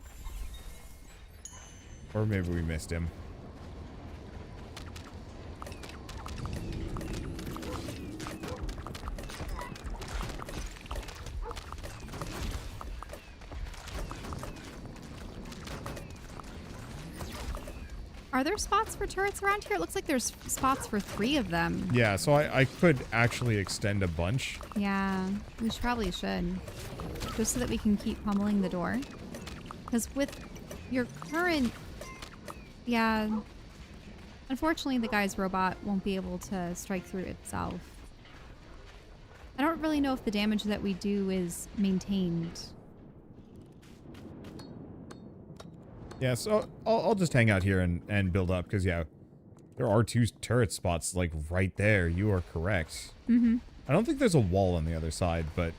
Speaker 1: Or maybe we missed him.
Speaker 2: Are there spots for turrets around here? It looks like there's spots for 3 of them.
Speaker 1: Yeah, so I could actually extend a bunch.
Speaker 2: Yeah, we probably should. Just so that we can keep pummeling the door. Because with your current... Yeah. Unfortunately, the guy's robot won't be able to strike through itself. I don't really know if the damage that we do is maintained.
Speaker 1: Yeah, so I'll just hang out here and build up, because, yeah, there are 2 turret spots, like, right there. You are correct.
Speaker 2: Mm-hmm.
Speaker 1: I don't think there's a wall on the other side, but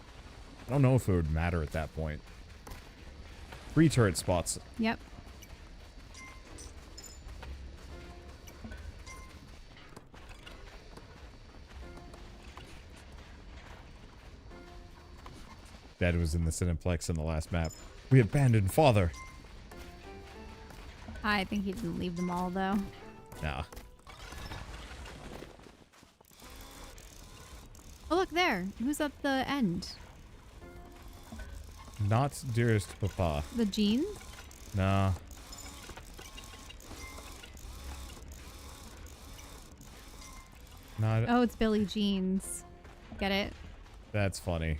Speaker 1: I don't know if it would matter at that point. 3 turret spots.
Speaker 2: Yep.
Speaker 1: Dad was in the Cineplex in the last map. We abandoned father.
Speaker 2: I think he didn't leave them all, though.
Speaker 1: Nah.
Speaker 2: Oh, look there. Who's at the end?
Speaker 1: Not dearest papa.
Speaker 2: The Jean?
Speaker 1: Nah. Not.
Speaker 2: Oh, it's Billie Jeans. Get it?
Speaker 1: That's funny.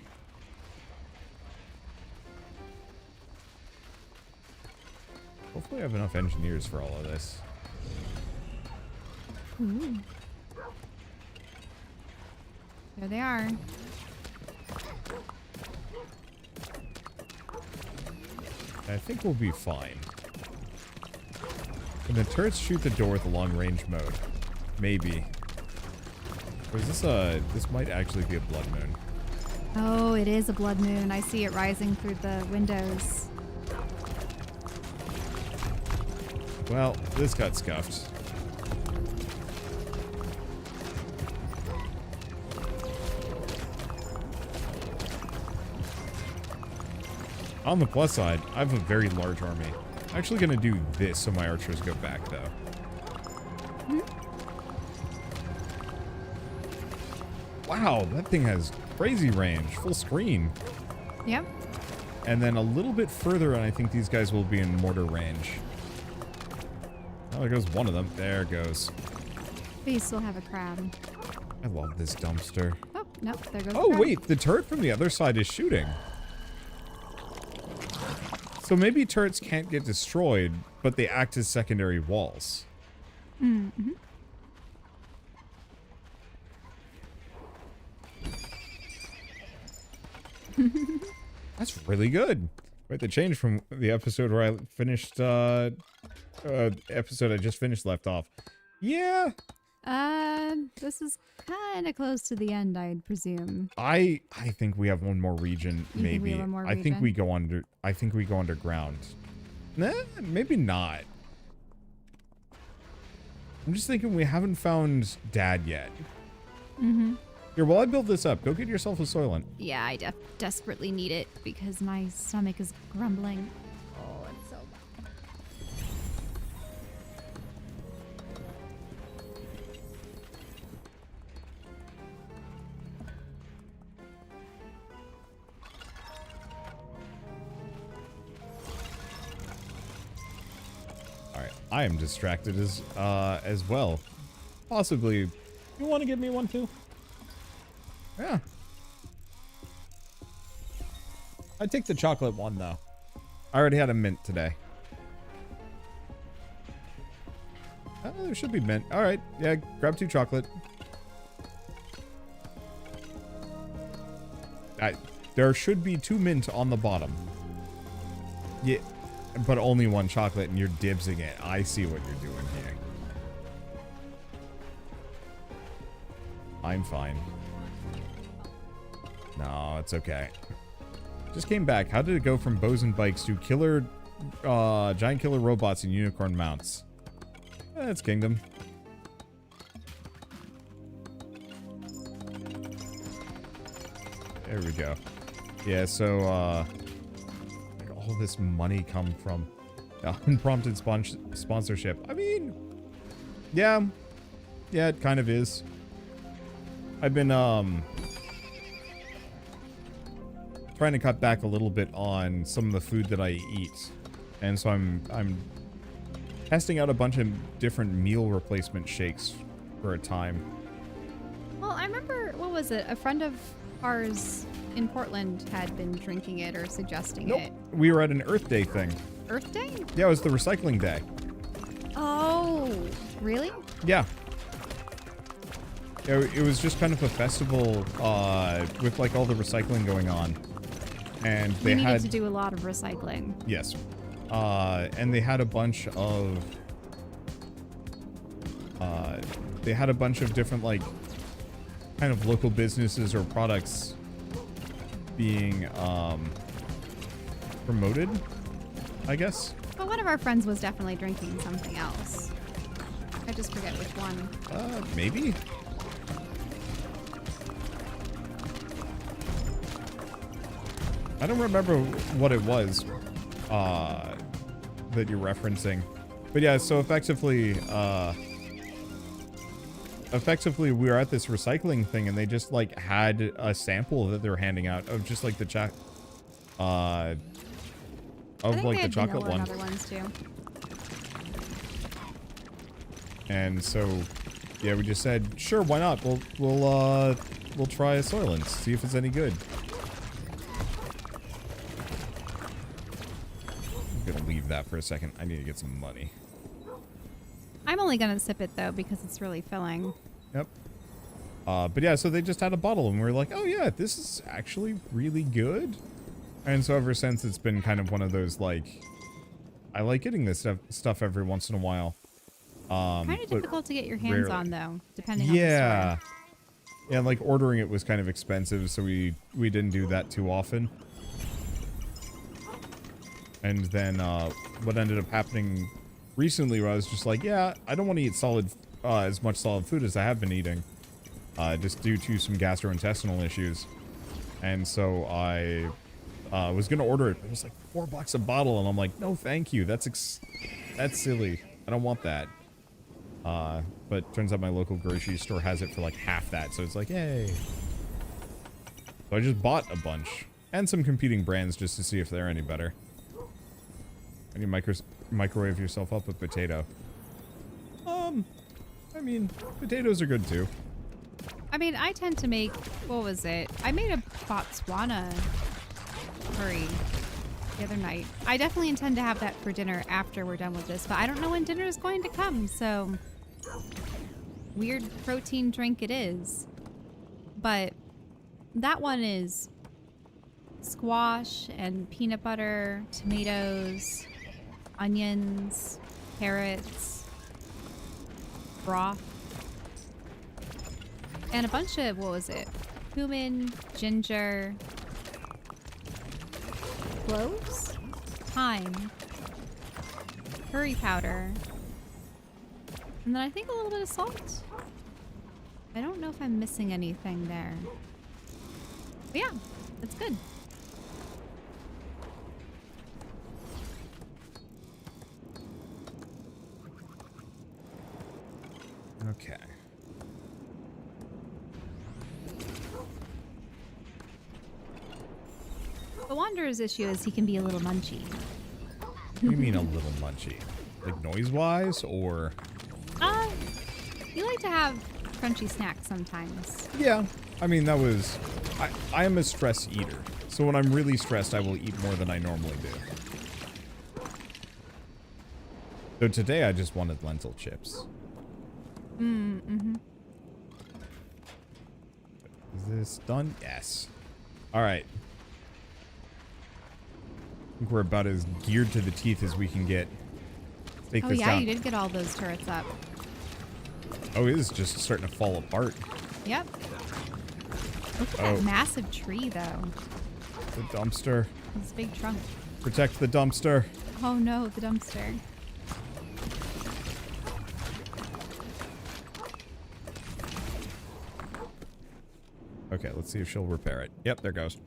Speaker 1: Hopefully I have enough engineers for all of this.
Speaker 2: Ooh. There they are.
Speaker 1: I think we'll be fine. Can the turrets shoot the door with the long range mode? Maybe. Or is this this might actually be a blood moon.
Speaker 2: Oh, it is a blood moon. I see it rising through the windows.
Speaker 1: Well, this got scuffed. On the plus side, I have a very large army. I'm actually going to do this so my archers go back, though. Wow, that thing has crazy range. Full screen.
Speaker 2: Yep.
Speaker 1: And then a little bit further, and I think these guys will be in mortar range. Oh, there goes one of them. There goes.
Speaker 2: But you still have a crab.
Speaker 1: I love this dumpster.
Speaker 2: Oh, nope. There goes the
Speaker 1: Oh,
Speaker 2: crab.
Speaker 1: wait. The turret from the other side is shooting. So maybe turrets can't get destroyed, but they act as secondary walls.
Speaker 2: Mm-hmm.
Speaker 1: That's really good. Right, the change from the episode where I finished, episode I just finished left off. Yeah.
Speaker 2: This is kind of close to the end, I'd presume.
Speaker 1: I think we have one more region,
Speaker 2: You
Speaker 1: maybe.
Speaker 2: think we have one more
Speaker 1: I think
Speaker 2: region?
Speaker 1: we go under. I think we go underground. Nah, maybe not. I'm just thinking we haven't found Dad yet.
Speaker 2: Mm-hmm.
Speaker 1: Here, while I build this up, go get yourself a Soylent.
Speaker 2: Yeah, I desperately need it because my stomach is grumbling. Oh, it's so bad.
Speaker 1: All right, I am distracted as well. Possibly, you want to give me one too? Yeah. I'd take the chocolate one though. I already had a mint today. Oh, there should be mint. All right, yeah, grab 2 chocolate. There should be 2 mint on the bottom. Yeah, but only 1 chocolate, and you're dibsing it. I see what you're doing here. I'm fine. No, it's okay. Just came back. How did it go from bows and bikes to killer, giant killer robots and unicorn mounts? It's Kingdom. There we go. Yeah, so, like all this money come from unprompted sponsorship. I mean, yeah, it kind of is. I've been, trying to cut back a little bit on some of the food that I eat. And so I'm testing out a bunch of different meal replacement shakes for a time.
Speaker 2: Well, I remember, what was it? A friend of ours in Portland had been drinking it or suggesting it.
Speaker 1: We were at an Earth Day thing.
Speaker 2: Earth Day?
Speaker 1: Yeah, it was the recycling day.
Speaker 2: Oh, really?
Speaker 1: Yeah. It was just kind of a festival with like all the recycling going on. And they
Speaker 2: needed
Speaker 1: had
Speaker 2: to do a lot of recycling.
Speaker 1: Yes. And they had a bunch of different like kind of local businesses or products being promoted, I guess.
Speaker 2: But one of our friends was definitely drinking something else. I just forget which one.
Speaker 1: Maybe. I don't remember what it was that you're referencing. But yeah, so effectively we were at this recycling thing and they just like had a sample that they were handing out of just like the
Speaker 2: I think
Speaker 1: like
Speaker 2: they
Speaker 1: the
Speaker 2: had
Speaker 1: chocolate
Speaker 2: vanilla
Speaker 1: one.
Speaker 2: and other ones too.
Speaker 1: And so yeah, we just said, sure, why not? We'll try a Soylent, see if it's any good. I'm gonna leave that for a second. I need to get some money.
Speaker 2: I'm only gonna sip it though because it's really filling.
Speaker 1: Yep. But yeah, so they just had a bottle and we were like, oh yeah, this is actually really good. And so ever since it's been kind of one of those like, I like getting this stuff every once in a while.
Speaker 2: Kind of difficult to get your hands
Speaker 1: rarely.
Speaker 2: on though, depending on the
Speaker 1: Yeah.
Speaker 2: store.
Speaker 1: Yeah, like ordering it was kind of expensive, so we didn't do that too often. And then what ended up happening recently where I was just like, yeah, I don't want to eat as much solid food as I have been eating. Just due to some gastrointestinal issues. And so I was going to order it. It was like $4 a bottle, and I'm like, no, thank you. That's silly. I don't want that. But turns out my local grocery store has it for like half that, so it's like, yay. So I just bought a bunch. And some competing brands just to see if they're any better. And you microwave yourself up with potato. I mean, potatoes are good too.
Speaker 2: I mean, I tend to make, what was it? I made a Botswana curry the other night. I definitely intend to have that for dinner after we're done with this, but I don't know when dinner is going to come, so weird protein drink it is. But that one is squash and peanut butter, tomatoes, onions, carrots, broth, and a bunch of, what was it? Cumin, ginger, cloves, thyme, curry powder, and then I think a little bit of salt. I don't know if I'm missing anything there. But yeah, it's good.
Speaker 1: Okay.
Speaker 2: The Wanderer's issue is he can be a little munchy.
Speaker 1: What do you mean a little munchy? Like noise-wise, or?
Speaker 2: You like to have crunchy snacks sometimes.
Speaker 1: Yeah. I mean, that was... I am a stress eater. So when I'm really stressed, I will eat more than I normally do. So today, I just wanted lentil chips.
Speaker 2: Mm-hmm.
Speaker 1: Is this done? Yes. Alright. I think we're about as geared to the teeth as we can get. Let's take
Speaker 2: Oh
Speaker 1: this
Speaker 2: yeah,
Speaker 1: down.
Speaker 2: you did get all those turrets up.
Speaker 1: Oh, it is just starting to fall apart.
Speaker 2: Yep. Look at that massive tree, though.
Speaker 1: The dumpster.
Speaker 2: This big trunk.
Speaker 1: Protect the dumpster.
Speaker 2: Oh no, the dumpster.
Speaker 1: Okay, let's see if she'll repair it. Yep, there goes.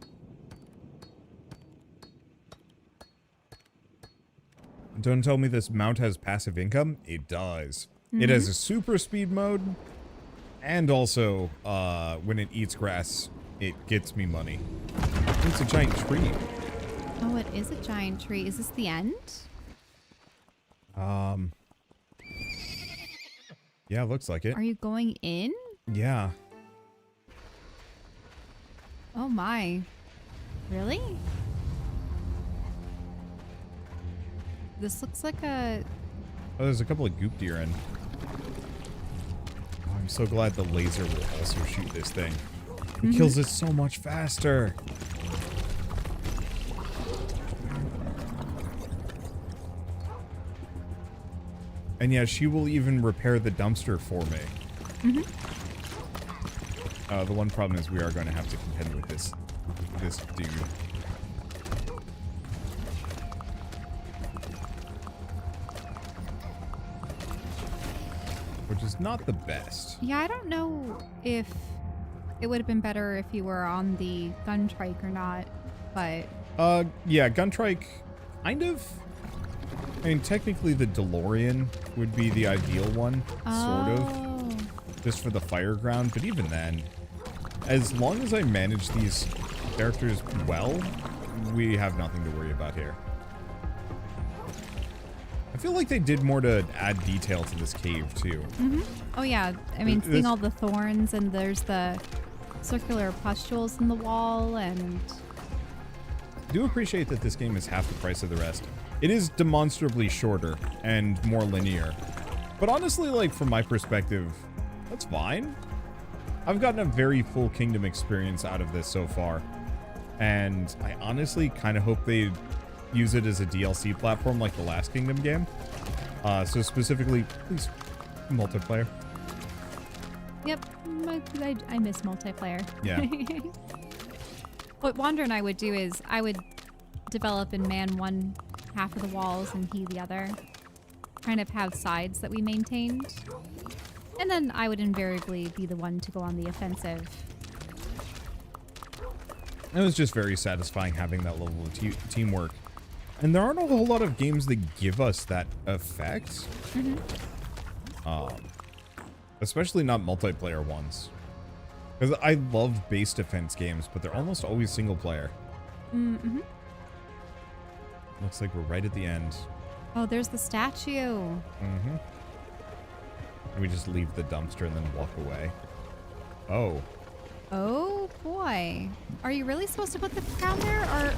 Speaker 1: Don't tell me this mount has passive income. It does. It has a super speed mode, and also, when it eats grass, it gets me money. It's a giant tree.
Speaker 2: Oh, it is a giant tree. Is this the end?
Speaker 1: Yeah, looks like it.
Speaker 2: Are you going in?
Speaker 1: Yeah.
Speaker 2: Oh my. Really? This looks like a...
Speaker 1: Oh, there's a couple of goop deer in. Oh, I'm so glad the laser will also shoot this thing. It kills it so much faster. And yeah, she will even repair the dumpster for me. The one problem is we are going to have to contend with this dude. Which is not the best.
Speaker 2: Yeah, I don't know if it would have been better if you were on the gun trike or not, but...
Speaker 1: Yeah, gun trike, kind of. I mean, technically the DeLorean would be the ideal one, sort of. Just for the fire ground, but even then, as long as I manage these characters well, we have nothing to worry about here. I feel like they did more to add detail to this cave, too.
Speaker 2: Oh, yeah. I mean, seeing all the thorns, and there's the circular pustules in the wall, and...
Speaker 1: I do appreciate that this game is half the price of the rest. It is demonstrably shorter and more linear. But honestly, like, from my perspective, that's fine. I've gotten a very full Kingdom experience out of this so far. And I honestly kind of hope they use it as a DLC platform like the last Kingdom game. So specifically, please, multiplayer.
Speaker 2: Yep. I miss multiplayer.
Speaker 1: Yeah.
Speaker 2: What Wander and I would do is I would develop and man one half of the walls and he the other. Kind of have sides that we maintained. And then I would invariably be the one to go on the offensive.
Speaker 1: It was just very satisfying having that level of teamwork. And there aren't a whole lot of games that give us that effect. Especially not multiplayer ones. Because I love base defense games, but they're almost always single player. Looks like we're right at the end.
Speaker 2: Oh, there's the statue.
Speaker 1: We just leave the dumpster and then walk away. Oh.
Speaker 2: Oh, boy. Are you really supposed to put the crown there, or...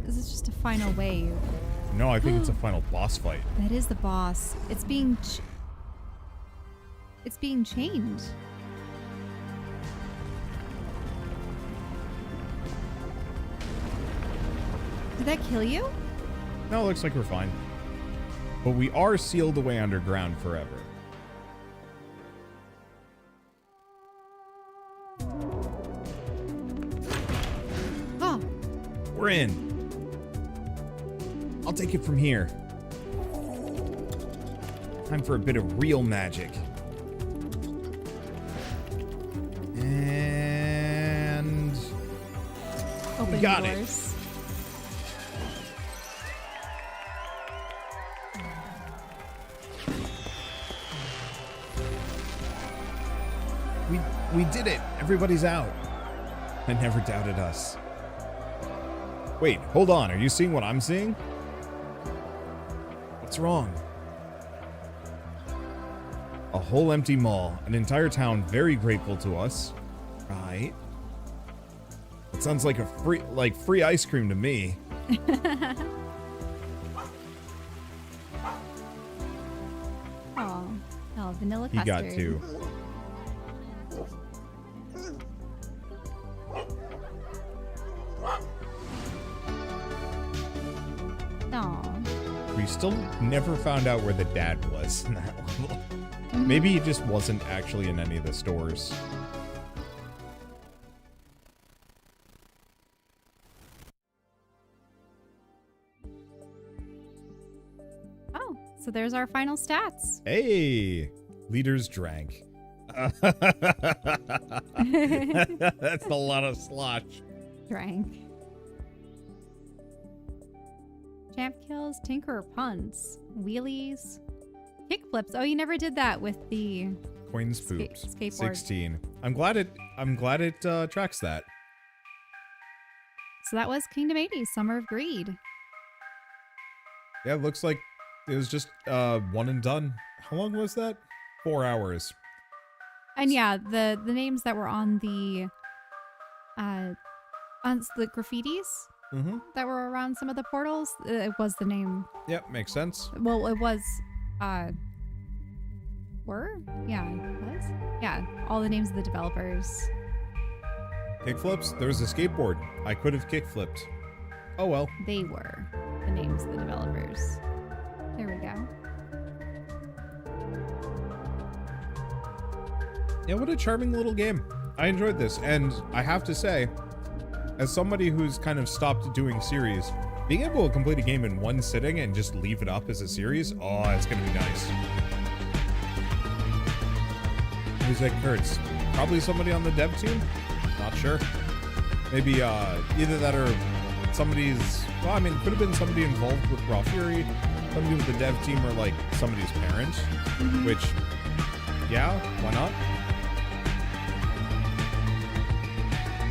Speaker 2: is this just a final wave?
Speaker 1: No, I think it's a final boss fight.
Speaker 2: That is the boss. It's being... it's being chained. Did that kill you?
Speaker 1: No, it looks like we're fine. But we are sealed away underground forever.
Speaker 2: Oh.
Speaker 1: We're in. I'll take it from here. Time for a bit of real magic. And...
Speaker 2: Open
Speaker 1: got
Speaker 2: doors.
Speaker 1: We did it! Everybody's out. I never doubted us. Wait, hold on. Are you seeing what I'm seeing? What's wrong? A whole empty mall. An entire town very grateful to us. Right. It sounds like a free ice cream to me.
Speaker 2: Oh, vanilla
Speaker 1: He
Speaker 2: custard.
Speaker 1: got two. We still never found out where the dad was in that level. Maybe he just wasn't actually in any of the stores.
Speaker 2: Oh, so there's our final stats.
Speaker 1: Hey! Leaders drank. That's a lot of slosh.
Speaker 2: Drank. Champ kills, tinker puns, wheelies, kickflips. Oh, you never did that with the
Speaker 1: Coins poops.
Speaker 2: skateboard.
Speaker 1: 16. I'm glad it tracks that.
Speaker 2: So that was Kingdom 80s, Summer of Greed.
Speaker 1: Yeah, it looks like it was just one and done. How long was that? 4 hours.
Speaker 2: And yeah, the names that were on the graffitis that were around some of the portals, it was the name.
Speaker 1: Yep, makes sense.
Speaker 2: Well, it was were? Yeah, it was. Yeah, all the names of the developers.
Speaker 1: Kickflips? There was a skateboard. I could have kickflipped. Oh well.
Speaker 2: They were the names of the developers. There we go.
Speaker 1: Yeah, what a charming little game. I enjoyed this, and I have to say, as somebody who's kind of stopped doing series, being able to complete a game in one sitting and just leave it up as a series, oh, it's gonna be nice. Who's that Kurtz? Probably somebody on the dev team? Not sure. Maybe either that or somebody's, well, I mean, could have been somebody involved with Raw Fury, somebody with the dev team, or like somebody's parent, which, yeah, why not?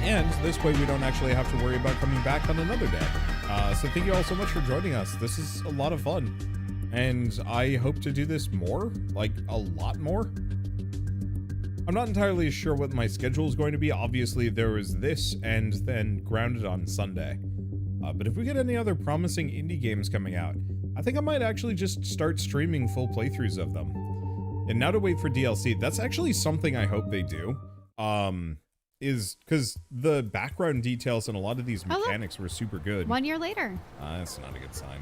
Speaker 1: And this way we don't actually have to worry about coming back on another day. So thank you all so much for joining us. This is a lot of fun. And I hope to do this more, like a lot more. I'm not entirely sure what my schedule is going to be. Obviously there was this and then Grounded on Sunday. But if we get any other promising indie games coming out, I think I might actually just start streaming full playthroughs of them. And now to wait for DLC, that's actually something I hope they do. Is because the background details and a lot of these mechanics were super good.
Speaker 2: 1 year later.
Speaker 1: That's not a good sign.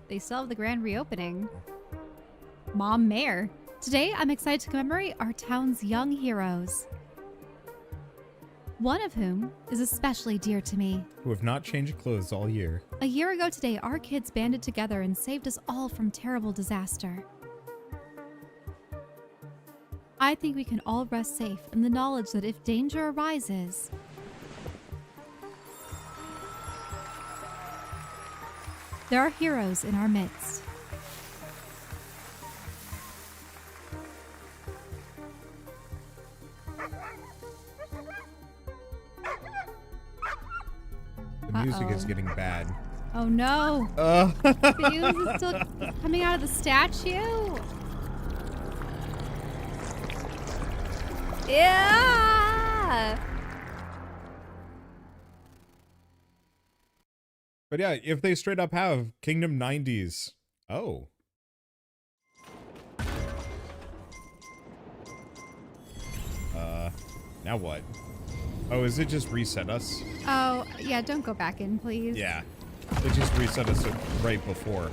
Speaker 2: They still have the grand reopening. Mom Mayor. Today, I'm excited to commemorate our town's young heroes. One of whom is especially dear to me.
Speaker 1: Who have not changed clothes all year.
Speaker 2: A year ago today, our kids banded together and saved us all from terrible disaster. I think we can all rest safe in the knowledge that if danger arises, there are heroes in our midst.
Speaker 1: The music is getting bad.
Speaker 2: Oh no! Fuse is still coming out of the statue? Yeah!
Speaker 1: But yeah, if they straight up have Kingdom 90s. Oh. Now what? Oh, is it just reset us?
Speaker 2: Oh, yeah, don't go back in, please.
Speaker 1: Yeah. It just reset us right before.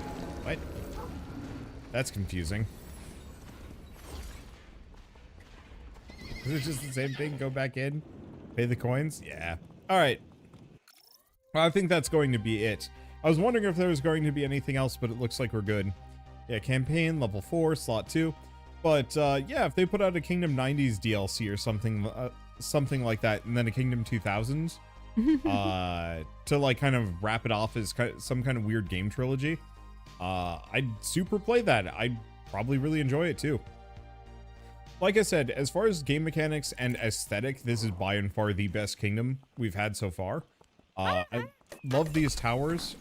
Speaker 1: What? That's confusing. Is it just the same thing? Go back in? Pay the coins? Yeah. Alright. Well, I think that's going to be it. I was wondering if there was going to be anything else, but it looks like we're good. Yeah, campaign, level 4, slot 2. But, yeah, if they put out a Kingdom 90s DLC or something like that, and then a Kingdom 2000s, to, like, kind of wrap it off as some kind of weird game trilogy, I'd super play that. I'd probably really enjoy it, too. Like I said, as far as game mechanics and aesthetic, this is by and far the best Kingdom we've had so far. I love these towers.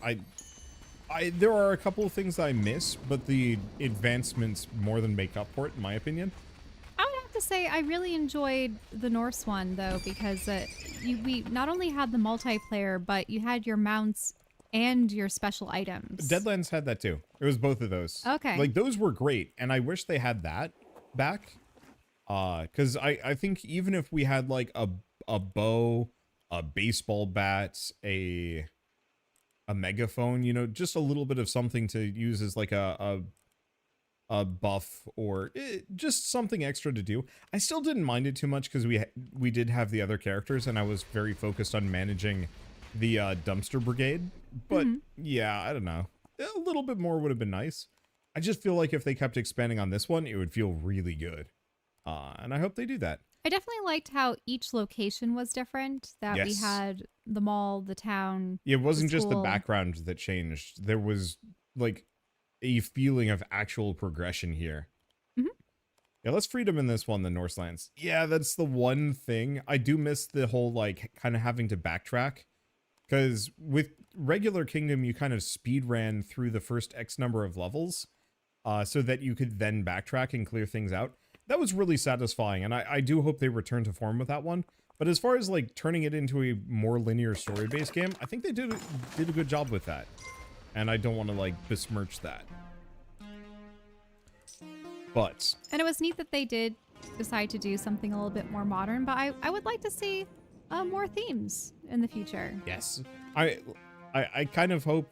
Speaker 1: There are a couple of things that I miss, but the advancements more than make up for it, in my opinion.
Speaker 2: I would have to say I really enjoyed the Norse one, though, because we not only had the multiplayer, but you had your mounts and your special items.
Speaker 1: Deadlands had that too. It was both of those.
Speaker 2: Okay.
Speaker 1: Like, those were great, and I wish they had that back. Because I think even if we had, like, a bow, a baseball bat, a megaphone, you know, just a little bit of something to use as like a buff or just something extra to do. I still didn't mind it too much because we did have the other characters and I was very focused on managing the dumpster brigade. But yeah, I don't know. a little bit more would have been nice. I just feel like if they kept expanding on this one, it would feel really good. And I hope they do that.
Speaker 2: I definitely liked how each location was different. That we
Speaker 1: Yes.
Speaker 2: had the mall, the town.
Speaker 1: It wasn't just the
Speaker 2: school.
Speaker 1: background that changed. There was like a feeling of actual progression here.
Speaker 2: Mhm.
Speaker 1: Yeah, less freedom in this one than Northlands. Yeah, that's the one thing. I do miss the whole like kind of having to backtrack. Because with regular Kingdom, you kind of speed ran through the first X number of levels so that you could then backtrack and clear things out. That was really satisfying, and I do hope they return to form with that one. But as far as like turning it into a more linear story-based game, I think they did a good job with that. And I don't want to like besmirch that. But
Speaker 2: And it was neat that they did decide to do something a little bit more modern, but I would like to see more themes in the future.
Speaker 1: yes, I kind of hope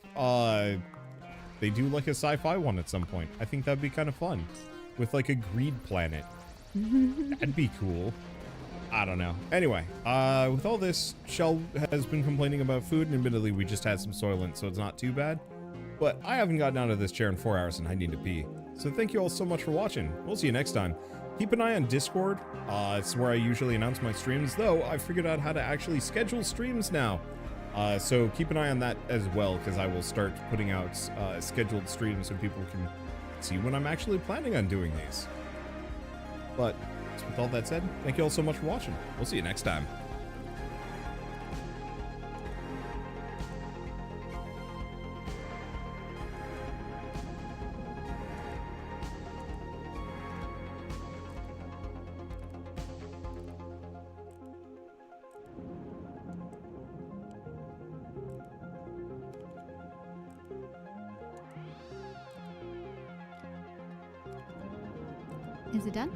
Speaker 1: they do like a sci-fi one at some point. I think that'd be kind of fun. With like a greed planet. That'd be cool. I don't know. Anyway, with all this, Shell has been complaining about food, and admittedly we just had some Soylent, so it's not too bad. But I haven't gotten out of this chair in 4 hours and I need to pee. So thank you all so much for watching. We'll see you next time. Keep an eye on Discord. It's where I usually announce my streams, though I figured out how to actually schedule streams now. So keep an eye on that as well, because I will start putting out scheduled streams so people can see when I'm actually planning on doing these. But with all that said, thank you all so much for watching. We'll see you next time.
Speaker 2: Is it done?